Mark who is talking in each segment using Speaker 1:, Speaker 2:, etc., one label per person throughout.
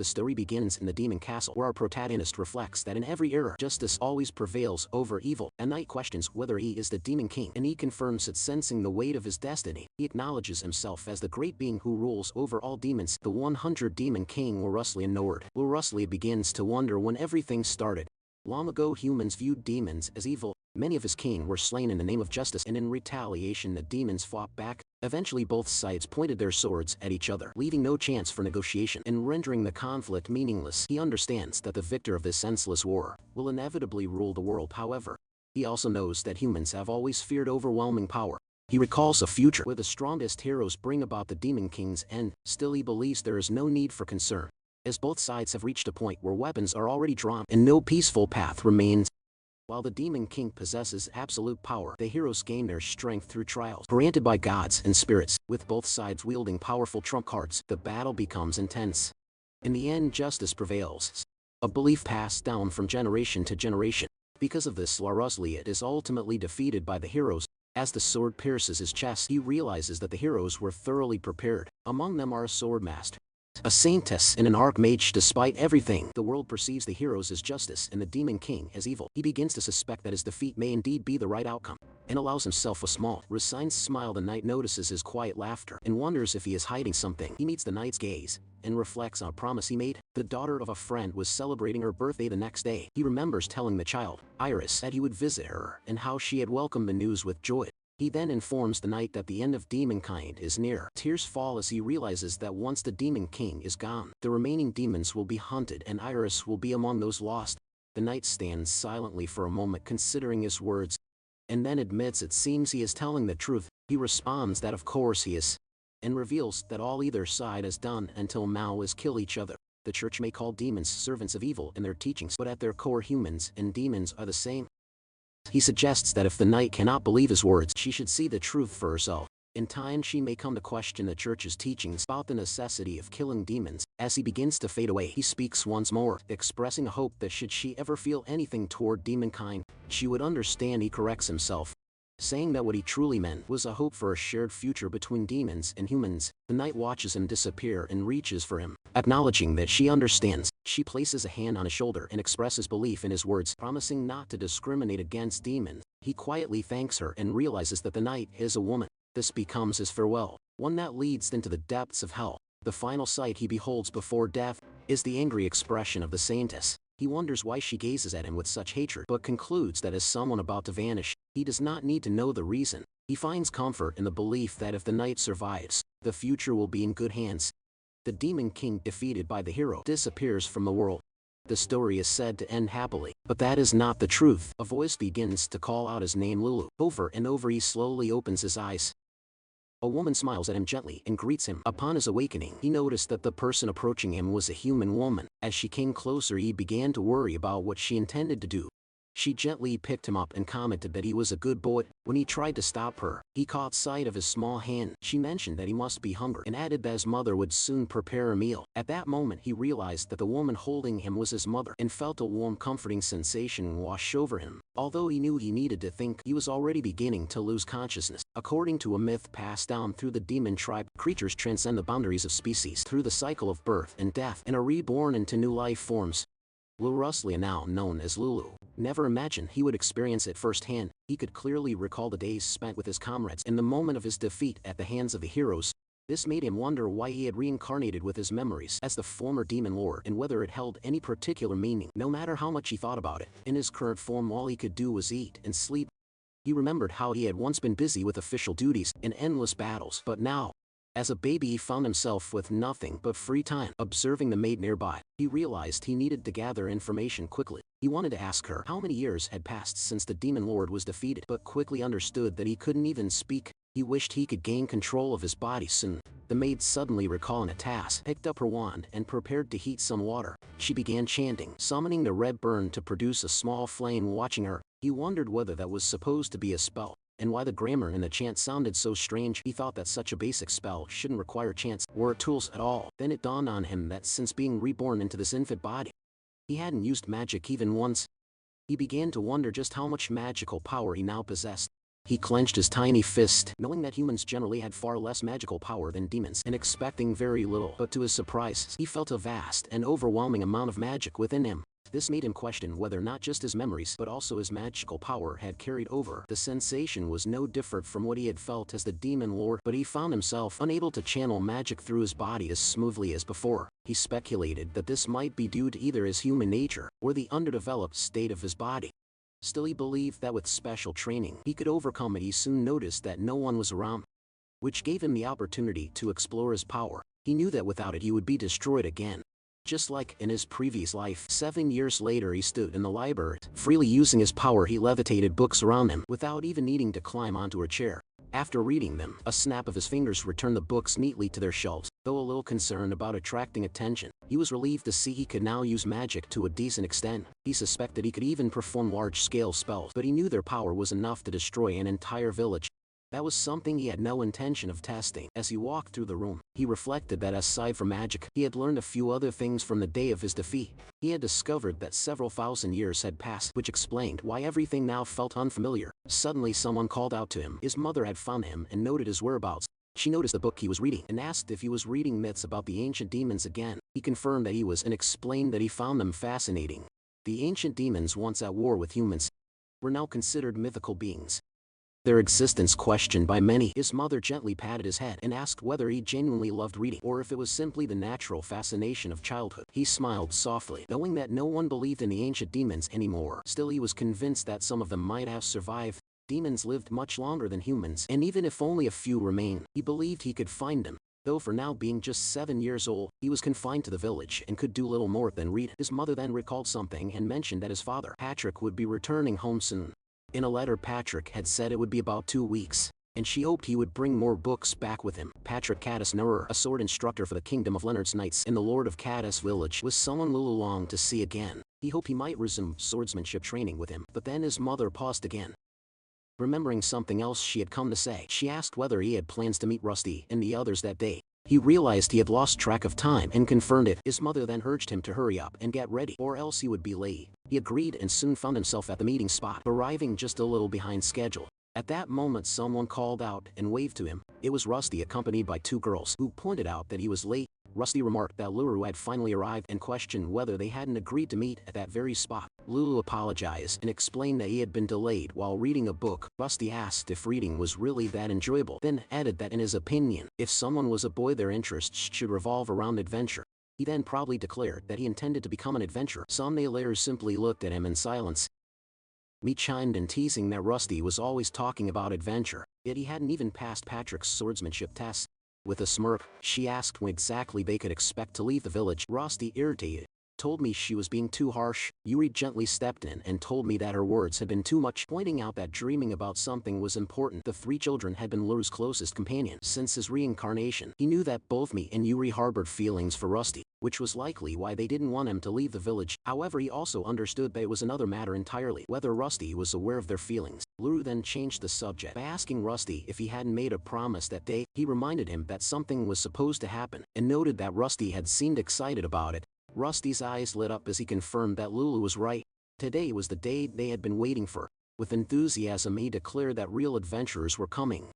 Speaker 1: The story begins in the demon castle, where our protagonist reflects that in every era, justice always prevails over evil. A knight questions whether he is the demon king, and he confirms it, sensing the weight of his destiny. He acknowledges himself as the great being who rules over all demons, the 100 demon king Will Nord. Will begins to wonder when everything started. Long ago, humans viewed demons as evil. Many of his kin were slain in the name of justice, and in retaliation the demons fought back. Eventually both sides pointed their swords at each other, leaving no chance for negotiation and rendering the conflict meaningless. He understands that the victor of this senseless war will inevitably rule the world. However, he also knows that humans have always feared overwhelming power. He recalls a future where the strongest heroes bring about the demon king's end. Still, he believes there is no need for concern, as both sides have reached a point where weapons are already drawn and no peaceful path remains. While the Demon King possesses absolute power, the heroes gain their strength through trials granted by gods and spirits. With both sides wielding powerful trump cards, the battle becomes intense. In the end, justice prevails, a belief passed down from generation to generation. Because of this, Larusliet is ultimately defeated by the heroes. As the sword pierces his chest, he realizes that the heroes were thoroughly prepared. Among them are a swordmaster, a saintess, and an archmage. Despite everything, the world perceives the heroes as justice and the Demon King as evil. He begins to suspect that his defeat may indeed be the right outcome, and allows himself a small, resigned smile. The knight notices his quiet laughter and wonders if he is hiding something. He meets the knight's gaze and reflects on a promise he made. The daughter of a friend was celebrating her birthday the next day. He remembers telling the child, Iris, that he would visit her and how she had welcomed the news with joy. He then informs the knight that the end of demonkind is near. Tears fall as he realizes that once the Demon King is gone, the remaining demons will be hunted and Iris will be among those lost. The knight stands silently for a moment, considering his words, and then admits it seems he is telling the truth. He responds that of course he is, and reveals that all either side has done until now is kill each other. The church may call demons servants of evil in their teachings, but at their core humans and demons are the same. He suggests that if the knight cannot believe his words, she should see the truth for herself. In time, she may come to question the church's teachings about the necessity of killing demons. As he begins to fade away, he speaks once more, expressing a hope that should she ever feel anything toward demonkind, she would understand. He corrects himself, saying that what he truly meant was a hope for a shared future between demons and humans. The knight watches him disappear and reaches for him. Acknowledging that she understands, she places a hand on his shoulder and expresses belief in his words, promising not to discriminate against demons. He quietly thanks her and realizes that the knight is a woman. This becomes his farewell, one that leads into the depths of hell. The final sight he beholds before death is the angry expression of the saintess. He wonders why she gazes at him with such hatred, but concludes that as someone about to vanish, he does not need to know the reason. He finds comfort in the belief that if the knight survives, the future will be in good hands. The Demon King, defeated by the hero, disappears from the world. The story is said to end happily, but that is not the truth. A voice begins to call out his name, Lulu. Over and over, he slowly opens his eyes. A woman smiles at him gently and greets him. Upon his awakening, he noticed that the person approaching him was a human woman. As she came closer, he began to worry about what she intended to do. She gently picked him up and commented that he was a good boy. When he tried to stop her, he caught sight of his small hand. She mentioned that he must be hungry and added that his mother would soon prepare a meal. At that moment, he realized that the woman holding him was his mother and felt a warm, comforting sensation wash over him. Although he knew he needed to think, he was already beginning to lose consciousness. According to a myth passed down through the demon tribe, creatures transcend the boundaries of species through the cycle of birth and death and are reborn into new life forms. Laruslia, now known as Lulu, never imagined he would experience it firsthand. He could clearly recall the days spent with his comrades and the moment of his defeat at the hands of the heroes. This made him wonder why he had reincarnated with his memories as the former demon lord and whether it held any particular meaning. No matter how much he thought about it, in his current form all he could do was eat and sleep. He remembered how he had once been busy with official duties and endless battles, but now, as a baby, he found himself with nothing but free time. Observing the maid nearby, he realized he needed to gather information quickly. He wanted to ask her how many years had passed since the demon lord was defeated, but quickly understood that he couldn't even speak. He wished he could gain control of his body soon. The maid, suddenly recalling a task, picked up her wand and prepared to heat some water. She began chanting, summoning the red burn to produce a small flame. Watching her, he wondered whether that was supposed to be a spell, and why the grammar in the chant sounded so strange. He thought that such a basic spell shouldn't require chants or tools at all. Then it dawned on him that since being reborn into this infant body, he hadn't used magic even once. He began to wonder just how much magical power he now possessed. He clenched his tiny fist, knowing that humans generally had far less magical power than demons, and expecting very little. But to his surprise, he felt a vast and overwhelming amount of magic within him. This made him question whether not just his memories but also his magical power had carried over. The sensation was no different from what he had felt as the demon lord, but he found himself unable to channel magic through his body as smoothly as before. He speculated that this might be due to either his human nature or the underdeveloped state of his body. Still, he believed that with special training, he could overcome it. He soon noticed that no one was around, which gave him the opportunity to explore his power. He knew that without it he would be destroyed again. Just like in his previous life, 7 years later he stood in the library. Freely using his power, he levitated books around him without even needing to climb onto a chair. After reading them, a snap of his fingers returned the books neatly to their shelves. Though a little concerned about attracting attention, he was relieved to see he could now use magic to a decent extent. He suspected he could even perform large-scale spells, but he knew their power was enough to destroy an entire village. That was something he had no intention of testing. As he walked through the room, he reflected that aside from magic, he had learned a few other things from the day of his defeat. He had discovered that several thousand years had passed, which explained why everything now felt unfamiliar. Suddenly someone called out to him. His mother had found him and noted his whereabouts. She noticed the book he was reading and asked if he was reading myths about the ancient demons again. He confirmed that he was and explained that he found them fascinating. The ancient demons, once at war with humans, were now considered mythical beings, their existence questioned by many. His mother gently patted his head and asked whether he genuinely loved reading or if it was simply the natural fascination of childhood. He smiled softly, knowing that no one believed in the ancient demons anymore. Still, he was convinced that some of them might have survived. Demons lived much longer than humans, and even if only a few remained, he believed he could find them. Though for now, being just 7 years old, he was confined to the village and could do little more than read. His mother then recalled something and mentioned that his father, Patrick, would be returning home soon. In a letter, Patrick had said it would be about 2 weeks, and she hoped he would bring more books back with him. Patrick Caddis Nurer, a sword instructor for the Kingdom of Leonard's Knights in the Lord of Caddis village, was someone Lulu longed to see again. He hoped he might resume swordsmanship training with him, but then his mother paused again. Remembering something else she had come to say, she asked whether he had plans to meet Rusty and the others that day. He realized he had lost track of time and confirmed it. His mother then urged him to hurry up and get ready, or else he would be late. He agreed and soon found himself at the meeting spot, arriving just a little behind schedule. At that moment, someone called out and waved to him. It was Rusty, accompanied by 2 girls, who pointed out that he was late. Rusty remarked that Lulu had finally arrived and questioned whether they hadn't agreed to meet at that very spot. Lulu apologized and explained that he had been delayed while reading a book. Rusty asked if reading was really that enjoyable, then added that in his opinion, if someone was a boy, their interests should revolve around adventure. He then proudly declared that he intended to become an adventurer. Some nailers simply looked at him in silence. Me chimed in, teasing that Rusty was always talking about adventure, yet he hadn't even passed Patrick's swordsmanship test. With a smirk, she asked when exactly they could expect to leave the village. Rusty, irritated, told me she was being too harsh. Yuri gently stepped in and told me that her words had been too much, pointing out that dreaming about something was important. The 3 children had been Luru's closest companions since his reincarnation. He knew that both me and Yuri harbored feelings for Rusty, which was likely why they didn't want him to leave the village. However, he also understood that it was another matter entirely, whether Rusty was aware of their feelings. Luru then changed the subject by asking Rusty if he hadn't made a promise that day. He reminded him that something was supposed to happen, and noted that Rusty had seemed excited about it. Rusty's eyes lit up as he confirmed that Lulu was right. Today was the day they had been waiting for. With enthusiasm, he declared that real adventurers were coming.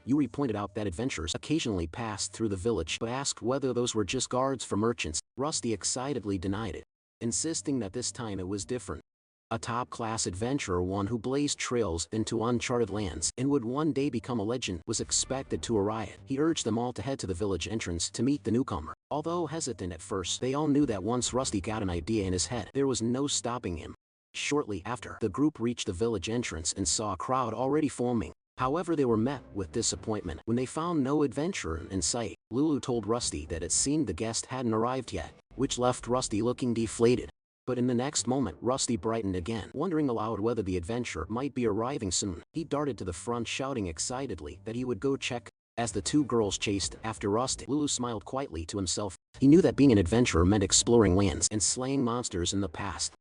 Speaker 1: Yuri pointed out that adventurers occasionally passed through the village, but asked whether those were just guards for merchants. Rusty excitedly denied it, insisting that this time it was different. A top-class adventurer, one who blazed trails into uncharted lands and would one day become a legend, was expected to arrive. He urged them all to head to the village entrance to meet the newcomer. Although hesitant at first, they all knew that once Rusty got an idea in his head, there was no stopping him. Shortly after, the group reached the village entrance and saw a crowd already forming. However, they were met with disappointment when they found no adventurer in sight. Lulu told Rusty that it seemed the guest hadn't arrived yet, which left Rusty looking deflated. But in the next moment, Rusty brightened again, wondering aloud whether the adventurer might be arriving soon. He darted to the front, shouting excitedly that he would go check. As the 2 girls chased after Rusty, Lulu smiled quietly to himself. He knew that being an adventurer meant exploring lands and slaying monsters in the past.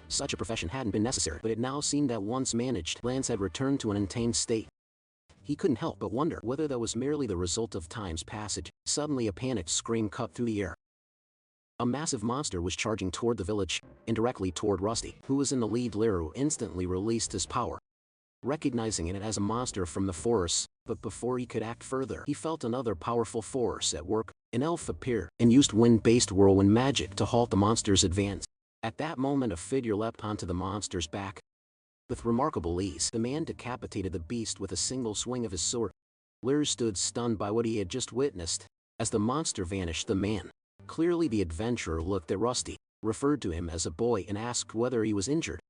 Speaker 1: Such a profession hadn't been necessary, but it now seemed that once managed lands had returned to an untamed state. He couldn't help but wonder whether that was merely the result of time's passage. Suddenly, a panicked scream cut through the air. A massive monster was charging toward the village, and directly toward Rusty, who was in the lead. Liru instantly released his power. recognizing it as a monster from the forest. But before he could act further, he felt another powerful force at work. An elf appeared and used wind-based whirlwind magic to halt the monster's advance. At that moment, a figure leapt onto the monster's back. With remarkable ease, the man decapitated the beast with a single swing of his sword. Lur stood stunned by what he had just witnessed. As the monster vanished, the man, clearly the adventurer, looked at Rusty, referred to him as a boy, and asked whether he was injured.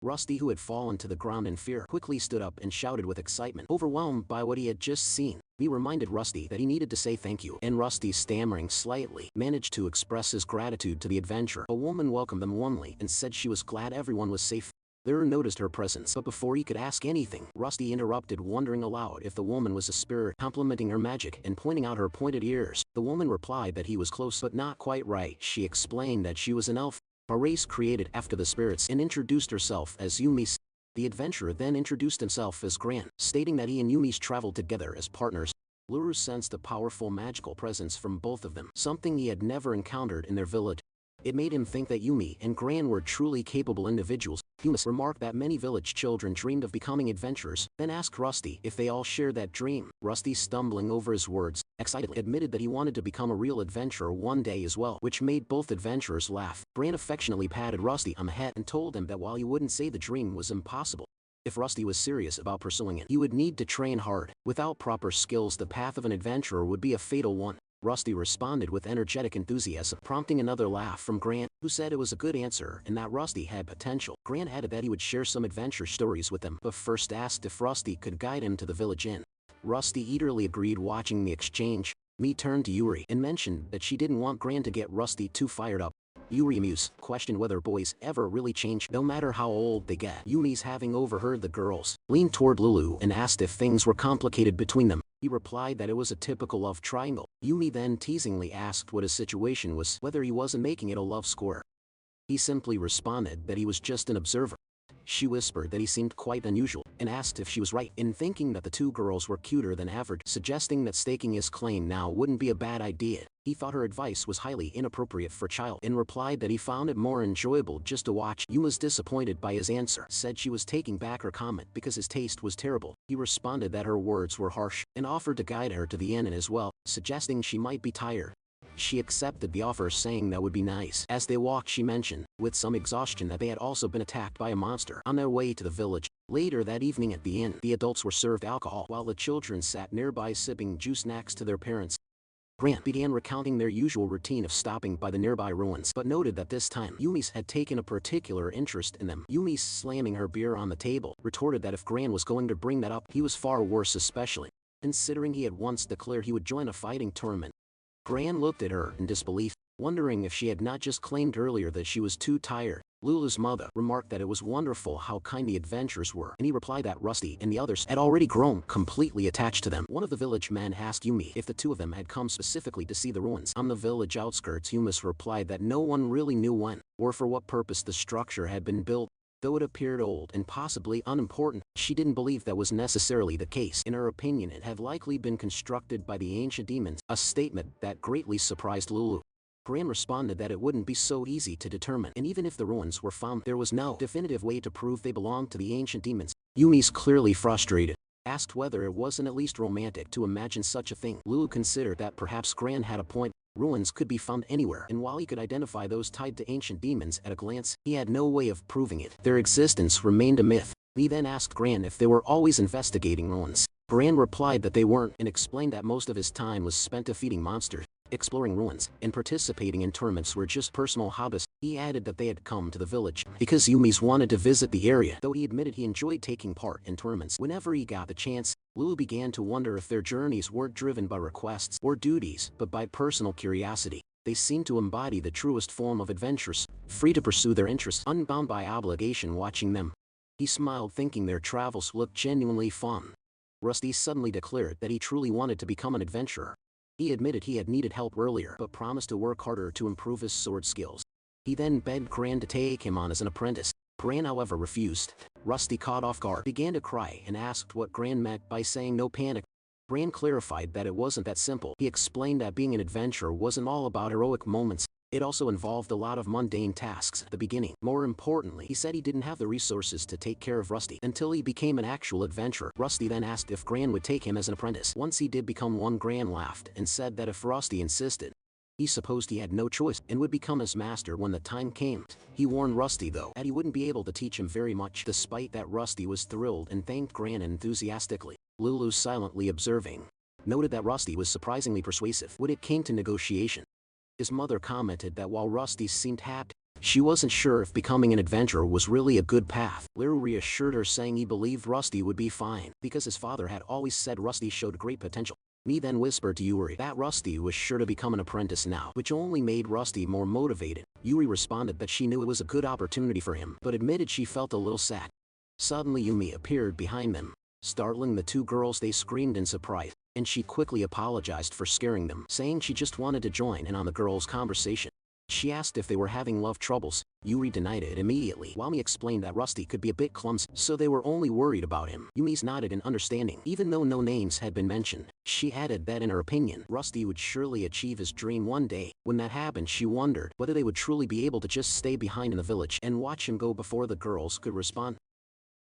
Speaker 1: Rusty, who had fallen to the ground in fear, quickly stood up and shouted with excitement, overwhelmed by what he had just seen. He reminded Rusty that he needed to say thank you, and Rusty, stammering slightly, managed to express his gratitude to the adventurer. A woman welcomed them warmly and said she was glad everyone was safe. Lur noticed her presence, but before he could ask anything, Rusty interrupted, wondering aloud if the woman was a spirit, complimenting her magic and pointing out her pointed ears. The woman replied that he was close but not quite right. She explained that she was an elf, a race created after the spirits, and introduced herself as Yumis. The adventurer then introduced himself as Gran, stating that he and Yumis traveled together as partners. Luru sensed a powerful magical presence from both of them, something he had never encountered in their village. It made him think that Yumi and Gran were truly capable individuals. Yumis remarked that many village children dreamed of becoming adventurers, then asked Rusty if they all shared that dream. Rusty, stumbling over his words, excitedly admitted that he wanted to become a real adventurer one day as well, which made both adventurers laugh. Gran affectionately patted Rusty on the head and told him that while he wouldn't say the dream was impossible, if Rusty was serious about pursuing it, he would need to train hard. Without proper skills, the path of an adventurer would be a fatal one. Rusty responded with energetic enthusiasm, prompting another laugh from Grant, who said it was a good answer and that Rusty had potential. Grant added that he would share some adventure stories with them, but first asked if Rusty could guide him to the village inn. Rusty eagerly agreed. Watching the exchange, Mi turned to Yuri and mentioned that she didn't want Grant to get Rusty too fired up. Yuri amused, questioned whether boys ever really change, no matter how old they get. Yumi's, having overheard the girls, leaned toward Lulu and asked if things were complicated between them. He replied that it was a typical love triangle. Yumi then teasingly asked what his situation was, whether he wasn't making it a love score. He simply responded that he was just an observer. She whispered that he seemed quite unusual, and asked if she was right in thinking that the two girls were cuter than average, suggesting that staking his claim now wouldn't be a bad idea. He thought her advice was highly inappropriate for a child, and replied that he found it more enjoyable just to watch. Yu was disappointed by his answer, said she was taking back her comment because his taste was terrible. He responded that her words were harsh, and offered to guide her to the inn as well, suggesting she might be tired. She accepted the offer, saying that would be nice. As they walked, she mentioned, with some exhaustion, that they had also been attacked by a monster on their way to the village. Later that evening at the inn, the adults were served alcohol while the children sat nearby sipping juice next to their parents. Grant began recounting their usual routine of stopping by the nearby ruins, but noted that this time Yumi's had taken a particular interest in them. Yumi, slamming her beer on the table, retorted that if Grant was going to bring that up, he was far worse, especially considering he had once declared he would join a fighting tournament. Gran looked at her in disbelief, wondering if she had not just claimed earlier that she was too tired. Lulu's mother remarked that it was wonderful how kind the adventurers were, and he replied that Rusty and the others had already grown completely attached to them. One of the village men asked Yumi if the two of them had come specifically to see the ruins on the village outskirts. Yumis replied that no one really knew when or for what purpose the structure had been built. Though it appeared old and possibly unimportant, she didn't believe that was necessarily the case. In her opinion, it had likely been constructed by the ancient demons, a statement that greatly surprised Lulu. Gran responded that it wouldn't be so easy to determine, and even if the ruins were found, there was no definitive way to prove they belonged to the ancient demons. Yumi's, clearly frustrated, asked whether it wasn't at least romantic to imagine such a thing. Lulu considered that perhaps Gran had a point. Ruins could be found anywhere, and while he could identify those tied to ancient demons at a glance, he had no way of proving it. Their existence remained a myth. He then asked Gran if they were always investigating ruins. Gran replied that they weren't, and explained that most of his time was spent defeating monsters. Exploring ruins and participating in tournaments were just personal hobbies. He added that they had come to the village because Yumi's wanted to visit the area, though he admitted he enjoyed taking part in tournaments whenever he got the chance. Lulu began to wonder if their journeys weren't driven by requests or duties, but by personal curiosity. They seemed to embody the truest form of adventurers, free to pursue their interests, unbound by obligation. Watching them, he smiled, thinking their travels looked genuinely fun. Rusty suddenly declared that he truly wanted to become an adventurer. He admitted he had needed help earlier, but promised to work harder to improve his sword skills. He then begged Gran to take him on as an apprentice. Gran, however, refused. Rusty, caught off guard, began to cry and asked what Gran meant by saying no panic. Gran clarified that it wasn't that simple. He explained that being an adventurer wasn't all about heroic moments. It also involved a lot of mundane tasks at the beginning. More importantly, he said he didn't have the resources to take care of Rusty until he became an actual adventurer. Rusty then asked if Gran would take him as an apprentice. Once he did become one, Gran laughed and said that if Rusty insisted, he supposed he had no choice and would become his master when the time came. He warned Rusty though that he wouldn't be able to teach him very much. Despite that, Rusty was thrilled and thanked Gran enthusiastically. Lulu, silently observing, noted that Rusty was surprisingly persuasive when it came to negotiation. His mother commented that while Rusty seemed happy, she wasn't sure if becoming an adventurer was really a good path. Liru reassured her, saying he believed Rusty would be fine because his father had always said Rusty showed great potential. Mi then whispered to Yuri that Rusty was sure to become an apprentice now, which only made Rusty more motivated. Yuri responded that she knew it was a good opportunity for him, but admitted she felt a little sad. Suddenly Yumi appeared behind them. Startling the two girls, they screamed in surprise, and she quickly apologized for scaring them, saying she just wanted to join in on the girls' conversation. She asked if they were having love troubles. Yuri denied it immediately, while Yumi explained that Rusty could be a bit clumsy, so they were only worried about him. Yumi's nodded in understanding, even though no names had been mentioned. She added that in her opinion, Rusty would surely achieve his dream one day. When that happened, she wondered whether they would truly be able to just stay behind in the village and watch him go before the girls could respond.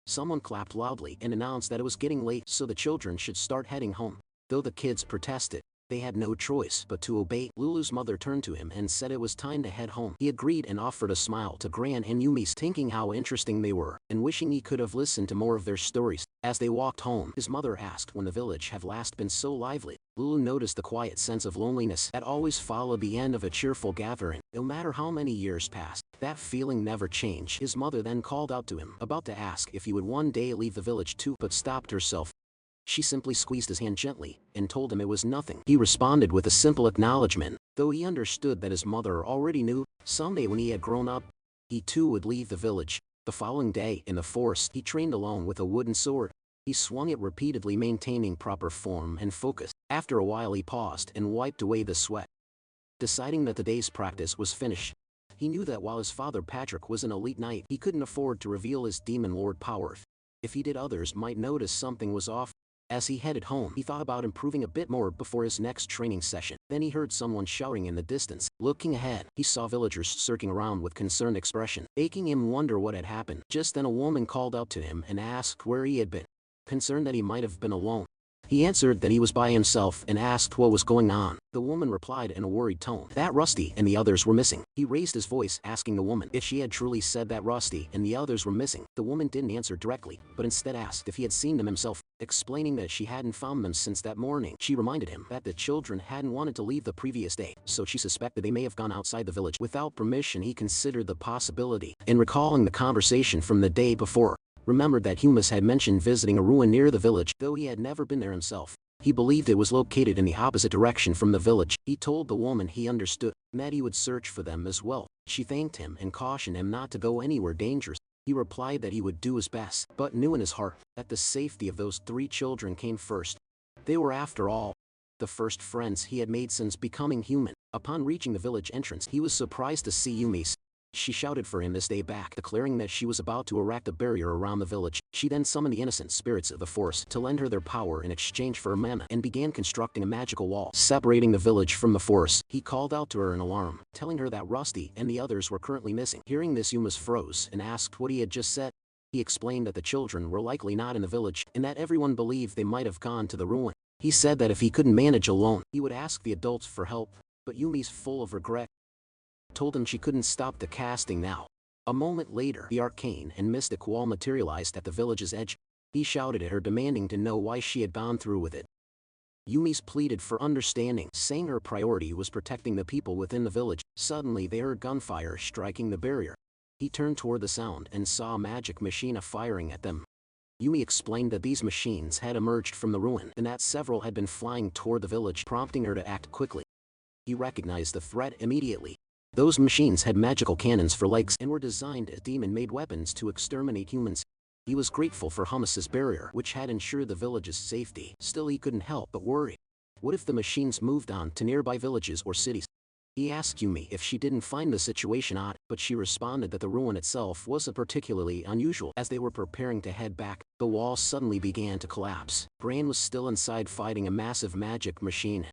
Speaker 1: Someone clapped loudly and announced that it was getting late, so the children should start heading home. Though the kids protested, they had no choice but to obey. Lulu's mother turned to him and said it was time to head home. He agreed and offered a smile to Gran and Yumi, thinking how interesting they were, and wishing he could have listened to more of their stories. As they walked home, his mother asked when the village had last been so lively. Lulu noticed the quiet sense of loneliness that always followed the end of a cheerful gathering. No matter how many years passed, that feeling never changed. His mother then called out to him, about to ask if he would one day leave the village too, but stopped herself. She simply squeezed his hand gently and told him it was nothing. He responded with a simple acknowledgement, though he understood that his mother already knew someday when he had grown up, he too would leave the village. The following day, in the forest, he trained alone with a wooden sword. He swung it repeatedly, maintaining proper form and focus. After a while, he paused and wiped away the sweat. Deciding that the day's practice was finished, he knew that while his father Patrick was an elite knight, he couldn't afford to reveal his demon lord power. If he did, others might notice something was off. As he headed home, he thought about improving a bit more before his next training session. Then he heard someone shouting in the distance. Looking ahead, he saw villagers circling around with concerned expression, making him wonder what had happened. Just then a woman called out to him and asked where he had been. Concerned that he might have been alone, he answered that he was by himself and asked what was going on. The woman replied in a worried tone that Rusty and the others were missing. He raised his voice, asking the woman if she had truly said that Rusty and the others were missing. The woman didn't answer directly, but instead asked if he had seen them himself. Explaining that she hadn't found them since that morning, she reminded him that the children hadn't wanted to leave the previous day, so she suspected they may have gone outside the village without permission. He considered the possibility, and recalling the conversation from the day before, remembered that Humus had mentioned visiting a ruin near the village, though he had never been there himself. He believed it was located in the opposite direction from the village. He told the woman he understood, and that he would search for them as well. She thanked him and cautioned him not to go anywhere dangerous. He replied that he would do his best, but knew in his heart that the safety of those 3 children came first. They were, after all, the first friends he had made since becoming human. Upon reaching the village entrance, he was surprised to see Yumi. She shouted for him to stay back, declaring that she was about to erect a barrier around the village. She then summoned the innocent spirits of the forest to lend her their power in exchange for her mana, and began constructing a magical wall separating the village from the forest. He called out to her in alarm, telling her that Rusty and the others were currently missing. Hearing this, Yumas froze and asked what he had just said. He explained that the children were likely not in the village, and that everyone believed they might have gone to the ruin. He said that if he couldn't manage alone, he would ask the adults for help, but Yumi's full of regret told him she couldn't stop the casting now. A moment later, the arcane and mystic wall materialized at the village's edge. He shouted at her, demanding to know why she had gone through with it. Yumi's pleaded for understanding, saying her priority was protecting the people within the village. Suddenly they heard gunfire striking the barrier. He turned toward the sound and saw a magic machine firing at them. Yumi explained that these machines had emerged from the ruin and that several had been flying toward the village, prompting her to act quickly. He recognized the threat immediately. Those machines had magical cannons for legs and were designed as demon-made weapons to exterminate humans. He was grateful for Hummus's barrier, which had ensured the village's safety. Still, he couldn't help but worry. What if the machines moved on to nearby villages or cities? He asked Yumi if she didn't find the situation odd, but she responded that the ruin itself wasn't particularly unusual. As they were preparing to head back, the wall suddenly began to collapse. Bran was still inside fighting a massive magic machine.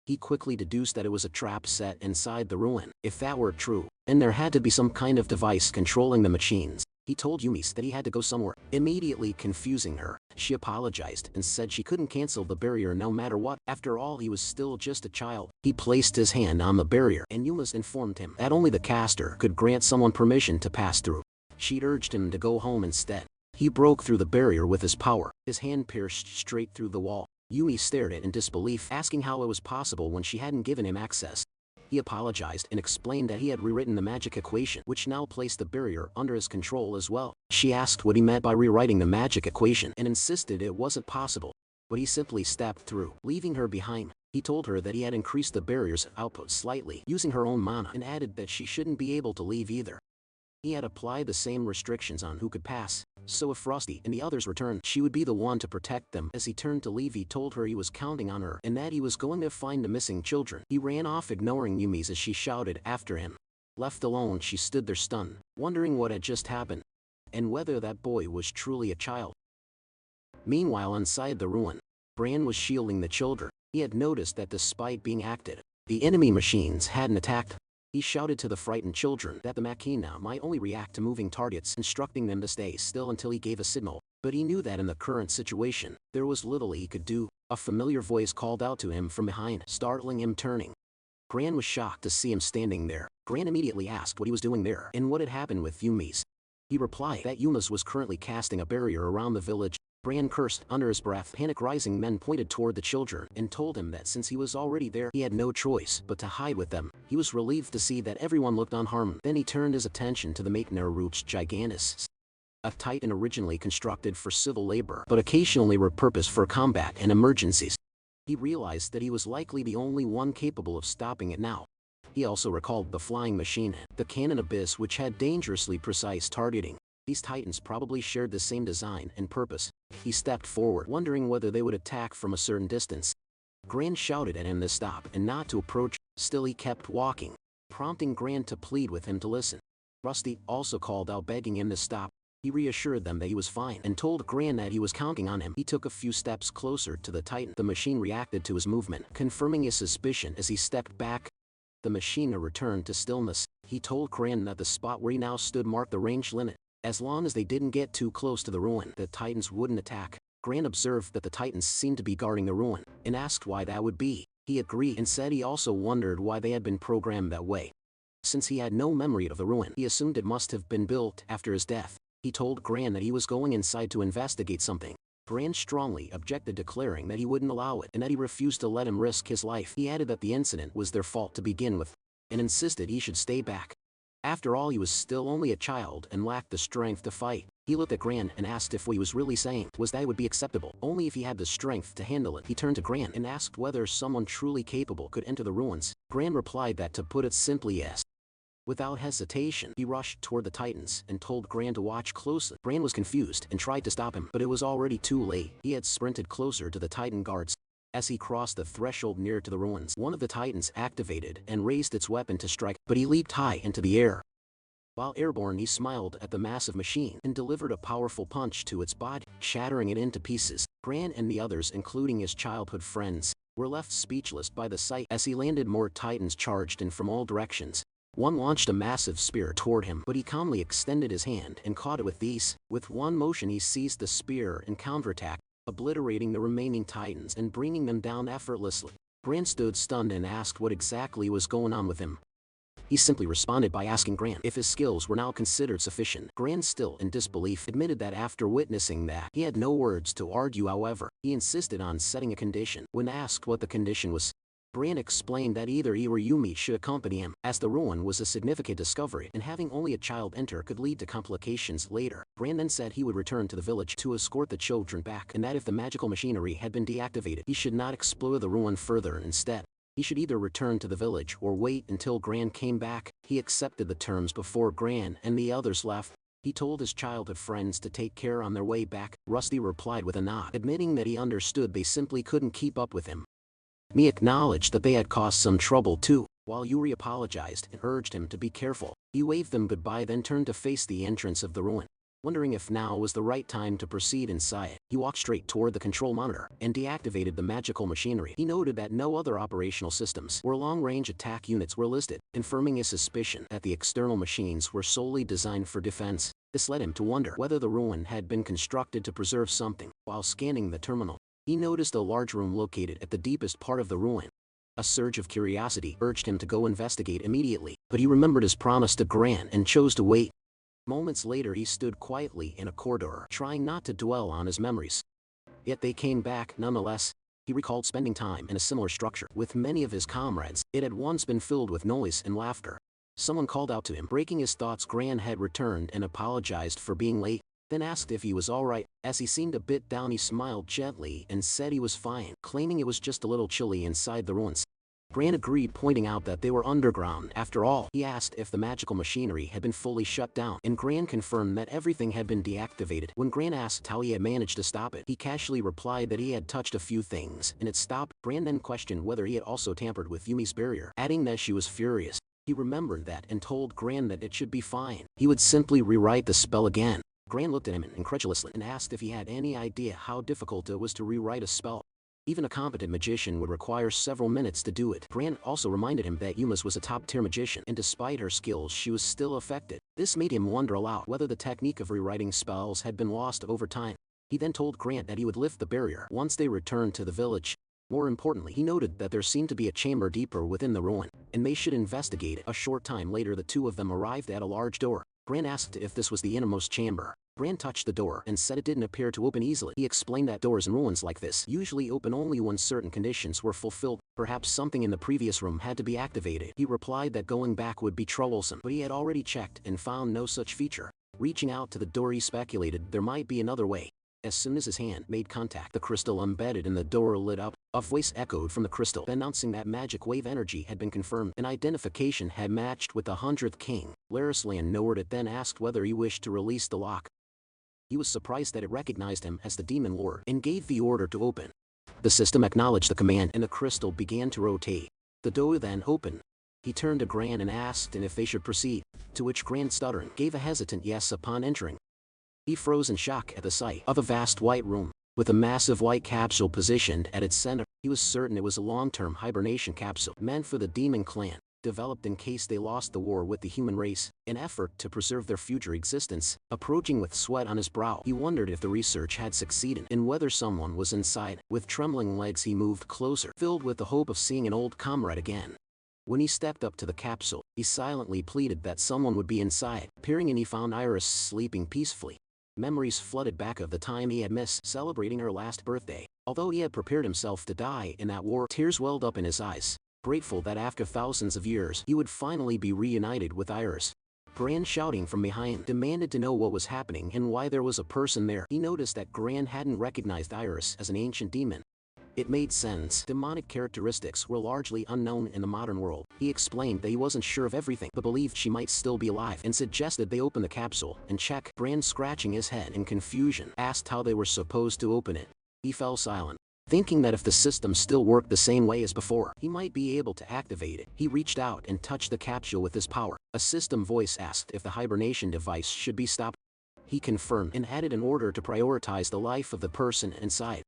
Speaker 1: He quickly deduced that it was a trap set inside the ruin. If that were true, and there had to be some kind of device controlling the machines, he told Yumi's that he had to go somewhere. Immediately confusing her, she apologized and said she couldn't cancel the barrier no matter what. After all, he was still just a child. He placed his hand on the barrier, and Yuma's informed him that only the caster could grant someone permission to pass through. She urged him to go home instead. He broke through the barrier with his power. His hand pierced straight through the wall. Yumi stared at it in disbelief, asking how it was possible when she hadn't given him access. He apologized and explained that he had rewritten the magic equation, which now placed the barrier under his control as well. She asked what he meant by rewriting the magic equation and insisted it wasn't possible, but he simply stepped through, leaving her behind. He told her that he had increased the barrier's output slightly using her own mana and added that she shouldn't be able to leave either. He had applied the same restrictions on who could pass, so if Frosty and the others returned, she would be the one to protect them. As he turned to leave, he told her he was counting on her and that he was going to find the missing children. He ran off, ignoring Yumi's as she shouted after him. Left alone, she stood there stunned, wondering what had just happened, and whether that boy was truly a child. Meanwhile, inside the ruin, Bran was shielding the children. He had noticed that despite being active, the enemy machines hadn't attacked. He shouted to the frightened children that the machina might only react to moving targets, instructing them to stay still until he gave a signal. But he knew that in the current situation, there was little he could do. A familiar voice called out to him from behind, startling him. Turning, Gran was shocked to see him standing there. Gran immediately asked what he was doing there and what had happened with Yumi's. He replied that Yumi's was currently casting a barrier around the village. Bran cursed under his breath. Panic-rising men pointed toward the children and told him that since he was already there, he had no choice but to hide with them. He was relieved to see that everyone looked unharmed. Then he turned his attention to the Maekner Roots Gigantus, a titan originally constructed for civil labor but occasionally repurposed for combat and emergencies. He realized that he was likely the only one capable of stopping it now. He also recalled the flying machine, the cannon abyss, which had dangerously precise targeting. These titans probably shared the same design and purpose. He stepped forward, wondering whether they would attack from a certain distance. Gran shouted at him to stop and not to approach. Still he kept walking, prompting Gran to plead with him to listen. Rusty also called out, begging him to stop. He reassured them that he was fine and told Gran that he was counting on him. He took a few steps closer to the titan. The machine reacted to his movement, confirming his suspicion. As he stepped back, the machine returned to stillness. He told Gran that the spot where he now stood marked the range limit. As long as they didn't get too close to the ruin, the titans wouldn't attack. Gran observed that the titans seemed to be guarding the ruin, and asked why that would be. He agreed and said he also wondered why they had been programmed that way. Since he had no memory of the ruin, he assumed it must have been built after his death. He told Gran that he was going inside to investigate something. Gran strongly objected, declaring that he wouldn't allow it and that he refused to let him risk his life. He added that the incident was their fault to begin with, and insisted he should stay back. After all, he was still only a child and lacked the strength to fight. He looked at Gran and asked if what he was really saying was that it would be acceptable only if he had the strength to handle it. He turned to Gran and asked whether someone truly capable could enter the ruins. Gran replied that, to put it simply, yes. Without hesitation, he rushed toward the titans and told Gran to watch closely. Gran was confused and tried to stop him, but it was already too late. He had sprinted closer to the titan guards. As he crossed the threshold near to the ruins, one of the titans activated and raised its weapon to strike, but he leaped high into the air. While airborne, he smiled at the massive machine and delivered a powerful punch to its body, shattering it into pieces. Gran and the others, including his childhood friends, were left speechless by the sight. As he landed, more titans charged in from all directions. One launched a massive spear toward him, but he calmly extended his hand and caught it with ease. With one motion, he seized the spear and counterattacked, obliterating the remaining titans and bringing them down effortlessly. Gran stood stunned and asked what exactly was going on with him. He simply responded by asking Gran if his skills were now considered sufficient. Gran, still in disbelief, admitted that after witnessing that, he had no words to argue. However, he insisted on setting a condition. When asked what the condition was, Gran explained that either he or Yumi should accompany him, as the ruin was a significant discovery and having only a child enter could lead to complications later. Gran then said he would return to the village to escort the children back, and that if the magical machinery had been deactivated, he should not explore the ruin further. Instead, he should either return to the village or wait until Gran came back. He accepted the terms before Gran and the others left. He told his childhood friends to take care on their way back. Rusty replied with a nod, admitting that he understood they simply couldn't keep up with him. He acknowledged that they had caused some trouble too. While Yuri apologized and urged him to be careful, he waved them goodbye, then turned to face the entrance of the ruin. Wondering if now was the right time to proceed inside, he walked straight toward the control monitor and deactivated the magical machinery. He noted that no other operational systems or long-range attack units were listed, confirming his suspicion that the external machines were solely designed for defense. This led him to wonder whether the ruin had been constructed to preserve something. While scanning the terminal, he noticed a large room located at the deepest part of the ruin. A surge of curiosity urged him to go investigate immediately, but he remembered his promise to Gran and chose to wait. Moments later he stood quietly in a corridor, trying not to dwell on his memories. Yet they came back nonetheless. He recalled spending time in a similar structure with many of his comrades. It had once been filled with noise and laughter. Someone called out to him, breaking his thoughts. Gran had returned and apologized for being late, then asked if he was alright. As he seemed a bit down, he smiled gently and said he was fine, claiming it was just a little chilly inside the ruins. Gran agreed, pointing out that they were underground. After all, he asked if the magical machinery had been fully shut down, and Gran confirmed that everything had been deactivated. When Gran asked how he had managed to stop it, he casually replied that he had touched a few things, and it stopped. Gran then questioned whether he had also tampered with Yumi's barrier, adding that she was furious. He remembered that and told Gran that it should be fine. He would simply rewrite the spell again. Gran looked at him incredulously and asked if he had any idea how difficult it was to rewrite a spell. Even a competent magician would require several minutes to do it. Gran also reminded him that Yuma's was a top-tier magician, and despite her skills she was still affected. This made him wonder aloud whether the technique of rewriting spells had been lost over time. He then told Gran that he would lift the barrier once they returned to the village. More importantly, he noted that there seemed to be a chamber deeper within the ruin, and they should investigate it. A short time later the two of them arrived at a large door. Gran asked if this was the innermost chamber. Gran touched the door and said it didn't appear to open easily. He explained that doors in ruins like this usually open only when certain conditions were fulfilled. Perhaps something in the previous room had to be activated. He replied that going back would be troublesome, but he had already checked and found no such feature. Reaching out to the door, he speculated there might be another way. As soon as his hand made contact, the crystal embedded in the door lit up. A voice echoed from the crystal, announcing that magic wave energy had been confirmed. An identification had matched with the 100th king. Larislan lowered it, then asked whether he wished to release the lock. He was surprised that it recognized him as the demon lord and gave the order to open. The system acknowledged the command and the crystal began to rotate. The door then opened. He turned to Gran and asked if they should proceed, to which Gran, stuttering, gave a hesitant yes upon entering. He froze in shock at the sight of a vast white room, with a massive white capsule positioned at its center. He was certain it was a long-term hibernation capsule meant for the demon clan, developed in case they lost the war with the human race, an effort to preserve their future existence. Approaching with sweat on his brow, he wondered if the research had succeeded and whether someone was inside. With trembling legs he moved closer, filled with the hope of seeing an old comrade again. When he stepped up to the capsule, he silently pleaded that someone would be inside. Peering in, he found Iris sleeping peacefully. Memories flooded back of the time he had missed celebrating her last birthday. Although he had prepared himself to die in that war, tears welled up in his eyes, grateful that after thousands of years he would finally be reunited with Iris. Gran, shouting from behind, demanded to know what was happening and why there was a person there. He noticed that Gran hadn't recognized Iris as an ancient demon. It made sense. Demonic characteristics were largely unknown in the modern world. He explained that he wasn't sure of everything, but believed she might still be alive, and suggested they open the capsule and check. Gran, scratching his head in confusion, asked how they were supposed to open it. He fell silent, thinking that if the system still worked the same way as before, he might be able to activate it. He reached out and touched the capsule with his power. A system voice asked if the hibernation device should be stopped. He confirmed and added an order to prioritize the life of the person inside.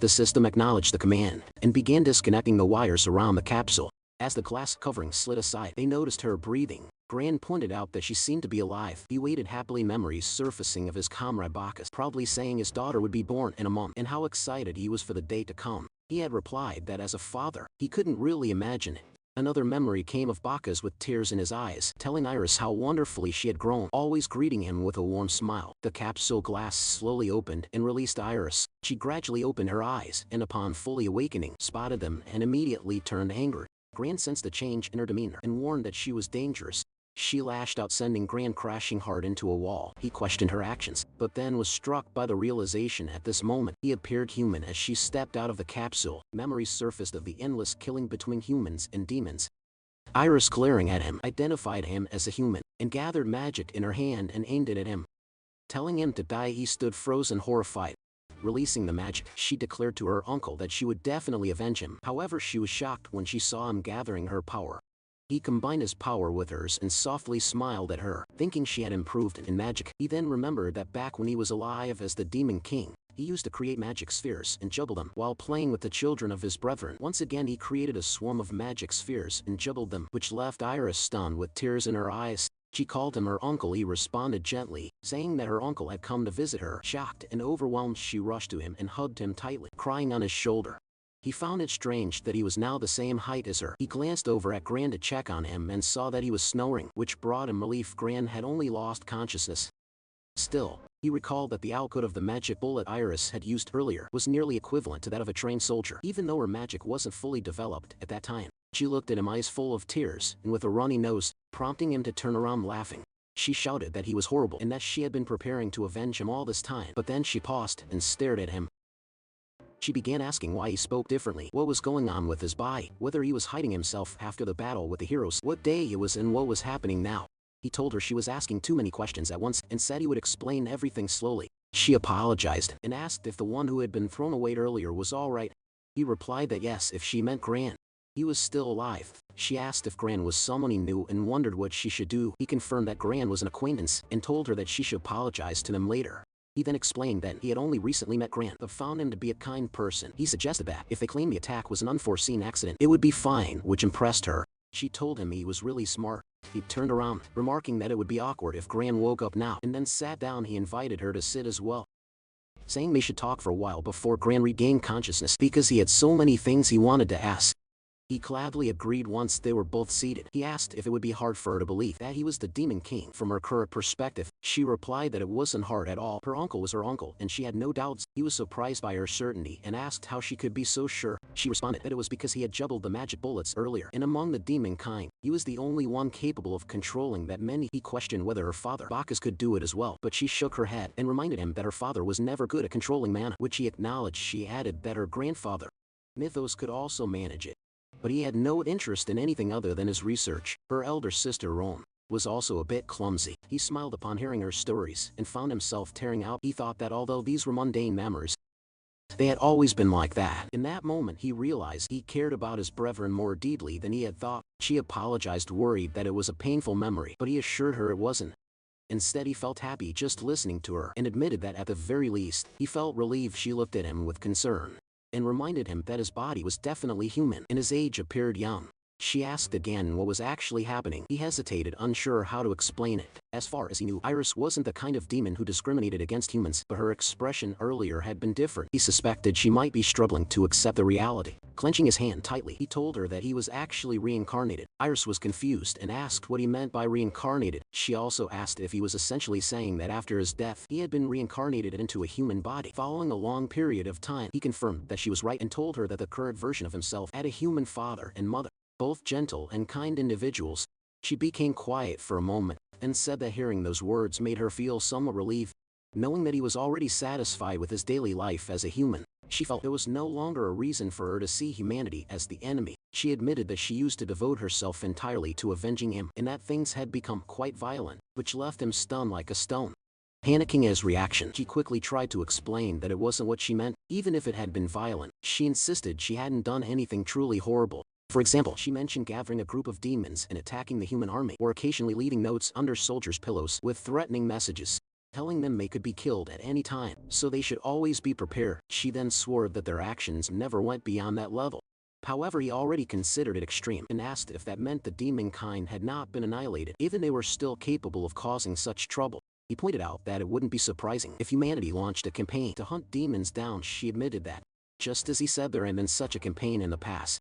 Speaker 1: The system acknowledged the command and began disconnecting the wires around the capsule. As the glass covering slid aside, they noticed her breathing. Gran pointed out that she seemed to be alive. He waited happily, memories surfacing of his comrade Bacchus, probably saying his daughter would be born in a month and how excited he was for the day to come. He had replied that as a father, he couldn't really imagine it. Another memory came of Bacchus with tears in his eyes, telling Iris how wonderfully she had grown, always greeting him with a warm smile. The capsule glass slowly opened and released Iris. She gradually opened her eyes and upon fully awakening, spotted them and immediately turned angry. Gran sensed a change in her demeanor and warned that she was dangerous. She lashed out, sending Gran crashing hard into a wall. He questioned her actions, but then was struck by the realization at this moment he appeared human as she stepped out of the capsule. Memories surfaced of the endless killing between humans and demons. Iris, glaring at him, identified him as a human, and gathered magic in her hand and aimed it at him. Telling him to die, he stood frozen, horrified. Releasing the magic, she declared to her uncle that she would definitely avenge him. However, she was shocked when she saw him gathering her power. He combined his power with hers and softly smiled at her, thinking she had improved in magic. He then remembered that back when he was alive as the Demon King, he used to create magic spheres and juggle them while playing with the children of his brethren. Once again he created a swarm of magic spheres and juggled them, which left Iris stunned with tears in her eyes. She called him her uncle. He responded gently, saying that her uncle had come to visit her. Shocked and overwhelmed, she rushed to him and hugged him tightly, crying on his shoulder. He found it strange that he was now the same height as her. He glanced over at Gran to check on him and saw that he was snoring, which brought him relief. Gran had only lost consciousness. Still, he recalled that the output of the magic bullet Iris had used earlier was nearly equivalent to that of a trained soldier, even though her magic wasn't fully developed at that time. She looked at him, eyes full of tears and with a runny nose, prompting him to turn around laughing. She shouted that he was horrible and that she had been preparing to avenge him all this time, but then she paused and stared at him. She began asking why he spoke differently, what was going on with his body, whether he was hiding himself after the battle with the heroes, what day it was and what was happening now. He told her she was asking too many questions at once and said he would explain everything slowly. She apologized and asked if the one who had been thrown away earlier was alright. He replied that yes, if she meant Gran. He was still alive. She asked if Gran was someone he knew and wondered what she should do. He confirmed that Gran was an acquaintance and told her that she should apologize to them later. He then explained that he had only recently met Gran but found him to be a kind person. He suggested that if they claimed the attack was an unforeseen accident, it would be fine, which impressed her. She told him he was really smart. He turned around, remarking that it would be awkward if Gran woke up now, and then sat down. He invited her to sit as well, saying they should talk for a while before Gran regained consciousness because he had so many things he wanted to ask. He gladly agreed once they were both seated. He asked if it would be hard for her to believe that he was the Demon King from her current perspective. She replied that it wasn't hard at all. Her uncle was her uncle and she had no doubts. He was surprised by her certainty and asked how she could be so sure. She responded that it was because he had juggled the magic bullets earlier, and among the demon kind, he was the only one capable of controlling that many. He questioned whether her father Bacchus could do it as well, but she shook her head and reminded him that her father was never good at controlling mana, which he acknowledged. She added that her grandfather Mythos could also manage it, but he had no interest in anything other than his research. Her elder sister Rome was also a bit clumsy. He smiled upon hearing her stories and found himself tearing out. He thought that although these were mundane memories, they had always been like that. In that moment he realized he cared about his brethren more deeply than he had thought. She apologized, worried that it was a painful memory, but he assured her it wasn't. Instead he felt happy just listening to her and admitted that at the very least, he felt relieved. She looked at him with concern and reminded him that his body was definitely human and his age appeared young. She asked again what was actually happening. He hesitated, unsure how to explain it. As far as he knew, Iris wasn't the kind of demon who discriminated against humans, but her expression earlier had been different. He suspected she might be struggling to accept the reality. Clenching his hand tightly, he told her that he was actually reincarnated. Iris was confused and asked what he meant by reincarnated. She also asked if he was essentially saying that after his death, he had been reincarnated into a human body. Following a long period of time, he confirmed that she was right and told her that the current version of himself had a human father and mother, both gentle and kind individuals. She became quiet for a moment and said that hearing those words made her feel somewhat relieved. Knowing that he was already satisfied with his daily life as a human, she felt there was no longer a reason for her to see humanity as the enemy. She admitted that she used to devote herself entirely to avenging him and that things had become quite violent, which left him stunned like a stone. Panicking at his reaction, she quickly tried to explain that it wasn't what she meant. Even if it had been violent, she insisted she hadn't done anything truly horrible. For example, she mentioned gathering a group of demons and attacking the human army, or occasionally leaving notes under soldiers' pillows with threatening messages, telling them they could be killed at any time, so they should always be prepared. She then swore that their actions never went beyond that level. However, he already considered it extreme and asked if that meant the demon kind had not been annihilated, even they were still capable of causing such trouble. He pointed out that it wouldn't be surprising if humanity launched a campaign to hunt demons down. She admitted that, just as he said, there had been such a campaign in the past,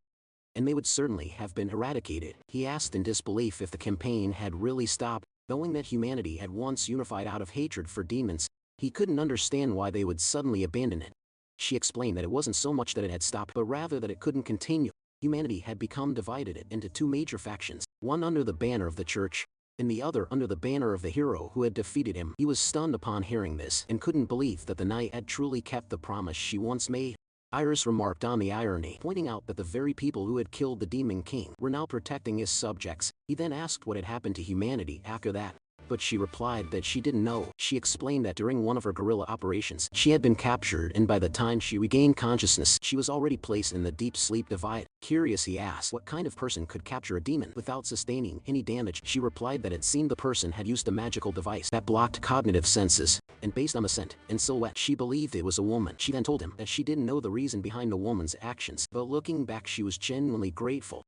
Speaker 1: and they would certainly have been eradicated. He asked in disbelief if the campaign had really stopped. Knowing that humanity had once unified out of hatred for demons, he couldn't understand why they would suddenly abandon it. She explained that it wasn't so much that it had stopped, but rather that it couldn't continue. Humanity had become divided into two major factions, one under the banner of the church, and the other under the banner of the hero who had defeated him. He was stunned upon hearing this and couldn't believe that the knight had truly kept the promise she once made. Iris remarked on the irony, pointing out that the very people who had killed the Demon King were now protecting his subjects. He then asked what had happened to humanity after that, but she replied that she didn't know. She explained that during one of her guerrilla operations, she had been captured, and by the time she regained consciousness, she was already placed in the deep sleep divide. Curious, he asked what kind of person could capture a demon without sustaining any damage. She replied that it seemed the person had used a magical device that blocked cognitive senses, and based on the scent and silhouette, she believed it was a woman. She then told him that she didn't know the reason behind the woman's actions, but looking back she was genuinely grateful,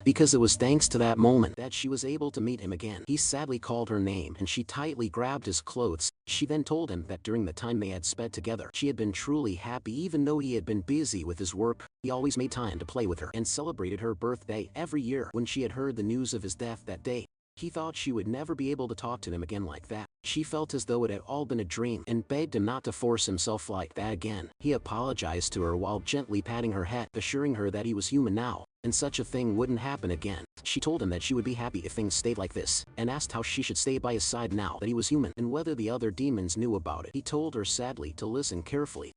Speaker 1: because it was thanks to that moment that she was able to meet him again. He sadly called her name and she tightly grabbed his clothes. She then told him that during the time they had spent together, she had been truly happy. Even though he had been busy with his work, he always made time to play with her and celebrated her birthday every year. When she had heard the news of his death that day, he thought she would never be able to talk to him again like that. She felt as though it had all been a dream and begged him not to force himself like that again. He apologized to her while gently patting her head, assuring her that he was human now, and such a thing wouldn't happen again. She told him that she would be happy if things stayed like this, and asked how she should stay by his side now that he was human, and whether the other demons knew about it. He told her sadly to listen carefully.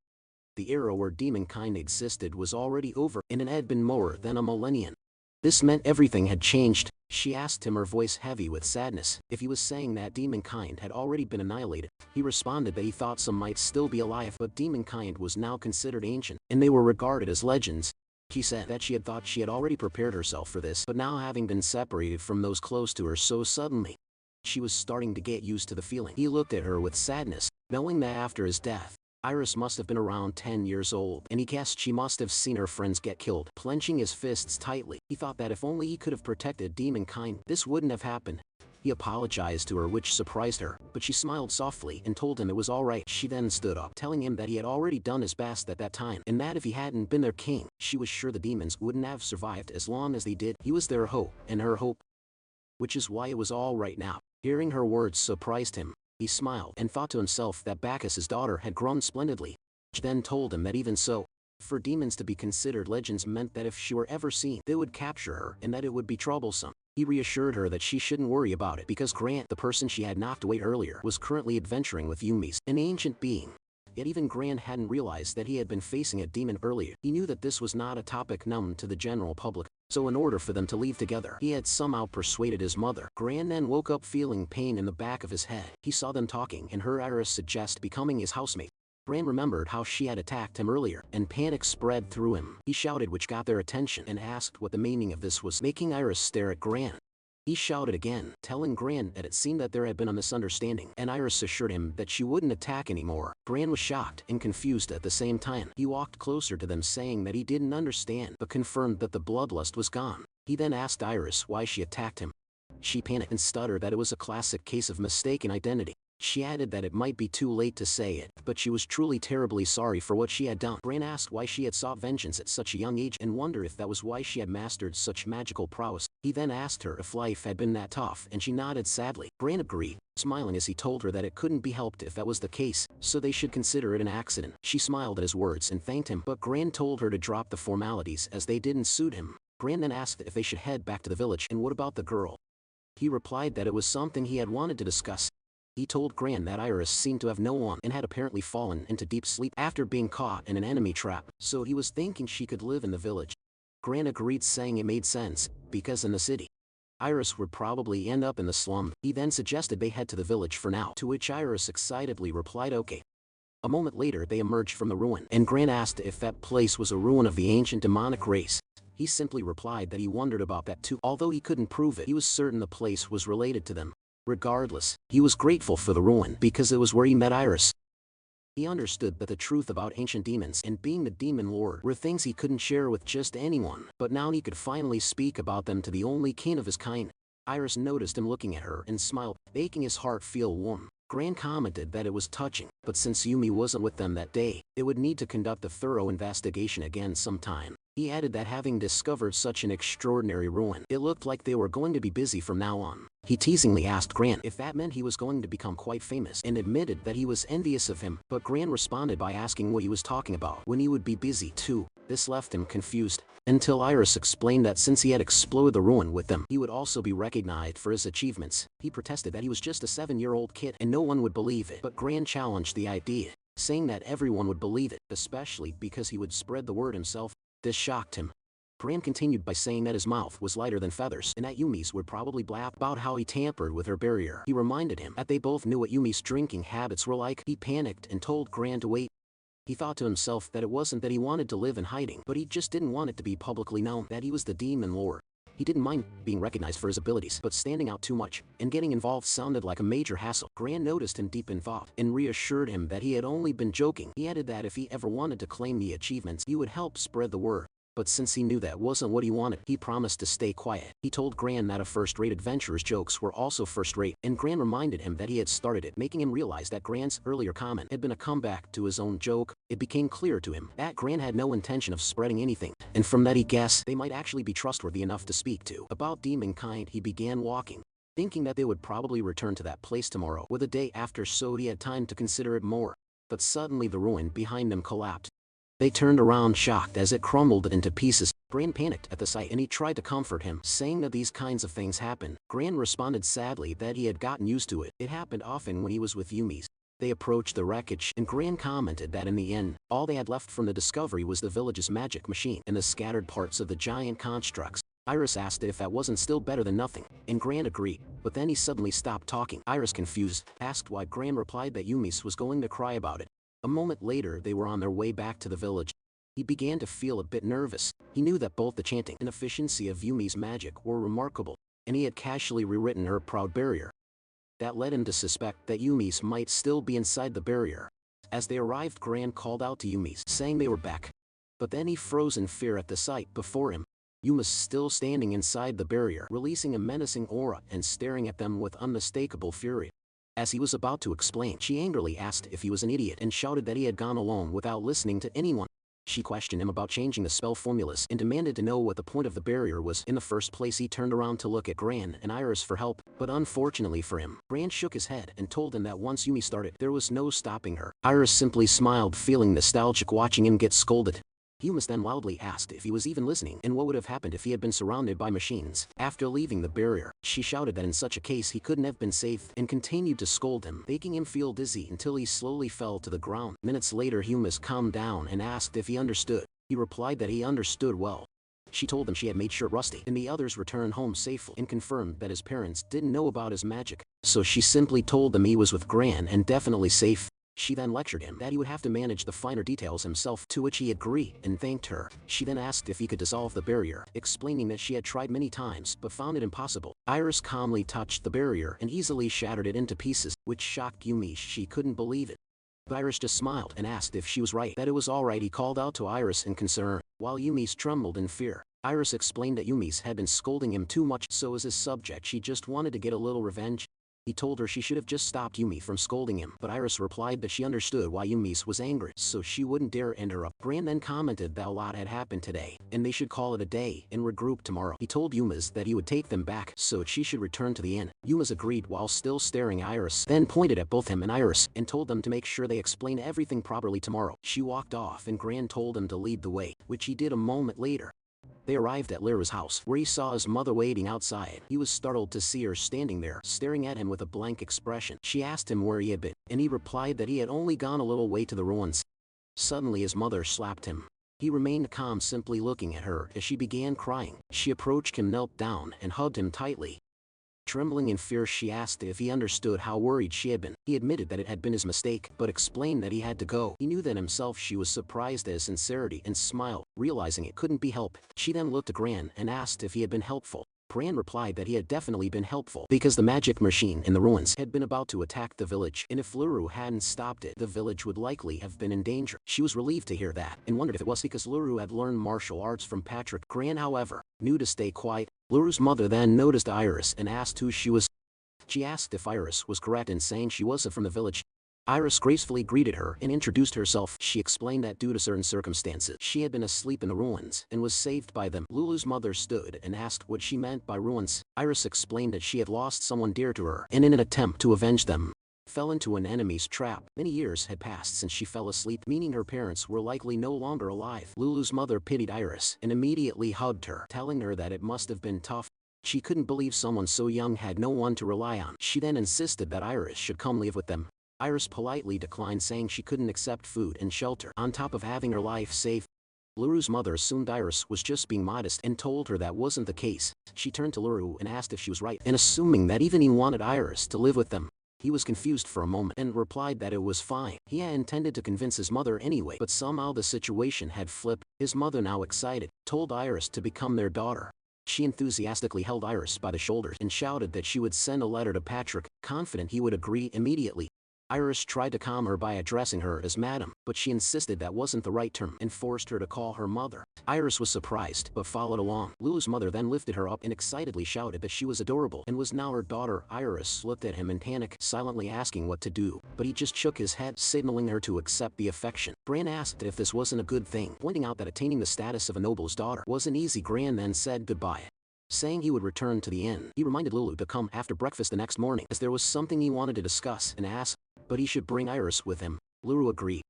Speaker 1: The era where demonkind existed was already over, and it had been more than a millennium. This meant everything had changed. She asked him, her voice heavy with sadness, if he was saying that demonkind had already been annihilated. He responded that he thought some might still be alive, but demonkind was now considered ancient, and they were regarded as legends. He said that she had thought she had already prepared herself for this, but now having been separated from those close to her so suddenly, she was starting to get used to the feeling. He looked at her with sadness, knowing that after his death, Iris must have been around 10 years old, and he guessed she must have seen her friends get killed. Clenching his fists tightly, he thought that if only he could have protected demonkind, this wouldn't have happened. He apologized to her, which surprised her, but she smiled softly and told him it was alright. She then stood up, telling him that he had already done his best at that time, and that if he hadn't been their king, she was sure the demons wouldn't have survived as long as they did. He was their hope, and her hope, which is why it was alright now. Hearing her words surprised him. He smiled and thought to himself that Bacchus, his daughter, had grown splendidly. She then told him that even so, for demons to be considered legends meant that if she were ever seen, they would capture her and that it would be troublesome. He reassured her that she shouldn't worry about it because Grant, the person she had knocked away earlier, was currently adventuring with Yumi's, an ancient being. Yet even Grant hadn't realized that he had been facing a demon earlier. He knew that this was not a topic known to the general public, so in order for them to leave together, he had somehow persuaded his mother. Grant then woke up feeling pain in the back of his head. He saw them talking and heard Iris suggest becoming his housemate. Grant remembered how she had attacked him earlier, and panic spread through him. He shouted, which got their attention, and asked what the meaning of this was, making Iris stare at Grant. He shouted again, telling Grant that it seemed that there had been a misunderstanding, and Iris assured him that she wouldn't attack anymore. Grant was shocked and confused at the same time. He walked closer to them, saying that he didn't understand, but confirmed that the bloodlust was gone. He then asked Iris why she attacked him. She panicked and stuttered that it was a classic case of mistaken identity. She added that it might be too late to say it, but she was truly terribly sorry for what she had done. Grant asked why she had sought vengeance at such a young age and wondered if that was why she had mastered such magical prowess. He then asked her if life had been that tough, and she nodded sadly. Grant agreed, smiling as he told her that it couldn't be helped if that was the case, so they should consider it an accident. She smiled at his words and thanked him, but Grant told her to drop the formalities as they didn't suit him. Grant then asked if they should head back to the village, and what about the girl? He replied that it was something he had wanted to discuss. He told Gran that Iris seemed to have no one and had apparently fallen into deep sleep after being caught in an enemy trap, so he was thinking she could live in the village. Gran agreed, saying it made sense, because in the city, Iris would probably end up in the slum. He then suggested they head to the village for now, to which Iris excitedly replied okay. A moment later they emerged from the ruin, and Gran asked if that place was a ruin of the ancient demonic race. He simply replied that he wondered about that too. Although he couldn't prove it, he was certain the place was related to them. Regardless, he was grateful for the ruin because it was where he met Iris. He understood that the truth about ancient demons and being the demon lord were things he couldn't share with just anyone, but now he could finally speak about them to the only kin of his kind. Iris noticed him looking at her and smiled, making his heart feel warm. Gran commented that it was touching, but since Yumi wasn't with them that day, it would need to conduct a thorough investigation again sometime. He added that having discovered such an extraordinary ruin, it looked like they were going to be busy from now on. He teasingly asked Grant if that meant he was going to become quite famous, and admitted that he was envious of him, but Grant responded by asking what he was talking about when he would be busy too. This left him confused, until Iris explained that since he had explored the ruin with them, he would also be recognized for his achievements. He protested that he was just a 7-year-old kid and no one would believe it, but Grant challenged the idea, saying that everyone would believe it, especially because he would spread the word himself. This shocked him. Gran continued by saying that his mouth was lighter than feathers and that Yumi's would probably blab about how he tampered with her barrier. He reminded him that they both knew what Yumi's drinking habits were like. He panicked and told Gran to wait. He thought to himself that it wasn't that he wanted to live in hiding, but he just didn't want it to be publicly known that he was the demon lord. He didn't mind being recognized for his abilities, but standing out too much and getting involved sounded like a major hassle. Gran noticed him deep in thought and reassured him that he had only been joking. He added that if he ever wanted to claim the achievements, he would help spread the word. But since he knew that wasn't what he wanted, he promised to stay quiet. He told Gran that a first-rate adventurer's jokes were also first-rate, and Gran reminded him that he had started it, making him realize that Gran's earlier comment had been a comeback to his own joke. It became clear to him that Gran had no intention of spreading anything, and from that he guessed they might actually be trustworthy enough to speak to. About demon kind, he began walking, thinking that they would probably return to that place tomorrow or the day after, so he had time to consider it more. But suddenly the ruin behind them collapsed. They turned around shocked as it crumbled into pieces. Gran panicked at the sight and he tried to comfort him, saying that these kinds of things happen. Gran responded sadly that he had gotten used to it. It happened often when he was with Yumi's. They approached the wreckage, and Gran commented that in the end, all they had left from the discovery was the village's magic machine and the scattered parts of the giant constructs. Iris asked if that wasn't still better than nothing, and Gran agreed, but then he suddenly stopped talking. Iris, confused, asked why. Gran replied that Yumi's was going to cry about it. A moment later they were on their way back to the village. He began to feel a bit nervous. He knew that both the chanting and efficiency of Yumi's magic were remarkable, and he had casually rewritten her proud barrier. That led him to suspect that Yumi's might still be inside the barrier. As they arrived, Gran called out to Yumi's, saying they were back. But then he froze in fear at the sight before him. Yumi's still standing inside the barrier, releasing a menacing aura and staring at them with unmistakable fury. As he was about to explain, she angrily asked if he was an idiot and shouted that he had gone alone without listening to anyone. She questioned him about changing the spell formulas and demanded to know what the point of the barrier was. In the first place, he turned around to look at Gran and Iris for help, but unfortunately for him, Gran shook his head and told him that once Yumi started, there was no stopping her. Iris simply smiled, feeling nostalgic watching him get scolded. Yumis then loudly asked if he was even listening and what would have happened if he had been surrounded by machines. After leaving the barrier, she shouted that in such a case he couldn't have been safe and continued to scold him, making him feel dizzy until he slowly fell to the ground. Minutes later, Yumis calmed down and asked if he understood. He replied that he understood well. She told him she had made sure Rusty and the others returned home safely and confirmed that his parents didn't know about his magic, so she simply told them he was with Gran and definitely safe. She then lectured him that he would have to manage the finer details himself, to which he agreed and thanked her. She then asked if he could dissolve the barrier, explaining that she had tried many times but found it impossible. Iris calmly touched the barrier and easily shattered it into pieces, which shocked Yumi. She couldn't believe it. But Iris just smiled and asked if she was right, that it was alright. He called out to Iris in concern, while Yumi's trembled in fear. Iris explained that Yumi's had been scolding him too much, so as his subject she just wanted to get a little revenge. He told her she should have just stopped Yumi from scolding him, but Iris replied that she understood why Yumi's was angry, so she wouldn't dare interrupt. Gran then commented that a lot had happened today, and they should call it a day and regroup tomorrow. He told Yumis that he would take them back, so she should return to the inn. Yumis agreed while still staring at Iris, then pointed at both him and Iris, and told them to make sure they explain everything properly tomorrow. She walked off and Gran told him to lead the way, which he did a moment later. They arrived at Lyra's house, where he saw his mother waiting outside. He was startled to see her standing there, staring at him with a blank expression. She asked him where he had been, and he replied that he had only gone a little way to the ruins. Suddenly his mother slapped him. He remained calm, simply looking at her as she began crying. She approached him, knelt down, and hugged him tightly. Trembling in fear, she asked if he understood how worried she had been. He admitted that it had been his mistake, but explained that he had to go. He knew that himself. She was surprised at his sincerity and smiled, realizing it couldn't be helped. She then looked at Gran and asked if he had been helpful. Gran replied that he had definitely been helpful, because the magic machine in the ruins had been about to attack the village, and if Luru hadn't stopped it, the village would likely have been in danger. She was relieved to hear that, and wondered if it was because Luru had learned martial arts from Patrick. Gran, however, knew to stay quiet. Luru's mother then noticed Iris and asked who she was. She asked if Iris was correct in saying she wasn't from the village. Iris gracefully greeted her and introduced herself. She explained that due to certain circumstances, she had been asleep in the ruins and was saved by them. Lulu's mother stood and asked what she meant by ruins. Iris explained that she had lost someone dear to her, and in an attempt to avenge them, fell into an enemy's trap. Many years had passed since she fell asleep, meaning her parents were likely no longer alive. Lulu's mother pitied Iris and immediately hugged her, telling her that it must have been tough. She couldn't believe someone so young had no one to rely on. She then insisted that Iris should come live with them. Iris politely declined, saying she couldn't accept food and shelter on top of having her life saved. Luru's mother assumed Iris was just being modest and told her that wasn't the case. She turned to Luru and asked if she was right, and assuming that even he wanted Iris to live with them. He was confused for a moment and replied that it was fine. He had intended to convince his mother anyway, but somehow the situation had flipped. His mother, now excited, told Iris to become their daughter. She enthusiastically held Iris by the shoulders and shouted that she would send a letter to Patrick, confident he would agree immediately. Iris tried to calm her by addressing her as madam, but she insisted that wasn't the right term and forced her to call her mother. Iris was surprised but followed along. Lulu's mother then lifted her up and excitedly shouted that she was adorable and was now her daughter. Iris looked at him in panic, silently asking what to do, but he just shook his head, signaling her to accept the affection. Gran asked if this wasn't a good thing, pointing out that attaining the status of a noble's daughter wasn't easy. Gran then said goodbye, saying he would return to the inn. He reminded Lulu to come after breakfast the next morning, as there was something he wanted to discuss and ask, but he should bring Iris with him. Lulu agreed.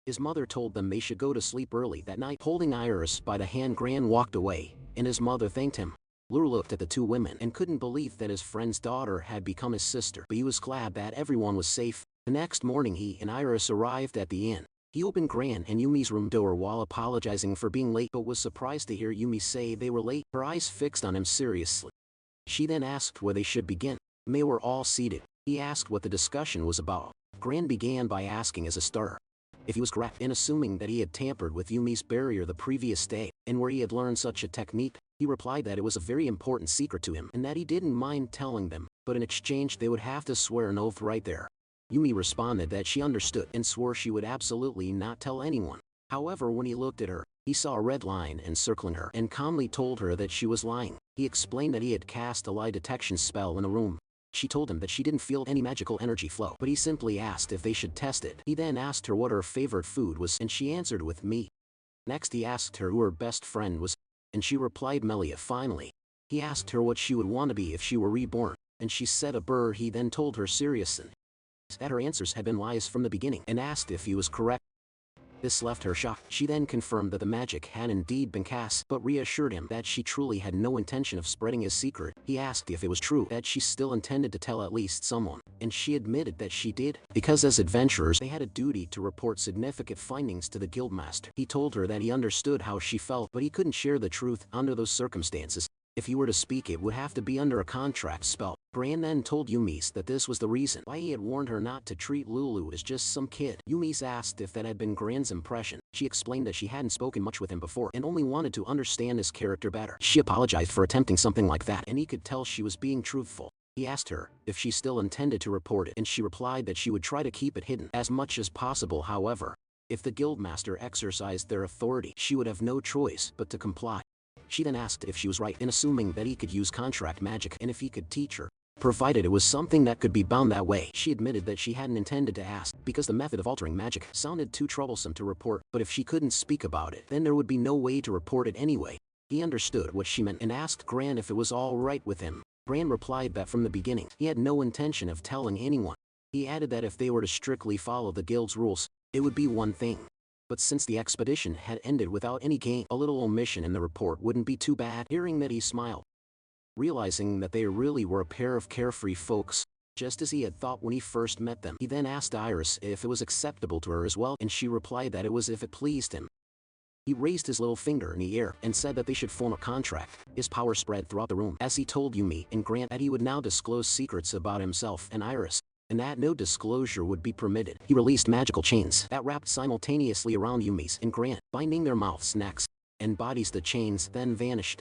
Speaker 1: His mother told them they should go to sleep early that night. Holding Iris by the hand, Gran walked away, and his mother thanked him. Lulu looked at the two women and couldn't believe that his friend's daughter had become his sister, but he was glad that everyone was safe. The next morning he and Iris arrived at the inn. He opened Gran and Yumi's room door while apologizing for being late, but was surprised to hear Yumi say they were late, her eyes fixed on him seriously. She then asked where they should begin. They were all seated. He asked what the discussion was about. Gran began by asking as a starter if he was correct in assuming that he had tampered with Yumi's barrier the previous day, and where he had learned such a technique. He replied that it was a very important secret to him and that he didn't mind telling them, but in exchange they would have to swear an oath right there. Yumi responded that she understood and swore she would absolutely not tell anyone. However, when he looked at her, he saw a red line encircling her and calmly told her that she was lying. He explained that he had cast a lie detection spell in the room. She told him that she didn't feel any magical energy flow, but he simply asked if they should test it. He then asked her what her favorite food was, and she answered with meat. Next he asked her who her best friend was, and she replied Melia. Finally, he asked her what she would want to be if she were reborn, and she said a bird. He then told her seriously that her answers had been lies from the beginning and asked if he was correct. This left her shocked. She then confirmed that the magic had indeed been cast, but reassured him that she truly had no intention of spreading his secret. He asked if it was true that she still intended to tell at least someone, and she admitted that she did, because as adventurers they had a duty to report significant findings to the guildmaster. He told her that he understood how she felt, but he couldn't share the truth under those circumstances. If he were to speak, it would have to be under a contract spell. Gran then told Yumis that this was the reason why he had warned her not to treat Lulu as just some kid. Yumis asked if that had been Gran's impression. She explained that she hadn't spoken much with him before and only wanted to understand his character better. She apologized for attempting something like that, and he could tell she was being truthful. He asked her if she still intended to report it, and she replied that she would try to keep it hidden as much as possible. However, if the guildmaster exercised their authority, she would have no choice but to comply. She then asked if she was right in assuming that he could use contract magic and if he could teach her, provided it was something that could be bound that way. She admitted that she hadn't intended to ask, because the method of altering magic sounded too troublesome to report, but if she couldn't speak about it, then there would be no way to report it anyway. He understood what she meant and asked Gran if it was all right with him. Gran replied that from the beginning, he had no intention of telling anyone. He added that if they were to strictly follow the guild's rules, it would be one thing. But since the expedition had ended without any gain, a little omission in the report wouldn't be too bad. Hearing that, he smiled, realizing that they really were a pair of carefree folks, just as he had thought when he first met them. He then asked Iris if it was acceptable to her as well, and she replied that it was if it pleased him. He raised his little finger in the air and said that they should form a contract. His power spread throughout the room as he told Yumi and Grant that he would now disclose secrets about himself and Iris, and that no disclosure would be permitted. He released magical chains that wrapped simultaneously around Yumi's and Grant, binding their mouths, necks, and bodies. The chains then vanished,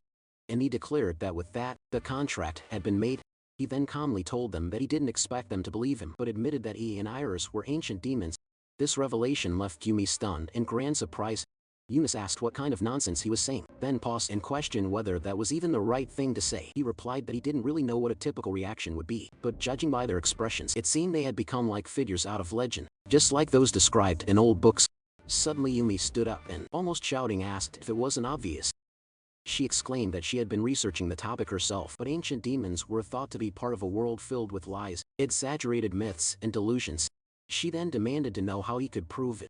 Speaker 1: and he declared that with that, the contract had been made. He then calmly told them that he didn't expect them to believe him, but admitted that he and Iris were ancient demons. This revelation left Yumi stunned and Grant surprised. Eunice asked what kind of nonsense he was saying, then paused and questioned whether that was even the right thing to say. He replied that he didn't really know what a typical reaction would be, but judging by their expressions, it seemed they had become like figures out of legend, just like those described in old books. Suddenly Yumi stood up and, almost shouting, asked if it wasn't obvious. She exclaimed that she had been researching the topic herself, but ancient demons were thought to be part of a world filled with lies, exaggerated myths, and delusions. She then demanded to know how he could prove it.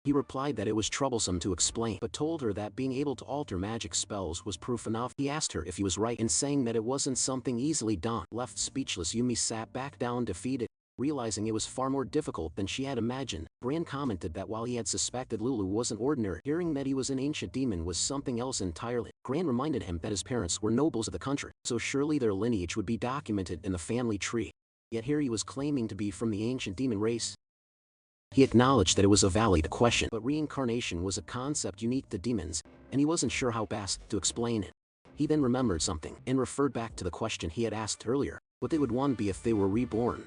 Speaker 1: He replied that it was troublesome to explain, but told her that being able to alter magic spells was proof enough. He asked her if he was right in saying that it wasn't something easily done. Left speechless, Yumi sat back down defeated. Realizing it was far more difficult than she had imagined, Gran commented that while he had suspected Lulu wasn't ordinary, hearing that he was an ancient demon was something else entirely. Gran reminded him that his parents were nobles of the country, so surely their lineage would be documented in the family tree. Yet here he was claiming to be from the ancient demon race. He acknowledged that it was a valid question, but reincarnation was a concept unique to demons, and he wasn't sure how best to explain it. He then remembered something and referred back to the question he had asked earlier, what they would want to be if they were reborn.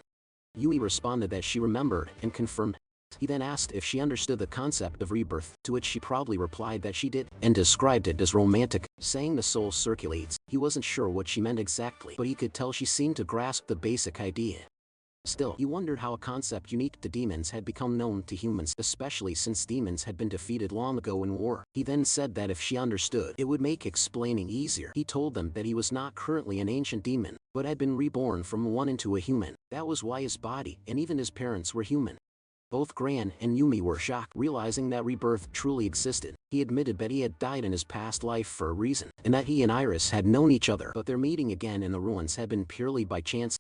Speaker 1: Yumi responded that she remembered and confirmed. He then asked if she understood the concept of rebirth, to which she proudly replied that she did, and described it as romantic, saying the soul circulates. He wasn't sure what she meant exactly, but he could tell she seemed to grasp the basic idea. Still, he wondered how a concept unique to demons had become known to humans, especially since demons had been defeated long ago in war. He then said that if she understood, it would make explaining easier. He told them that he was not currently an ancient demon, but had been reborn from one into a human. That was why his body, and even his parents, were human. Both Gran and Yumi were shocked, realizing that rebirth truly existed. He admitted that he had died in his past life for a reason, and that he and Iris had known each other, but their meeting again in the ruins had been purely by chance.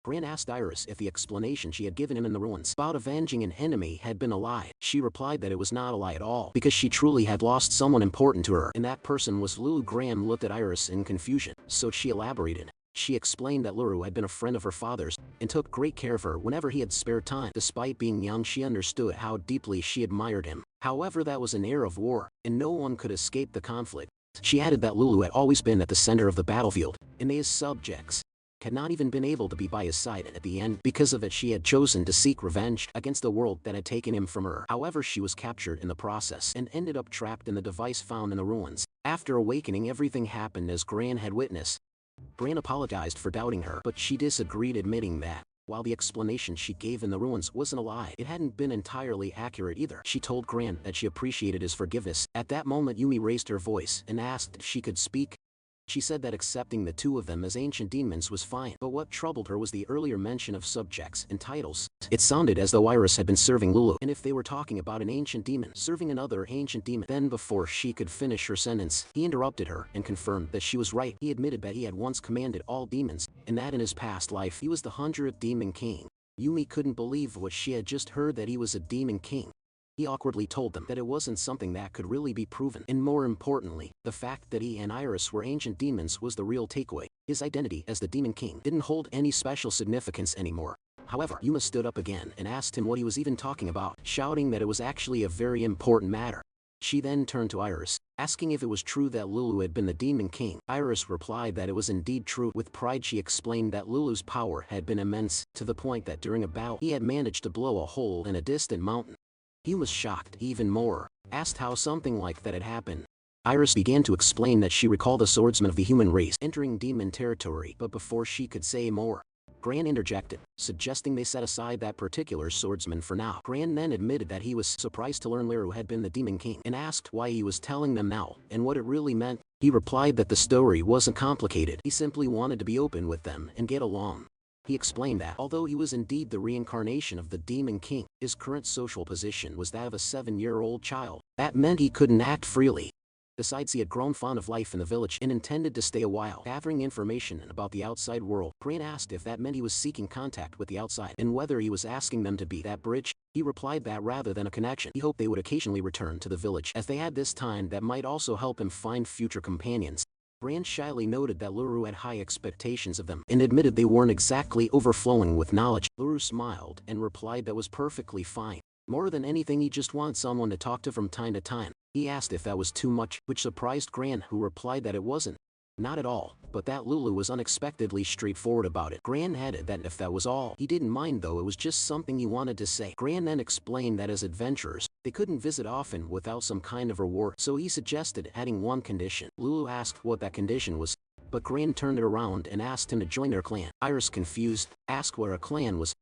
Speaker 1: Gran asked Iris if the explanation she had given him in the ruins about avenging an enemy had been a lie. She replied that it was not a lie at all, because she truly had lost someone important to her, and that person was Lulu. Gran looked at Iris in confusion, so she elaborated. She explained that Lulu had been a friend of her father's, and took great care of her whenever he had spare time. Despite being young, she understood how deeply she admired him. However, that was an era of war, and no one could escape the conflict. She added that Lulu had always been at the center of the battlefield, and they as subjects had not even been able to be by his side, and at the end, because of it, she had chosen to seek revenge against the world that had taken him from her. However, she was captured in the process and ended up trapped in the device found in the ruins. After awakening, everything happened as Gran had witnessed. Gran apologized for doubting her, but she disagreed, admitting that while the explanation she gave in the ruins wasn't a lie, it hadn't been entirely accurate either. She told Gran that she appreciated his forgiveness. At that moment, Yumi raised her voice and asked if she could speak. She said that accepting the two of them as ancient demons was fine, but what troubled her was the earlier mention of subjects and titles. It sounded as though Iris had been serving Lulu, and if they were talking about an ancient demon serving another ancient demon. Then before she could finish her sentence, he interrupted her and confirmed that she was right. He admitted that he had once commanded all demons, and that in his past life he was the 100th Demon King. Yumi couldn't believe what she had just heard, that he was a Demon King. He awkwardly told them that it wasn't something that could really be proven, and more importantly, the fact that he and Iris were ancient demons was the real takeaway. His identity as the Demon King didn't hold any special significance anymore. However, Yuma stood up again and asked him what he was even talking about, shouting that it was actually a very important matter. She then turned to Iris, asking if it was true that Lulu had been the Demon King. Iris replied that it was indeed true. With pride, she explained that Lulu's power had been immense, to the point that during a battle he had managed to blow a hole in a distant mountain. He was shocked even more, asked how something like that had happened. Iris began to explain that she recalled a swordsman of the human race entering demon territory, but before she could say more, Gran interjected, suggesting they set aside that particular swordsman for now. Gran then admitted that he was surprised to learn Liru had been the Demon King, and asked why he was telling them now, and what it really meant. He replied that the story wasn't complicated, he simply wanted to be open with them and get along. He explained that, although he was indeed the reincarnation of the Demon King, his current social position was that of a 7-year-old child. That meant he couldn't act freely. Besides, he had grown fond of life in the village and intended to stay a while. Gathering information about the outside world, Gran asked if that meant he was seeking contact with the outside, and whether he was asking them to be that bridge. He replied that rather than a connection, he hoped they would occasionally return to the village, as they had this time that might also help him find future companions. Gran shyly noted that Luru had high expectations of them, and admitted they weren't exactly overflowing with knowledge. Luru smiled and replied that was perfectly fine. More than anything, he just wanted someone to talk to from time to time. He asked if that was too much, which surprised Gran, who replied that it wasn't. Not at all, but that Lulu was unexpectedly straightforward about it. Gran added that if that was all, he didn't mind, though it was just something he wanted to say. Gran then explained that as adventurers, they couldn't visit often without some kind of reward, so he suggested adding one condition. Lulu asked what that condition was, but Gran turned it around and asked him to join their clan. Iris, confused, asked what a clan was.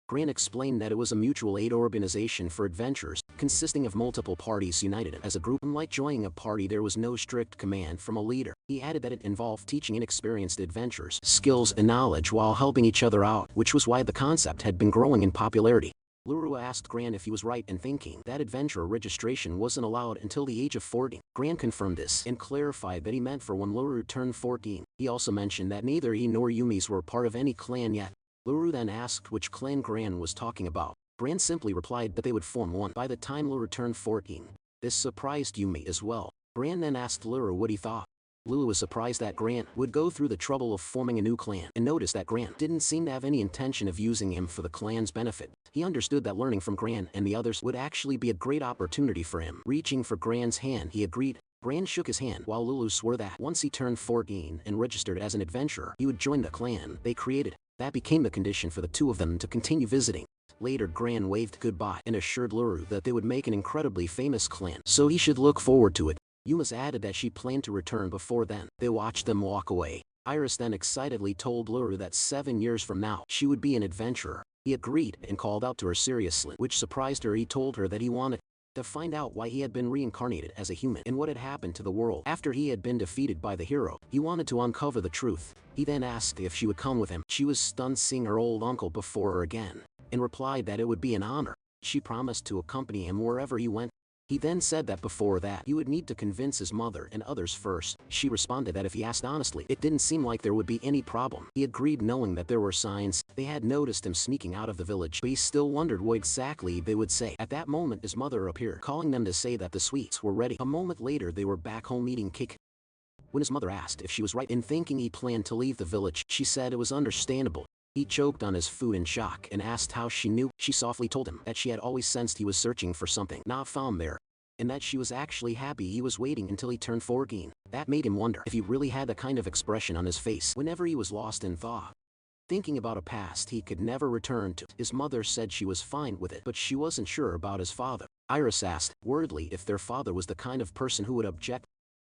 Speaker 1: Gran explained that it was a mutual aid organization for adventurers, consisting of multiple parties united as a group. Unlike joining a party, there was no strict command from a leader. He added that it involved teaching inexperienced adventurers skills and knowledge while helping each other out, which was why the concept had been growing in popularity. Luru asked Gran if he was right in thinking that adventurer registration wasn't allowed until the age of 14. Gran confirmed this and clarified that he meant for when Luru turned 14. He also mentioned that neither he nor Yumi's were part of any clan yet. Luru then asked which clan Gran was talking about. Gran simply replied that they would form one by the time Luru turned 14. This surprised Yumi as well. Gran then asked Luru what he thought. Lulu was surprised that Grant would go through the trouble of forming a new clan and noticed that Grant didn't seem to have any intention of using him for the clan's benefit. He understood that learning from Grant and the others would actually be a great opportunity for him. Reaching for Grant's hand, he agreed. Grant shook his hand while Lulu swore that once he turned 14 and registered as an adventurer, he would join the clan they created. That became the condition for the two of them to continue visiting. Later, Gran waved goodbye and assured Luru that they would make an incredibly famous clan, so he should look forward to it. Yumas added that she planned to return before then. They watched them walk away. Iris then excitedly told Luru that 7 years from now, she would be an adventurer. He agreed and called out to her seriously, which surprised her. He told her that he wanted to find out why he had been reincarnated as a human and what had happened to the world after he had been defeated by the hero. He wanted to uncover the truth. He then asked if she would come with him. She was stunned seeing her old uncle before her again, and replied that it would be an honor. She promised to accompany him wherever he went. He then said that before that, he would need to convince his mother and others first. She responded that if he asked honestly, it didn't seem like there would be any problem. He agreed, knowing that there were signs. They had noticed him sneaking out of the village, but he still wondered what exactly they would say. At that moment, his mother appeared, calling them to say that the sweets were ready. A moment later, they were back home eating cake. When his mother asked if she was right in thinking he planned to leave the village, she said it was understandable. He choked on his food in shock and asked how she knew. She softly told him that she had always sensed he was searching for something not found there, and that she was actually happy he was waiting until he turned 14. That made him wonder if he really had the kind of expression on his face whenever he was lost in thought, thinking about a past he could never return to. His mother said she was fine with it, but she wasn't sure about his father. Iris asked, worriedly, if their father was the kind of person who would object.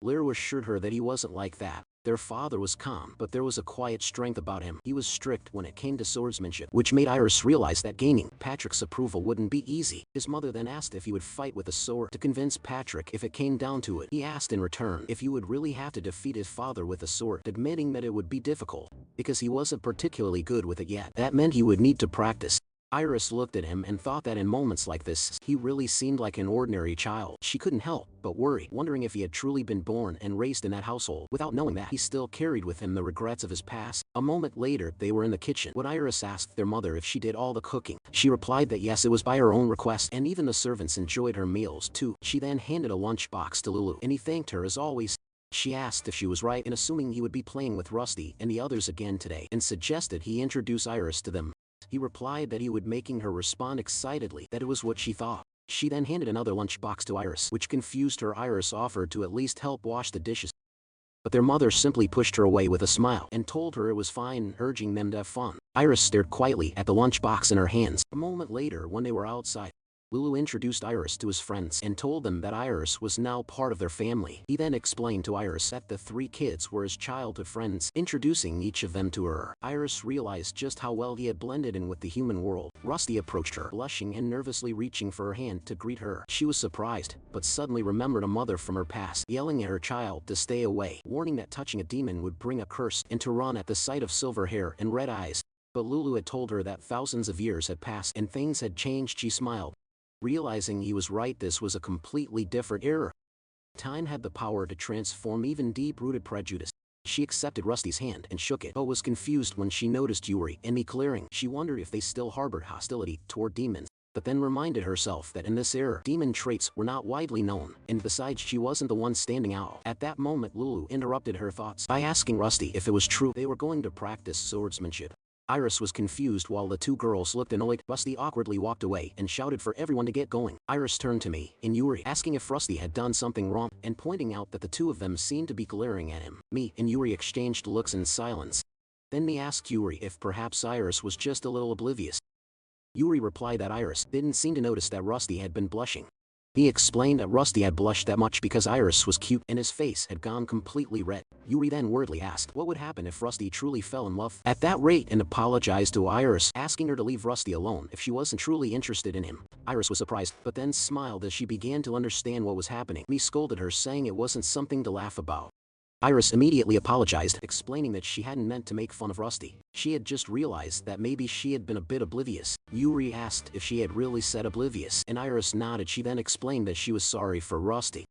Speaker 1: Lear assured her that he wasn't like that. Their father was calm, but there was a quiet strength about him. He was strict when it came to swordsmanship, which made Iris realize that gaining Patrick's approval wouldn't be easy. His mother then asked if he would fight with a sword to convince Patrick if it came down to it. He asked in return if he would really have to defeat his father with a sword, admitting that it would be difficult, because he wasn't particularly good with it yet. That meant he would need to practice. Iris looked at him and thought that in moments like this, he really seemed like an ordinary child. She couldn't help but worry, wondering if he had truly been born and raised in that household, without knowing that he still carried with him the regrets of his past. A moment later, they were in the kitchen. When Iris asked their mother if she did all the cooking, she replied that yes, it was by her own request, and even the servants enjoyed her meals too. She then handed a lunchbox to Lulu, and he thanked her as always. She asked if she was right in assuming he would be playing with Rusty and the others again today, and suggested he introduce Iris to them. He replied that he would, making her respond excitedly that it was what she thought. She then handed another lunchbox to Iris, which confused her. Iris offered to at least help wash the dishes, but their mother simply pushed her away with a smile and told her it was fine, urging them to have fun. Iris stared quietly at the lunchbox in her hands. A moment later, when they were outside, Lulu introduced Iris to his friends and told them that Iris was now part of their family. He then explained to Iris that the 3 kids were his childhood friends, introducing each of them to her. Iris realized just how well he had blended in with the human world. Rusty approached her, blushing and nervously reaching for her hand to greet her. She was surprised, but suddenly remembered a mother from her past, yelling at her child to stay away, warning that touching a demon would bring a curse, and to run at the sight of silver hair and red eyes. But Lulu had told her that thousands of years had passed and things had changed. She smiled, realizing he was right. This was a completely different era. Time had the power to transform even deep-rooted prejudice. She accepted Rusty's hand and shook it, but was confused when she noticed Yuri and me clearing. She wondered if they still harbored hostility toward demons, but then reminded herself that in this era, demon traits were not widely known, and besides, she wasn't the one standing out. At that moment, Lulu interrupted her thoughts by asking Rusty if it was true they were going to practice swordsmanship. Iris was confused while the 2 girls looked annoyed. Rusty awkwardly walked away and shouted for everyone to get going. Iris turned to me and Yuri, asking if Rusty had done something wrong, and pointing out that the 2 of them seemed to be glaring at him. Me and Yuri exchanged looks in silence. Then me asked Yuri if perhaps Iris was just a little oblivious. Yuri replied that Iris didn't seem to notice that Rusty had been blushing. He explained that Rusty had blushed that much because Iris was cute and his face had gone completely red. Yuri then worriedly asked what would happen if Rusty truly fell in love at that rate, and apologized to Iris, asking her to leave Rusty alone if she wasn't truly interested in him. Iris was surprised, but then smiled as she began to understand what was happening. Me scolded her, saying it wasn't something to laugh about. Iris immediately apologized, explaining that she hadn't meant to make fun of Rusty. She had just realized that maybe she had been a bit oblivious. Yuri asked if she had really said oblivious, and Iris nodded. She then explained that she was sorry for Rusty.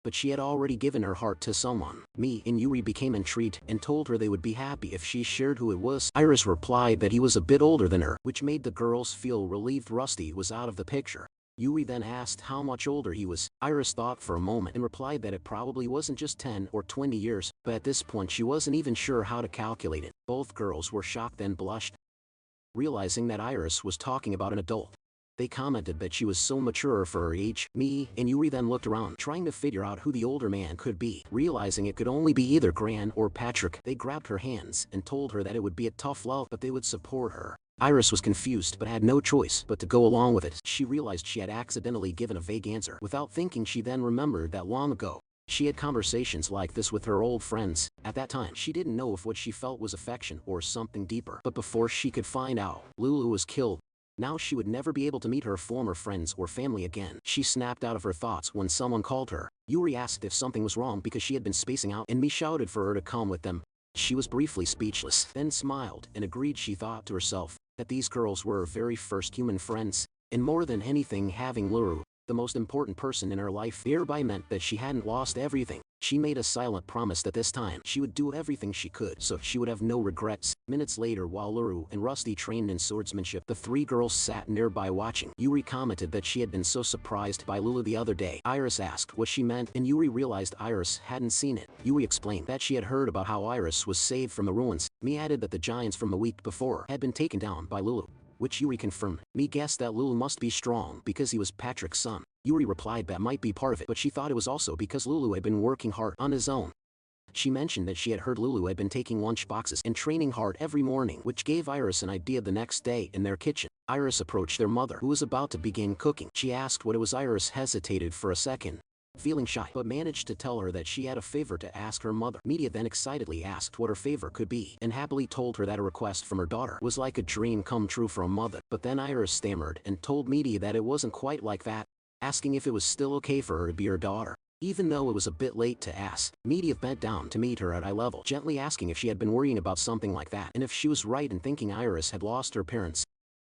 Speaker 1: but she had already given her heart to someone. Me and Yuri became intrigued and told her they would be happy if she shared who it was. Iris replied that he was a bit older than her, which made the girls feel relieved Rusty was out of the picture. Yuri then asked how much older he was. Iris thought for a moment and replied that it probably wasn't just 10 or 20 years, but at this point she wasn't even sure how to calculate it. Both girls were shocked and blushed, realizing that Iris was talking about an adult. They commented that she was so mature for her age. Me and Yuri then looked around, trying to figure out who the older man could be. Realizing it could only be either Gran or Patrick, they grabbed her hands and told her that it would be a tough love, but they would support her. Iris was confused but had no choice but to go along with it. She realized she had accidentally given a vague answer. Without thinking, she then remembered that long ago, she had conversations like this with her old friends. At that time, she didn't know if what she felt was affection or something deeper. But before she could find out, Lulu was killed. Now she would never be able to meet her former friends or family again. She snapped out of her thoughts when someone called her. Yuri asked if something was wrong because she had been spacing out, and Me shouted for her to come with them. She was briefly speechless, then smiled and agreed. She thought to herself that these girls were her very first human friends, and more than anything having Luru, the most important person in her life, thereby meant that she hadn't lost everything. She made a silent promise that this time she would do everything she could so she would have no regrets. Minutes later, while Luru and Rusty trained in swordsmanship, the three girls sat nearby watching. Yuri commented that she had been so surprised by Lulu the other day. Iris asked what she meant, and Yuri realized Iris hadn't seen it. Yuri explained that she had heard about how Iris was saved from the ruins. Me added that the giants from the week before had been taken down by Lulu, which Yuri confirmed. Me guessed that Lulu must be strong because he was Patrick's son. Yuri replied that might be part of it, but she thought it was also because Lulu had been working hard on his own. She mentioned that she had heard Lulu had been taking lunch boxes and training hard every morning, which gave Iris an idea. The next day, in their kitchen, Iris approached their mother, who was about to begin cooking. She asked what it was. Iris hesitated for a second, feeling shy, but managed to tell her that she had a favor to ask her mother. Media then excitedly asked what her favor could be, and happily told her that a request from her daughter was like a dream come true for a mother. But then Iris stammered and told Media that it wasn't quite like that, asking if it was still okay for her to be her daughter. Even though it was a bit late to ask, Media bent down to meet her at eye level, gently asking if she had been worrying about something like that, and if she was right in thinking Iris had lost her parents.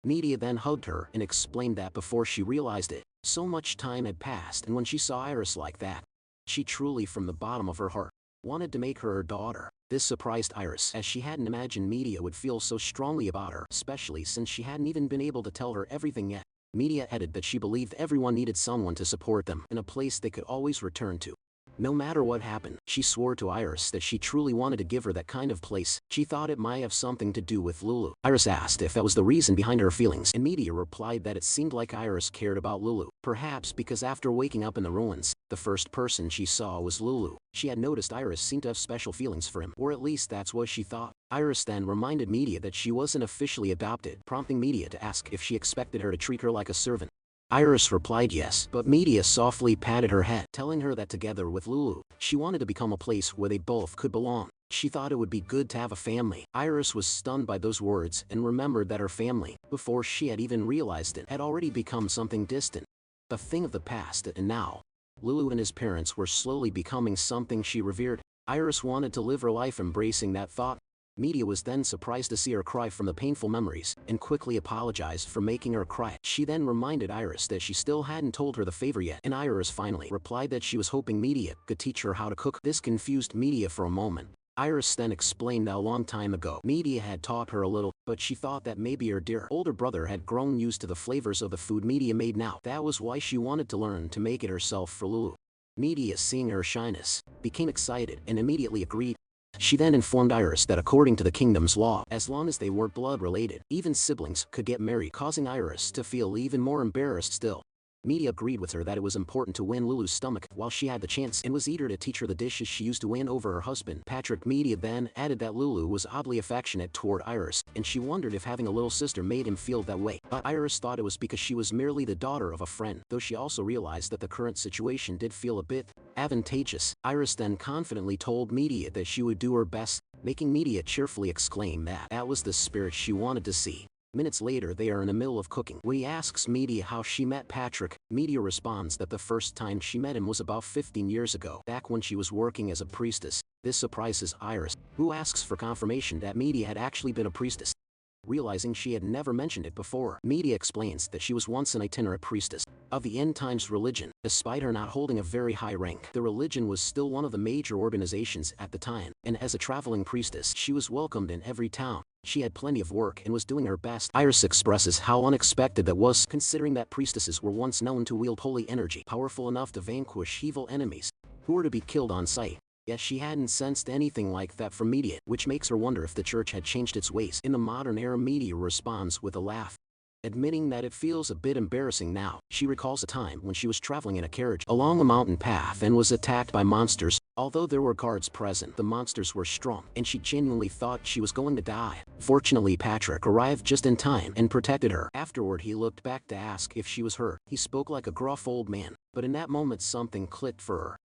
Speaker 1: Media then hugged her and explained that before she realized it, so much time had passed, and when she saw Iris like that, she truly from the bottom of her heart wanted to make her daughter. This surprised Iris, as she hadn't imagined Media would feel so strongly about her, especially since she hadn't even been able to tell her everything yet. Media added that she believed everyone needed someone to support them, and a place they could always return to, no matter what happened. She swore to Iris that she truly wanted to give her that kind of place. She thought it might have something to do with Lulu. Iris asked if that was the reason behind her feelings, and Media replied that it seemed like Iris cared about Lulu, perhaps because after waking up in the ruins, the first person she saw was Lulu. She had noticed Iris seemed to have special feelings for him, or at least that's what she thought. Iris then reminded Media that she wasn't officially adopted, prompting Media to ask if she expected her to treat her like a servant. Iris replied yes, but Media softly patted her head, telling her that together with Lulu, she wanted to become a place where they both could belong. She thought it would be good to have a family. Iris was stunned by those words and remembered that her family, before she had even realized it, had already become something distant, a thing of the past, and now, Lulu and his parents were slowly becoming something she revered. Iris wanted to live her life embracing that thought. Media was then surprised to see her cry from the painful memories, and quickly apologized for making her cry. She then reminded Iris that she still hadn't told her the favor yet, and Iris finally replied that she was hoping Media could teach her how to cook. This confused Media for a moment. Iris then explained that a long time ago, Media had taught her a little, but she thought that maybe her dear older brother had grown used to the flavors of the food Media made now. That was why she wanted to learn to make it herself for Lulu. Media, seeing her shyness, became excited and immediately agreed. She then informed Iris that according to the kingdom's law, as long as they weren't blood-related, even siblings could get married, causing Iris to feel even more embarrassed still. Media agreed with her that it was important to win Lulu's stomach while she had the chance, and was eager to teach her the dishes she used to win over her husband, Patrick. Media then added that Lulu was oddly affectionate toward Iris, and she wondered if having a little sister made him feel that way. But Iris thought it was because she was merely the daughter of a friend, though she also realized that the current situation did feel a bit advantageous. Iris then confidently told Media that she would do her best, making Media cheerfully exclaim that that was the spirit she wanted to see. Minutes later, they are in the middle of cooking. When he asks Media how she met Patrick, Media responds that the first time she met him was about 15 years ago, back when she was working as a priestess. This surprises Iris, who asks for confirmation that Media had actually been a priestess. realizing she had never mentioned it before. Media explains that she was once an itinerant priestess of the end times religion. Despite her not holding a very high rank, the religion was still one of the major organizations at the time, and as a traveling priestess, she was welcomed in every town. She had plenty of work and was doing her best. Iris expresses how unexpected that was, considering that priestesses were once known to wield holy energy, powerful enough to vanquish evil enemies, who were to be killed on sight. Yet she hadn't sensed anything like that from Media, which makes her wonder if the church had changed its ways. In the modern era, Media responds with a laugh, admitting that it feels a bit embarrassing now. She recalls a time when she was traveling in a carriage along a mountain path and was attacked by monsters. Although there were guards present, the monsters were strong, and she genuinely thought she was going to die. Fortunately, Patrick arrived just in time and protected her. Afterward, he looked back to ask if she was hurt. He spoke like a gruff old man, but in that moment something clicked for her.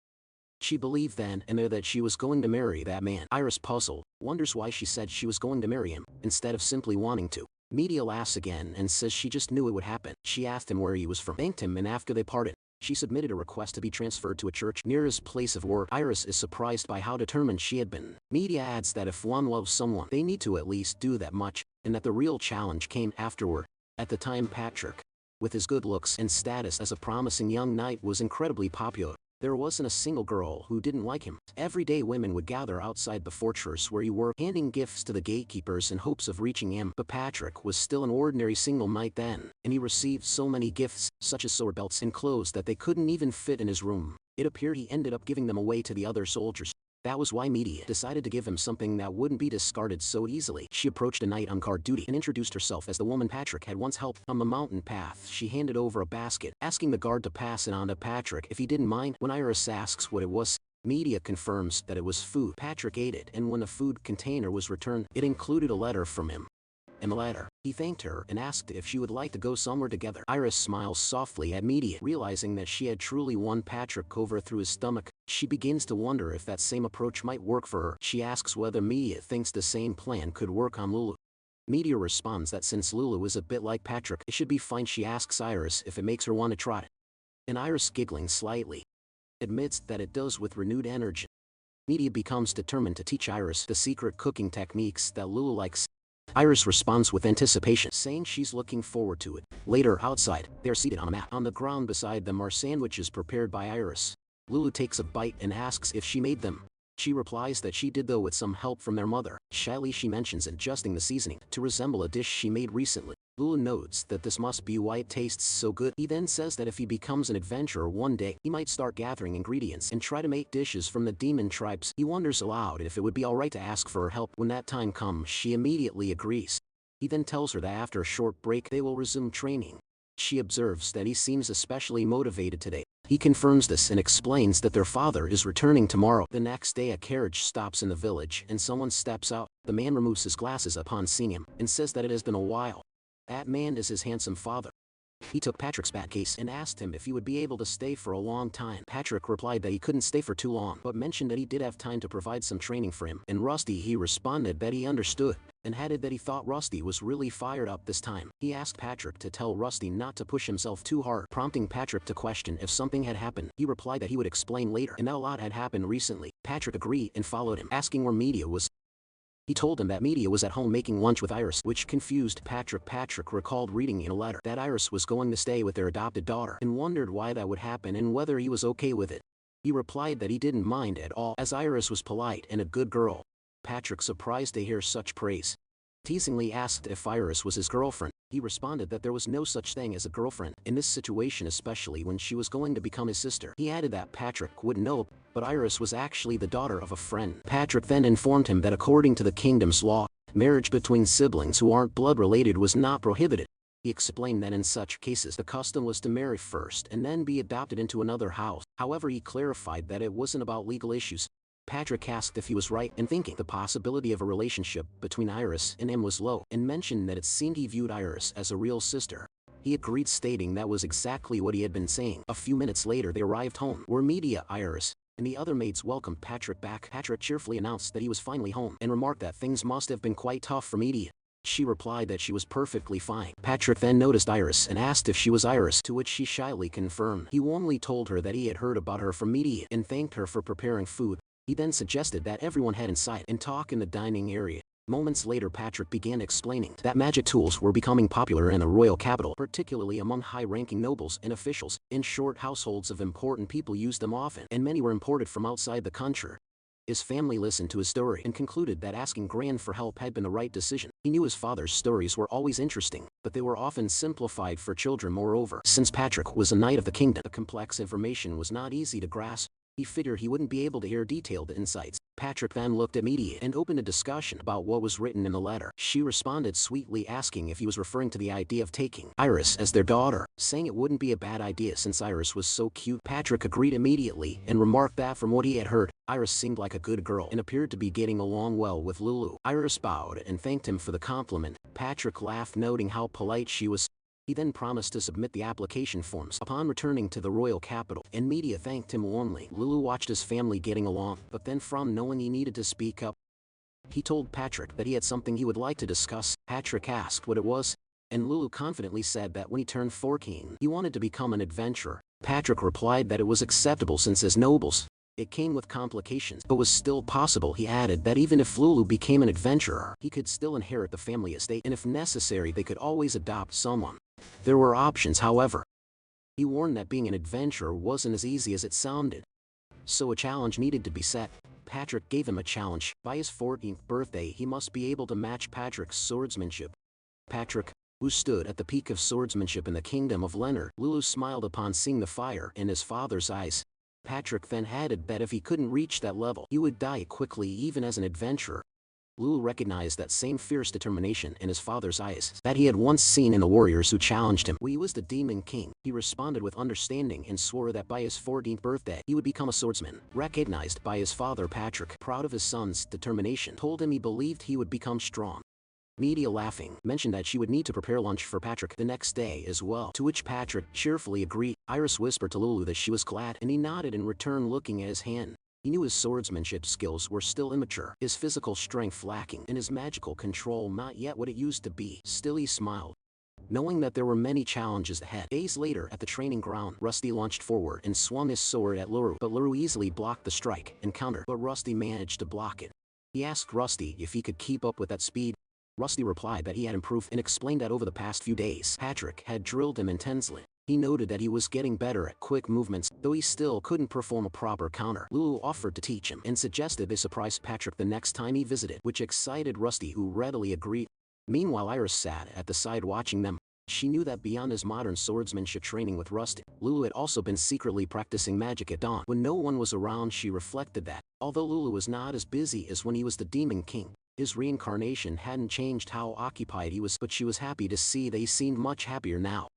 Speaker 1: She believed then and there that she was going to marry that man. Iris, puzzled, wonders why she said she was going to marry him, instead of simply wanting to. Media laughs again and says she just knew it would happen. She asked him where he was from, thanked him, and after they parted, she submitted a request to be transferred to a church near his place of work. Iris is surprised by how determined she had been. Media adds that if one loves someone, they need to at least do that much, and that the real challenge came afterward. At the time, Patrick, with his good looks and status as a promising young knight, was incredibly popular. There wasn't a single girl who didn't like him. Every day women would gather outside the fortress where he worked, handing gifts to the gatekeepers in hopes of reaching him. But Patrick was still an ordinary single knight then, and he received so many gifts, such as sword belts and clothes, that they couldn't even fit in his room. It appeared he ended up giving them away to the other soldiers. That was why Media decided to give him something that wouldn't be discarded so easily. She approached a knight on guard duty and introduced herself as the woman Patrick had once helped. On the mountain path, she handed over a basket, asking the guard to pass it on to Patrick if he didn't mind. When Iris asks what it was, Media confirms that it was food. Patrick ate it, and when the food container was returned, it included a letter from him. In the letter, he thanked her and asked if she would like to go somewhere together. Iris smiles softly at Media, realizing that she had truly won Patrick over through his stomach. She begins to wonder if that same approach might work for her. She asks whether Media thinks the same plan could work on Lulu. Media responds that since Lulu is a bit like Patrick, it should be fine. She asks Iris if it makes her want to try it, and Iris, giggling slightly, admits that it does with renewed energy. Media becomes determined to teach Iris the secret cooking techniques that Lulu likes. Iris responds with anticipation, saying she's looking forward to it. Later, outside, they are seated on a mat. On the ground beside them are sandwiches prepared by Iris. Lulu takes a bite and asks if she made them. She replies that she did, though with some help from their mother. Shyly, she mentions adjusting the seasoning to resemble a dish she made recently. Lulu notes that this must be why it tastes so good. He then says that if he becomes an adventurer one day, he might start gathering ingredients and try to make dishes from the demon tribes. He wonders aloud if it would be alright to ask for her help. When that time comes, she immediately agrees. He then tells her that after a short break they will resume training. She observes that he seems especially motivated today. He confirms this and explains that their father is returning tomorrow. The next day, a carriage stops in the village and someone steps out. The man removes his glasses upon seeing him and says that it has been a while. That man is his handsome father. He took Patrick's bat case and asked him if he would be able to stay for a long time. Patrick replied that he couldn't stay for too long, but mentioned that he did have time to provide some training for him. And Rusty, he responded that he understood, and added that he thought Rusty was really fired up this time. He asked Patrick to tell Rusty not to push himself too hard, prompting Patrick to question if something had happened. He replied that he would explain later, and that a lot had happened recently. Patrick agreed and followed him, asking where Media was. He told him that Media was at home making lunch with Iris, which confused Patrick. Patrick recalled reading in a letter that Iris was going to stay with their adopted daughter, and wondered why that would happen and whether he was okay with it. He replied that he didn't mind at all, as Iris was polite and a good girl. Patrick, surprised to hear such praise, teasingly asked if Iris was his girlfriend. He responded that there was no such thing as a girlfriend in this situation, especially when she was going to become his sister. He added that Patrick wouldn't know, but Iris was actually the daughter of a friend. Patrick then informed him that according to the kingdom's law, marriage between siblings who aren't blood related was not prohibited. He explained that in such cases the custom was to marry first and then be adopted into another house. However, he clarified that it wasn't about legal issues. Patrick asked if he was right in thinking the possibility of a relationship between Iris and him was low, and mentioned that it seemed he viewed Iris as a real sister. He agreed, stating that was exactly what he had been saying. A few minutes later they arrived home, where Media, Iris, and the other maids welcomed Patrick back. Patrick cheerfully announced that he was finally home, and remarked that things must have been quite tough for Media. She replied that she was perfectly fine. Patrick then noticed Iris and asked if she was Iris, to which she shyly confirmed. He warmly told her that he had heard about her from Media and thanked her for preparing food. He then suggested that everyone head inside and talk in the dining area. Moments later, Patrick began explaining that magic tools were becoming popular in the royal capital, particularly among high-ranking nobles and officials. In short, households of important people used them often, and many were imported from outside the country. His family listened to his story and concluded that asking Gran for help had been the right decision. He knew his father's stories were always interesting, but they were often simplified for children. Moreover, since Patrick was a knight of the kingdom, the complex information was not easy to grasp. He figured he wouldn't be able to hear detailed insights. Patrick then looked at Media and opened a discussion about what was written in the letter. She responded sweetly, asking if he was referring to the idea of taking Iris as their daughter, saying it wouldn't be a bad idea since Iris was so cute. Patrick agreed immediately and remarked that from what he had heard, Iris seemed like a good girl and appeared to be getting along well with Lulu. Iris bowed and thanked him for the compliment. Patrick laughed, noting how polite she was. He then promised to submit the application forms upon returning to the royal capital, and Media thanked him warmly. Lulu watched his family getting along, but then from knowing he needed to speak up, he told Patrick that he had something he would like to discuss. Patrick asked what it was, and Lulu confidently said that when he turned 14, he wanted to become an adventurer. Patrick replied that it was acceptable since as nobles, it came with complications, but was still possible. He added that even if Lulu became an adventurer, he could still inherit the family estate, and if necessary they could always adopt someone. There were options, however. He warned that being an adventurer wasn't as easy as it sounded, so a challenge needed to be set. Patrick gave him a challenge. By his 14th birthday he must be able to match Patrick's swordsmanship. Patrick, who stood at the peak of swordsmanship in the kingdom of Leonard, Lulu smiled upon seeing the fire in his father's eyes. Patrick then added that if he couldn't reach that level, he would die quickly even as an adventurer. Lulu recognized that same fierce determination in his father's eyes that he had once seen in the warriors who challenged him. When he was the Demon King, he responded with understanding and swore that by his 14th birthday he would become a swordsman. Recognized by his father, Patrick, proud of his son's determination, told him he believed he would become strong. Media, laughing, mentioned that she would need to prepare lunch for Patrick the next day as well, to which Patrick cheerfully agreed. Iris whispered to Lulu that she was glad, and he nodded in return, looking at his hand. He knew his swordsmanship skills were still immature, his physical strength lacking, and his magical control not yet what it used to be. Still, he smiled, knowing that there were many challenges ahead. Days later, at the training ground, Rusty launched forward and swung his sword at Luru, but Luru easily blocked the strike and countered, but Rusty managed to block it. He asked Rusty if he could keep up with that speed. Rusty replied that he had improved and explained that over the past few days, Patrick had drilled him intensely. He noted that he was getting better at quick movements, though he still couldn't perform a proper counter. Lulu offered to teach him and suggested they surprise Patrick the next time he visited, which excited Rusty, who readily agreed. Meanwhile, Iris sat at the side watching them. She knew that beyond his modern swordsmanship training with Rusty, Lulu had also been secretly practicing magic at dawn. When no one was around, she reflected that, although Lulu was not as busy as when he was the Demon King, his reincarnation hadn't changed how occupied he was, but she was happy to see that he seemed much happier now.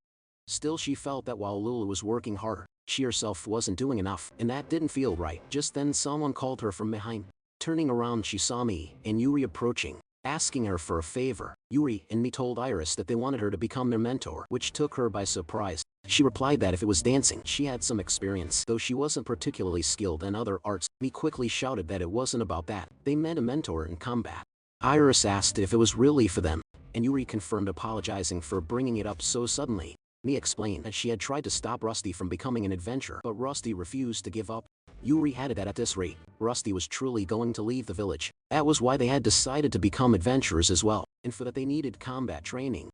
Speaker 1: Still, she felt that while Lulu was working harder, she herself wasn't doing enough, and that didn't feel right. Just then someone called her from behind. Turning around, she saw me and Yuri approaching, asking her for a favor. Yuri and me told Iris that they wanted her to become their mentor, which took her by surprise. She replied that if it was dancing, she had some experience, though she wasn't particularly skilled in other arts. Me quickly shouted that it wasn't about that. They meant a mentor in combat. Iris asked if it was really for them, and Yuri confirmed, apologizing for bringing it up so suddenly. Me explained that she had tried to stop Rusty from becoming an adventurer, but Rusty refused to give up. Yuri added that at this rate, Rusty was truly going to leave the village. That was why they had decided to become adventurers as well, and for that they needed combat training.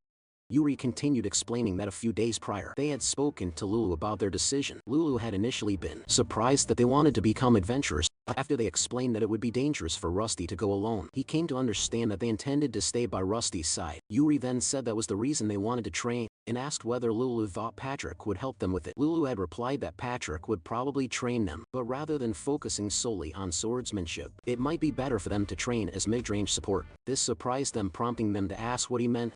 Speaker 1: Yuri continued explaining that a few days prior, they had spoken to Lulu about their decision. Lulu had initially been surprised that they wanted to become adventurers. After they explained that it would be dangerous for Rusty to go alone, he came to understand that they intended to stay by Rusty's side. Yuri then said that was the reason they wanted to train, and asked whether Lulu thought Patrick would help them with it. Lulu had replied that Patrick would probably train them, but rather than focusing solely on swordsmanship, it might be better for them to train as mid-range support. This surprised them, prompting them to ask what he meant.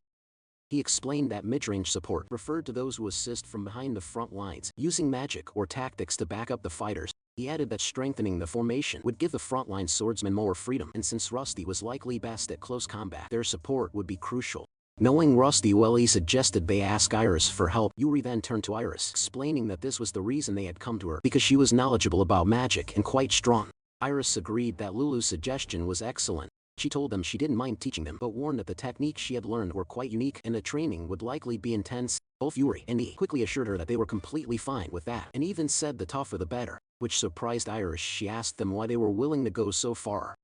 Speaker 1: He explained that mid-range support referred to those who assist from behind the front lines, using magic or tactics to back up the fighters. He added that strengthening the formation would give the frontline swordsmen more freedom, and since Rusty was likely best at close combat, their support would be crucial. Knowing Rusty well, he suggested they ask Iris for help. Yuri then turned to Iris, explaining that this was the reason they had come to her, because she was knowledgeable about magic and quite strong. Iris agreed that Lulu's suggestion was excellent. She told them she didn't mind teaching them, but warned that the techniques she had learned were quite unique and the training would likely be intense. Both Yuri and me quickly assured her that they were completely fine with that, and even said the tougher the better, which surprised Iris. She asked them why they were willing to go so far.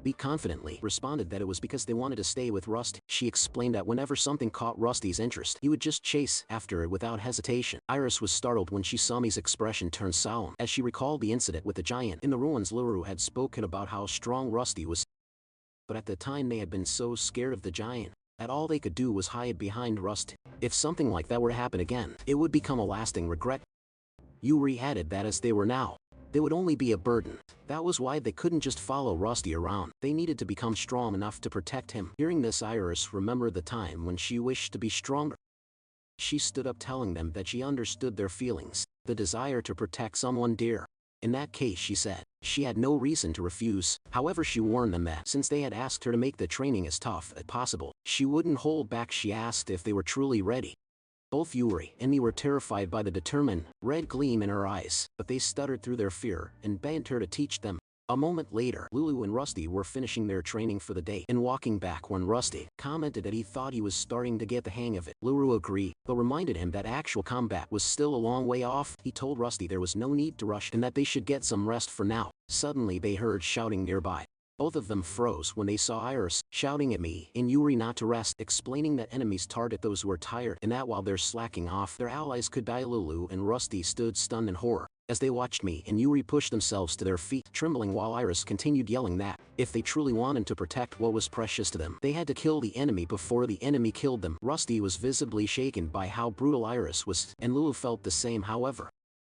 Speaker 1: He confidently responded that it was because they wanted to stay with Rusty. She explained that whenever something caught Rusty's interest, he would just chase after it without hesitation. Iris was startled when she saw Mi's expression turn solemn as she recalled the incident with the giant in the ruins. Luru had spoken about how strong Rusty was, but at the time they had been so scared of the giant that all they could do was hide behind Rusty. If something like that were to happen again, it would become a lasting regret. Yuri added that as they were now, they would only be a burden. That was why they couldn't just follow Rusty around. They needed to become strong enough to protect him. Hearing this, Iris remembered the time when she wished to be stronger. She stood up, telling them that she understood their feelings, the desire to protect someone dear. In that case, she said, she had no reason to refuse. However, she warned them that since they had asked her to make the training as tough as possible, she wouldn't hold back. She asked if they were truly ready. Both Yuri and Mi were terrified by the determined, red gleam in her eyes, but they stuttered through their fear and begged her to teach them. A moment later, Lulu and Rusty were finishing their training for the day and walking back when Rusty commented that he thought he was starting to get the hang of it. Lulu agreed, but reminded him that actual combat was still a long way off. He told Rusty there was no need to rush and that they should get some rest for now. Suddenly they heard shouting nearby. Both of them froze when they saw Iris shouting at Mi and Yuri not to rest, explaining that enemies target those who are tired and that while they're slacking off, their allies could die. Lulu and Rusty stood stunned in horror as they watched Mi and Yuri push themselves to their feet, trembling, while Iris continued yelling that, if they truly wanted to protect what was precious to them, they had to kill the enemy before the enemy killed them. Rusty was visibly shaken by how brutal Iris was, and Lulu felt the same. However,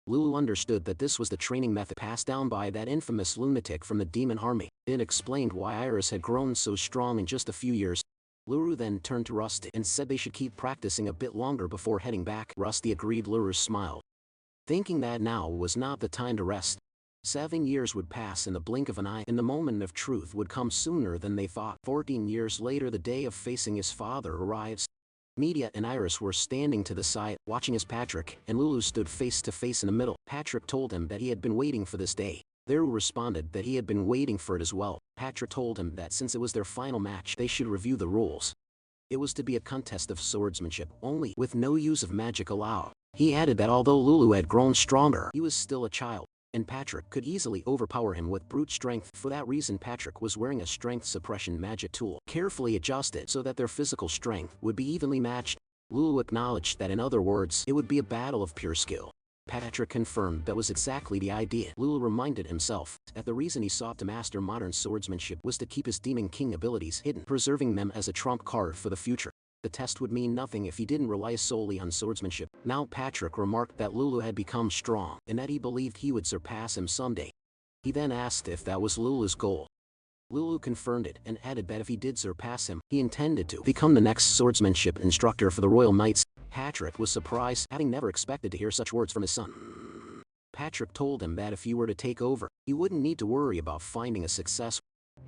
Speaker 1: Lulu understood that this was the training method passed down by that infamous lunatic from the demon army. It explained why Iris had grown so strong in just a few years. Luru then turned to Rusty and said they should keep practicing a bit longer before heading back. Rusty agreed. Luru smiled, thinking that now was not the time to rest. 7 years would pass in the blink of an eye, and the moment of truth would come sooner than they thought. 14 years later, the day of facing his father arrives. Media and Iris were standing to the side, watching as Patrick and Lulu stood face to face in the middle. Patrick told him that he had been waiting for this day. Lulu responded that he had been waiting for it as well. Patrick told him that since it was their final match, they should review the rules. It was to be a contest of swordsmanship only, with no use of magic allowed. He added that although Lulu had grown stronger, he was still a child, and Patrick could easily overpower him with brute strength. For that reason, Patrick was wearing a strength suppression magic tool, carefully adjusted so that their physical strength would be evenly matched. Lulu acknowledged that, in other words, it would be a battle of pure skill. Patrick confirmed that was exactly the idea. Lulu reminded himself that the reason he sought to master modern swordsmanship was to keep his Demon King abilities hidden, preserving them as a trump card for the future. The test would mean nothing if he didn't rely solely on swordsmanship. Now Patrick remarked that Lulu had become strong and that he believed he would surpass him someday. He then asked if that was Lulu's goal. Lulu confirmed it and added that if he did surpass him, he intended to become the next swordsmanship instructor for the Royal Knights. Patrick was surprised, having never expected to hear such words from his son. Patrick told him that if he were to take over, he wouldn't need to worry about finding a successor.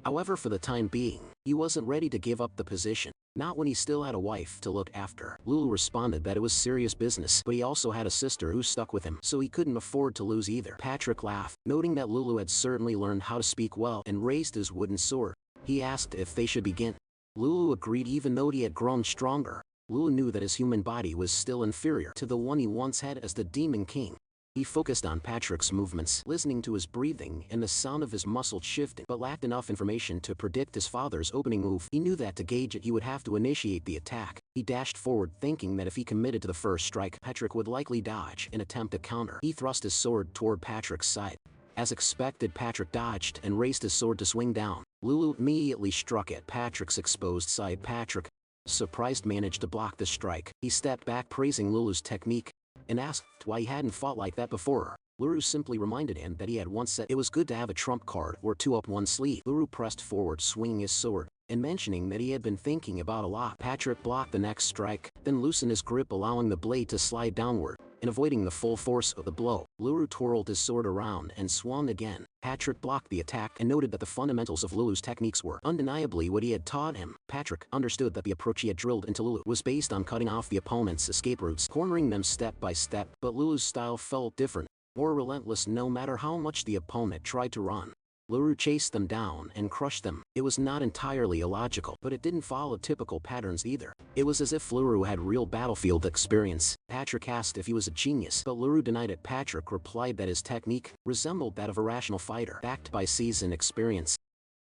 Speaker 1: However, for the time being, he wasn't ready to give up the position, not when he still had a wife to look after. Lulu responded that it was serious business, but he also had a sister who stuck with him, so he couldn't afford to lose either. Patrick laughed, noting that Lulu had certainly learned how to speak well, and raised his wooden sword. He asked if they should begin. Lulu agreed. Even though he had grown stronger, Lulu knew that his human body was still inferior to the one he once had as the Demon King. He focused on Patrick's movements, listening to his breathing and the sound of his muscles shifting, but lacked enough information to predict his father's opening move. He knew that to gauge it, he would have to initiate the attack. He dashed forward, thinking that if he committed to the first strike, Patrick would likely dodge and attempt to counter. He thrust his sword toward Patrick's side. As expected, Patrick dodged and raised his sword to swing down. Lulu immediately struck at Patrick's exposed side. Patrick, surprised, managed to block the strike. He stepped back, praising Lulu's technique, and asked why he hadn't fought like that before. Luru simply reminded him that he had once said it was good to have a trump card or two up one sleeve. Luru pressed forward, swinging his sword, and mentioning that he had been thinking about a lot. Patrick blocked the next strike, then loosened his grip, allowing the blade to slide downward, and avoiding the full force of the blow. Luru twirled his sword around and swung again. Patrick blocked the attack and noted that the fundamentals of Lulu's techniques were undeniably what he had taught him. Patrick understood that the approach he had drilled into Lulu was based on cutting off the opponent's escape routes, cornering them step by step, but Lulu's style felt different, more relentless. No matter how much the opponent tried to run, Luru chased them down and crushed them. It was not entirely illogical, but it didn't follow typical patterns either. It was as if Luru had real battlefield experience. Patrick asked if he was a genius, but Luru denied it. Patrick replied that his technique resembled that of a rational fighter, backed by seasoned experience.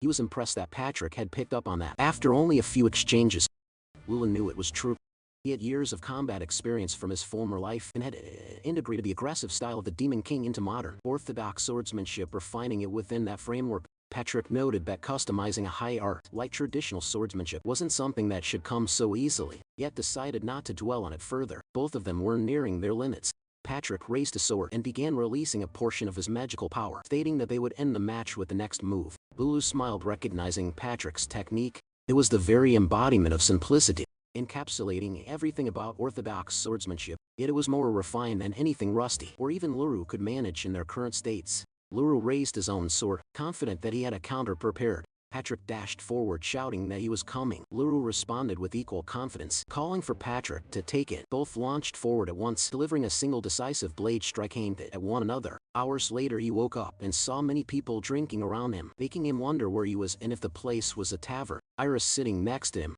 Speaker 1: He was impressed that Patrick had picked up on that. After only a few exchanges, Lulu knew it was true. He had years of combat experience from his former life and had integrated the aggressive style of the Demon King into modern, orthodox swordsmanship, refining it within that framework. Patrick noted that customizing a high art, like traditional swordsmanship, wasn't something that should come so easily, yet decided not to dwell on it further. Both of them were nearing their limits. Patrick raised a sword and began releasing a portion of his magical power, stating that they would end the match with the next move. Lulu smiled, recognizing Patrick's technique. It was the very embodiment of simplicity, encapsulating everything about orthodox swordsmanship, yet it was more refined than anything Rusty or even Luru could manage in their current states. Luru raised his own sword, confident that he had a counter prepared. Patrick dashed forward, shouting that he was coming. Luru responded with equal confidence, calling for Patrick to take it. Both launched forward at once, delivering a single decisive blade strike aimed at one another. Hours later he woke up and saw many people drinking around him, making him wonder where he was and if the place was a tavern. Iris, sitting next to him,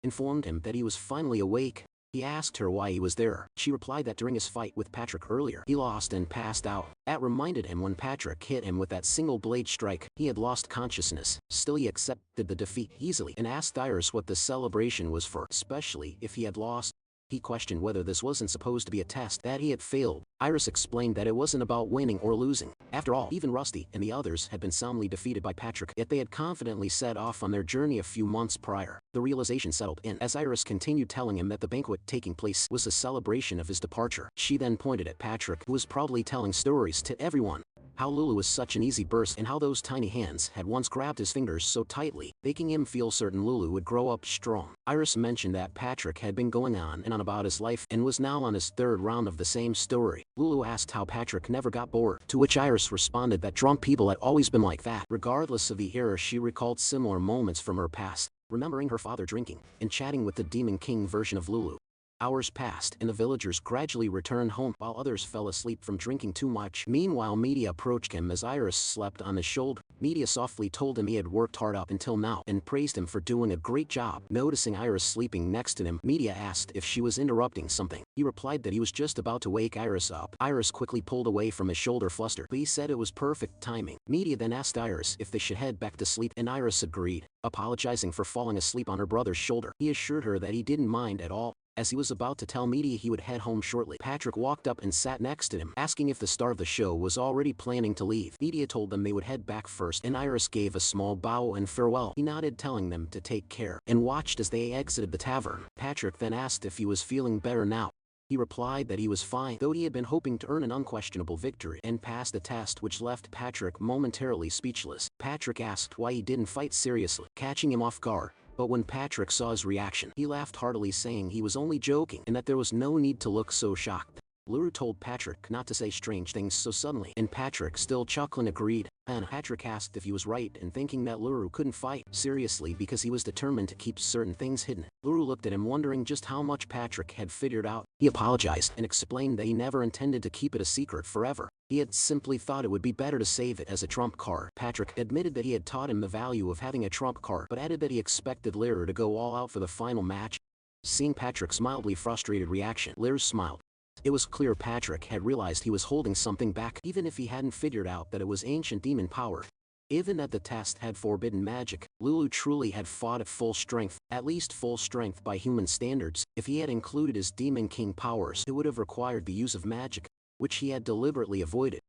Speaker 1: informed him that he was finally awake. He asked her why he was there. She replied that during his fight with Patrick earlier, he lost and passed out. That reminded him when Patrick hit him with that single blade strike, he had lost consciousness. Still, he accepted the defeat easily and asked Iris what the celebration was for, especially if he had lost. He questioned whether this wasn't supposed to be a test that he had failed. Iris explained that it wasn't about winning or losing. After all, even Rusty and the others had been soundly defeated by Patrick, yet they had confidently set off on their journey a few months prior. The realization settled in as Iris continued telling him that the banquet taking place was a celebration of his departure. She then pointed at Patrick, who was proudly telling stories to everyone. How Lulu was such an easy burst and how those tiny hands had once grabbed his fingers so tightly, making him feel certain Lulu would grow up strong. Iris mentioned that Patrick had been going on and on about his life and was now on his third round of the same story. Lulu asked how Patrick never got bored, to which Iris responded that drunk people had always been like that. Regardless of the era, she recalled similar moments from her past, remembering her father drinking and chatting with the Demon King version of Lulu. Hours passed, and the villagers gradually returned home while others fell asleep from drinking too much. Meanwhile, Media approached him as Iris slept on his shoulder. Media softly told him he had worked hard up until now and praised him for doing a great job. Noticing Iris sleeping next to him, Media asked if she was interrupting something. He replied that he was just about to wake Iris up. Iris quickly pulled away from his shoulder, flustered, but he said it was perfect timing. Media then asked Iris if they should head back to sleep, and Iris agreed, apologizing for falling asleep on her brother's shoulder. He assured her that he didn't mind at all. As he was about to tell Media he would head home shortly, Patrick walked up and sat next to him, asking if the star of the show was already planning to leave. Media told them they would head back first, and Iris gave a small bow and farewell. He nodded, telling them to take care, and watched as they exited the tavern. Patrick then asked if he was feeling better now. He replied that he was fine, though he had been hoping to earn an unquestionable victory and pass the test, which left Patrick momentarily speechless. Patrick asked why he didn't fight seriously, catching him off guard. But when Patrick saw his reaction, he laughed heartily, saying he was only joking and that there was no need to look so shocked. Luru told Patrick not to say strange things so suddenly, and Patrick, still chuckling, agreed. And Patrick asked if he was right in thinking that Luru couldn't fight seriously because he was determined to keep certain things hidden. Luru looked at him, wondering just how much Patrick had figured out. He apologized and explained that he never intended to keep it a secret forever. He had simply thought it would be better to save it as a trump card. Patrick admitted that he had taught him the value of having a trump card, but added that he expected Luru to go all out for the final match. Seeing Patrick's mildly frustrated reaction, Luru smiled. It was clear Patrick had realized he was holding something back, even if he hadn't figured out that it was ancient demon power. Even that the test had forbidden magic, Lulu truly had fought at full strength, at least full strength by human standards. If he had included his Demon King powers, it would have required the use of magic, which he had deliberately avoided.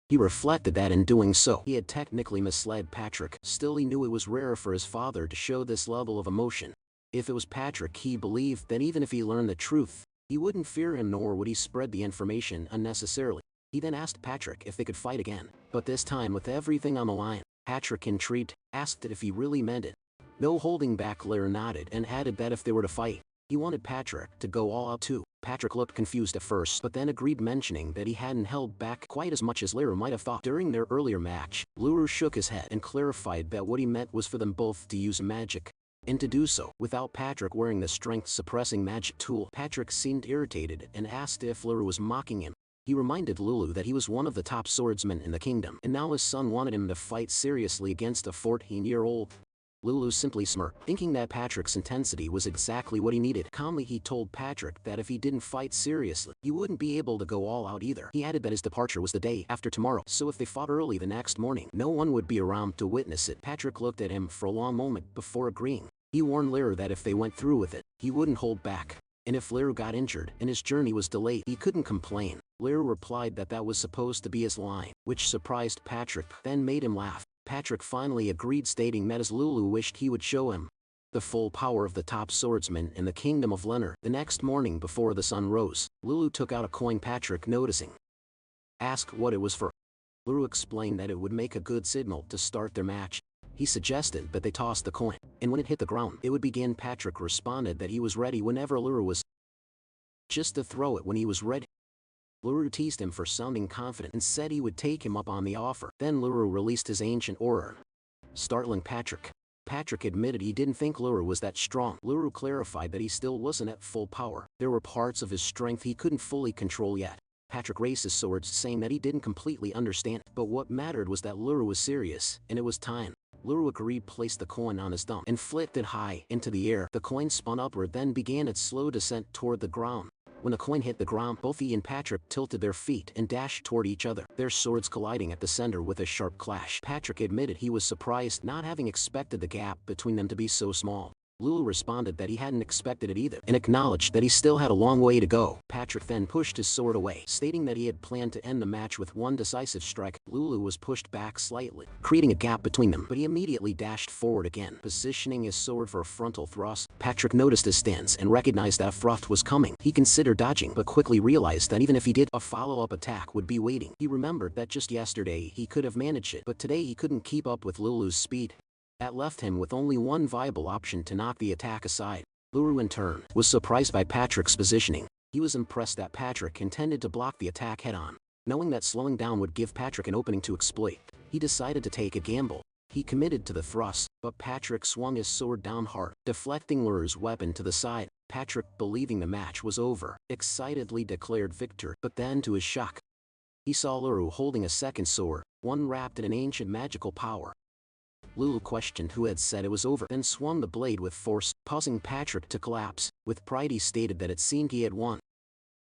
Speaker 1: He reflected that in doing so, he had technically misled Patrick. Still, he knew it was rare for his father to show this level of emotion. If it was Patrick, he believed that even if he learned the truth, he wouldn't fear him, nor would he spread the information unnecessarily. He then asked Patrick if they could fight again, but this time with everything on the line. Patrick, intrigued, asked if he really meant it. No holding back, Luru nodded and added that if they were to fight, he wanted Patrick to go all out too. Patrick looked confused at first, but then agreed, mentioning that he hadn't held back quite as much as Luru might have thought. During their earlier match, Luru shook his head and clarified that what he meant was for them both to use magic, and to do so without Patrick wearing the strength-suppressing magic tool. Patrick seemed irritated and asked if Luru was mocking him. He reminded Lulu that he was one of the top swordsmen in the kingdom, and now his son wanted him to fight seriously against a 14-year-old. Lulu simply smirked, thinking that Patrick's intensity was exactly what he needed. Calmly he told Patrick that if he didn't fight seriously, he wouldn't be able to go all out either. He added that his departure was the day after tomorrow, so if they fought early the next morning, no one would be around to witness it. Patrick looked at him for a long moment before agreeing. He warned Liru that if they went through with it, he wouldn't hold back. And if Liru got injured and his journey was delayed, he couldn't complain. Liru replied that that was supposed to be his line, which surprised Patrick, then made him laugh. Patrick finally agreed, stating that as Lulu wished he would show him the full power of the top swordsman in the kingdom of Lenor. The next morning before the sun rose, Lulu took out a coin, Patrick noticing. Asked what it was for. Lulu explained that it would make a good signal to start their match. He suggested that they toss the coin, and when it hit the ground, it would begin. Patrick responded that he was ready whenever Lulu was, just to throw it when he was ready. Luru teased him for sounding confident and said he would take him up on the offer. Then Luru released his ancient aura, startling Patrick. Patrick admitted he didn't think Luru was that strong. Luru clarified that he still wasn't at full power. There were parts of his strength he couldn't fully control yet. Patrick raised his sword, saying that he didn't completely understand, but what mattered was that Luru was serious, and it was time. Luru agreed, placed the coin on his thumb, and flicked it high into the air. The coin spun upward, then began its slow descent toward the ground. When the coin hit the ground, both he and Patrick tilted their feet and dashed toward each other, their swords colliding at the center with a sharp clash. Patrick admitted he was surprised, not having expected the gap between them to be so small. Lulu responded that he hadn't expected it either, and acknowledged that he still had a long way to go. Patrick then pushed his sword away, stating that he had planned to end the match with one decisive strike. Lulu was pushed back slightly, creating a gap between them, but he immediately dashed forward again, positioning his sword for a frontal thrust. Patrick noticed his stance and recognized that a thrust was coming. He considered dodging, but quickly realized that even if he did, a follow-up attack would be waiting. He remembered that just yesterday he could have managed it, but today he couldn't keep up with Lulu's speed. That left him with only one viable option to knock the attack aside. Luru in turn was surprised by Patrick's positioning. He was impressed that Patrick intended to block the attack head-on. Knowing that slowing down would give Patrick an opening to exploit, he decided to take a gamble. He committed to the thrust, but Patrick swung his sword down hard, deflecting Luru's weapon to the side. Patrick, believing the match was over, excitedly declared victor, but then to his shock, he saw Luru holding a second sword, one wrapped in an ancient magical power. Lulu questioned who had said it was over, then swung the blade with force, causing Patrick to collapse. With pride he stated that it seemed he had won.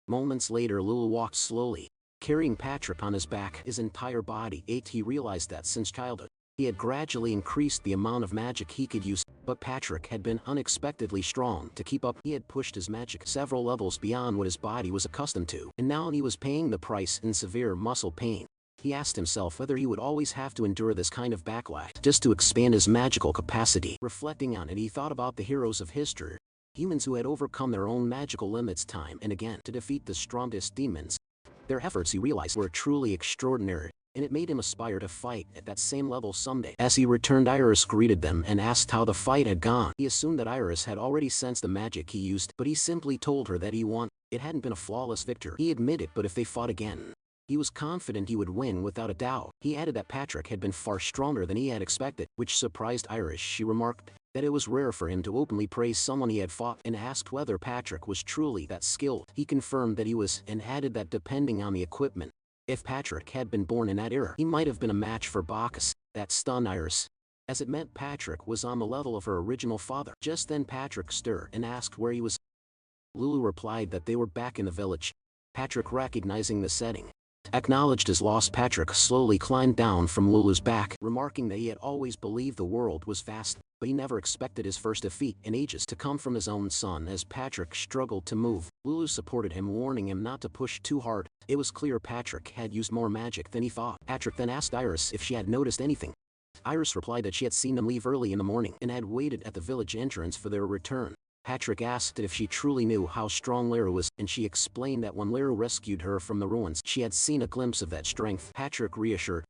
Speaker 1: Moments later Lulu walked slowly, carrying Patrick on his back. His entire body ached. He realized that since childhood, he had gradually increased the amount of magic he could use, but Patrick had been unexpectedly strong to keep up. He had pushed his magic several levels beyond what his body was accustomed to, and now he was paying the price in severe muscle pain. He asked himself whether he would always have to endure this kind of backlash just to expand his magical capacity. Reflecting on it, he thought about the heroes of history, humans who had overcome their own magical limits time and again to defeat the strongest demons. Their efforts, he realized, were truly extraordinary, and it made him aspire to fight at that same level someday. As he returned, Iris greeted them and asked how the fight had gone. He assumed that Iris had already sensed the magic he used, but he simply told her that he won. It hadn't been a flawless victory, he admitted, but if they fought again, he was confident he would win without a doubt. He added that Patrick had been far stronger than he had expected, which surprised Iris. She remarked that it was rare for him to openly praise someone he had fought, and asked whether Patrick was truly that skilled. He confirmed that he was, and added that depending on the equipment, if Patrick had been born in that era, he might have been a match for Bacchus. That stunned Iris, as it meant Patrick was on the level of her original father. Just then Patrick stirred and asked where he was. Lulu replied that they were back in the village. Patrick, recognizing the setting, acknowledged his loss. Patrick slowly climbed down from Lulu's back, remarking that he had always believed the world was vast, but he never expected his first defeat in ages to come from his own son. As Patrick struggled to move, Lulu supported him, warning him not to push too hard. It was clear Patrick had used more magic than he thought. Patrick then asked Iris if she had noticed anything. Iris replied that she had seen them leave early in the morning and had waited at the village entrance for their return. Patrick asked if she truly knew how strong Lyra was, and she explained that when Lyra rescued her from the ruins, she had seen a glimpse of that strength. Patrick reassured,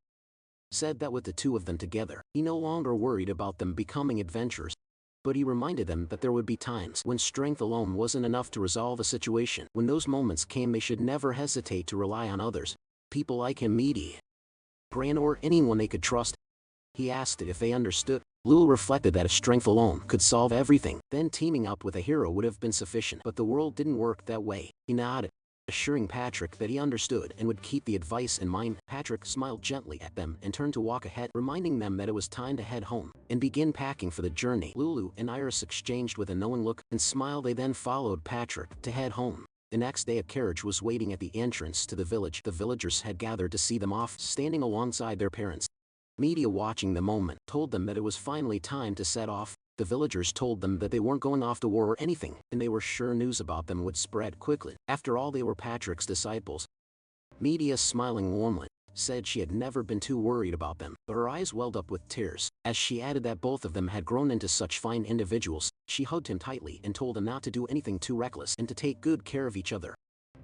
Speaker 1: said that with the two of them together, he no longer worried about them becoming adventurers. But he reminded them that there would be times when strength alone wasn't enough to resolve a situation. When those moments came, they should never hesitate to rely on others, people like him, Meaty, Bran, or anyone they could trust. He asked if they understood. Lulu reflected that if strength alone could solve everything, then teaming up with a hero would have been sufficient. But the world didn't work that way. He nodded, assuring Patrick that he understood and would keep the advice in mind. Patrick smiled gently at them and turned to walk ahead, reminding them that it was time to head home and begin packing for the journey. Lulu and Iris exchanged with a knowing look and smile. They then followed Patrick to head home. The next day a carriage was waiting at the entrance to the village. The villagers had gathered to see them off, standing alongside their parents. Media watching the moment told them that it was finally time to set off. The villagers told them that they weren't going off to war or anything, and they were sure news about them would spread quickly. After all, they were Patrick's disciples. Media, smiling warmly, said she had never been too worried about them, but her eyes welled up with tears. As she added that both of them had grown into such fine individuals, she hugged him tightly and told him not to do anything too reckless and to take good care of each other.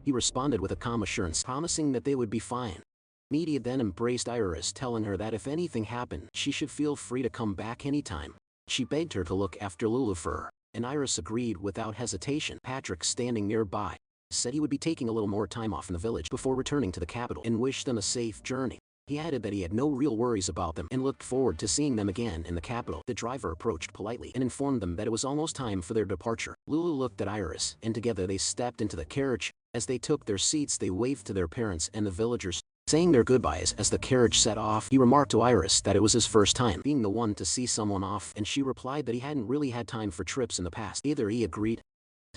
Speaker 1: He responded with a calm assurance, promising that they would be fine. Media then embraced Iris, telling her that if anything happened, she should feel free to come back anytime. She begged her to look after Lulu for her, and Iris agreed without hesitation. Patrick, standing nearby, said he would be taking a little more time off in the village before returning to the capital and wished them a safe journey. He added that he had no real worries about them and looked forward to seeing them again in the capital. The driver approached politely and informed them that it was almost time for their departure. Lulu looked at Iris, and together they stepped into the carriage. As they took their seats, they waved to their parents and the villagers, saying their goodbyes. As the carriage set off, he remarked to Iris that it was his first time being the one to see someone off, and she replied that he hadn't really had time for trips in the past either. He agreed,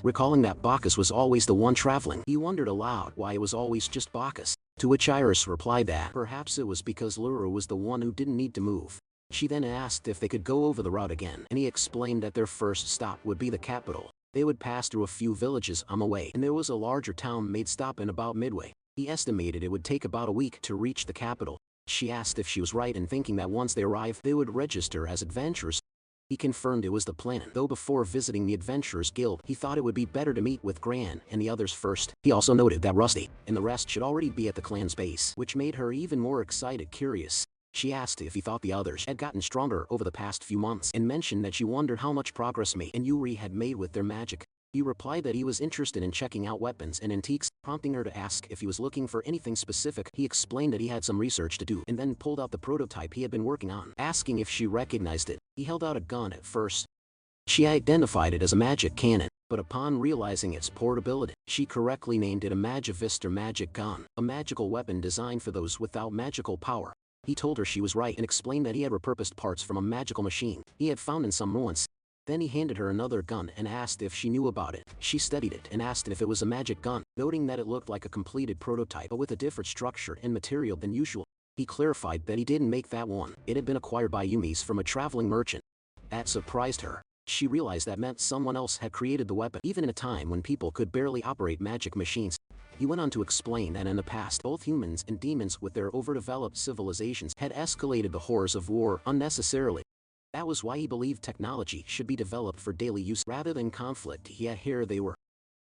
Speaker 1: recalling that Bacchus was always the one traveling. He wondered aloud why it was always just Bacchus, to which Iris replied that perhaps it was because Luru was the one who didn't need to move. She then asked if they could go over the route again, and he explained that their first stop would be the capital. They would pass through a few villages on the way, and there was a larger town made stop in about midway. He estimated it would take about a week to reach the capital. She asked if she was right in thinking that once they arrived, they would register as adventurers. He confirmed it was the plan, though before visiting the Adventurers Guild, he thought it would be better to meet with Gran and the others first. He also noted that Rusty and the rest should already be at the clan's base, which made her even more excited. Curious, she asked if he thought the others had gotten stronger over the past few months, and mentioned that she wondered how much progress Mei and Yuri had made with their magic. He replied that he was interested in checking out weapons and antiques, prompting her to ask if he was looking for anything specific. He explained that he had some research to do, and then pulled out the prototype he had been working on. Asking if she recognized it, he held out a gun at first. She identified it as a magic cannon, but upon realizing its portability, she correctly named it a Magivist or magic gun, a magical weapon designed for those without magical power. He told her she was right and explained that he had repurposed parts from a magical machine he had found in some ruins. Then he handed her another gun and asked if she knew about it. She studied it and asked if it was a magic gun, noting that it looked like a completed prototype but with a different structure and material than usual. He clarified that he didn't make that one. It had been acquired by Yumi's from a traveling merchant. That surprised her. She realized that meant someone else had created the weapon, even in a time when people could barely operate magic machines. He went on to explain that in the past, both humans and demons with their overdeveloped civilizations had escalated the horrors of war unnecessarily. That was why he believed technology should be developed for daily use rather than conflict. Yet here they were,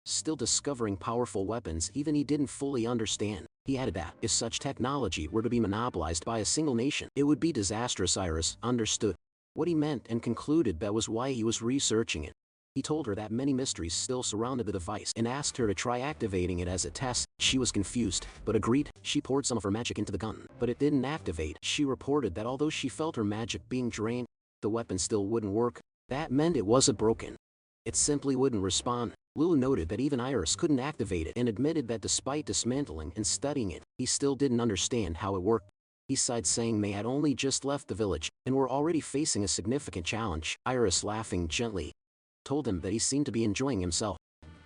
Speaker 1: still discovering powerful weapons even he didn't fully understand. He added that if such technology were to be monopolized by a single nation, it would be disastrous. Iris understood what he meant and concluded that was why he was researching it. He told her that many mysteries still surrounded the device and asked her to try activating it as a test. She was confused, but agreed. She poured some of her magic into the gun, but it didn't activate. She reported that although she felt her magic being drained, the weapon still wouldn't work. That meant it wasn't broken. It simply wouldn't respond. Lulu noted that even Iris couldn't activate it and admitted that despite dismantling and studying it, he still didn't understand how it worked. He sighed, saying they had only just left the village and were already facing a significant challenge. Iris, laughing gently, told him that he seemed to be enjoying himself.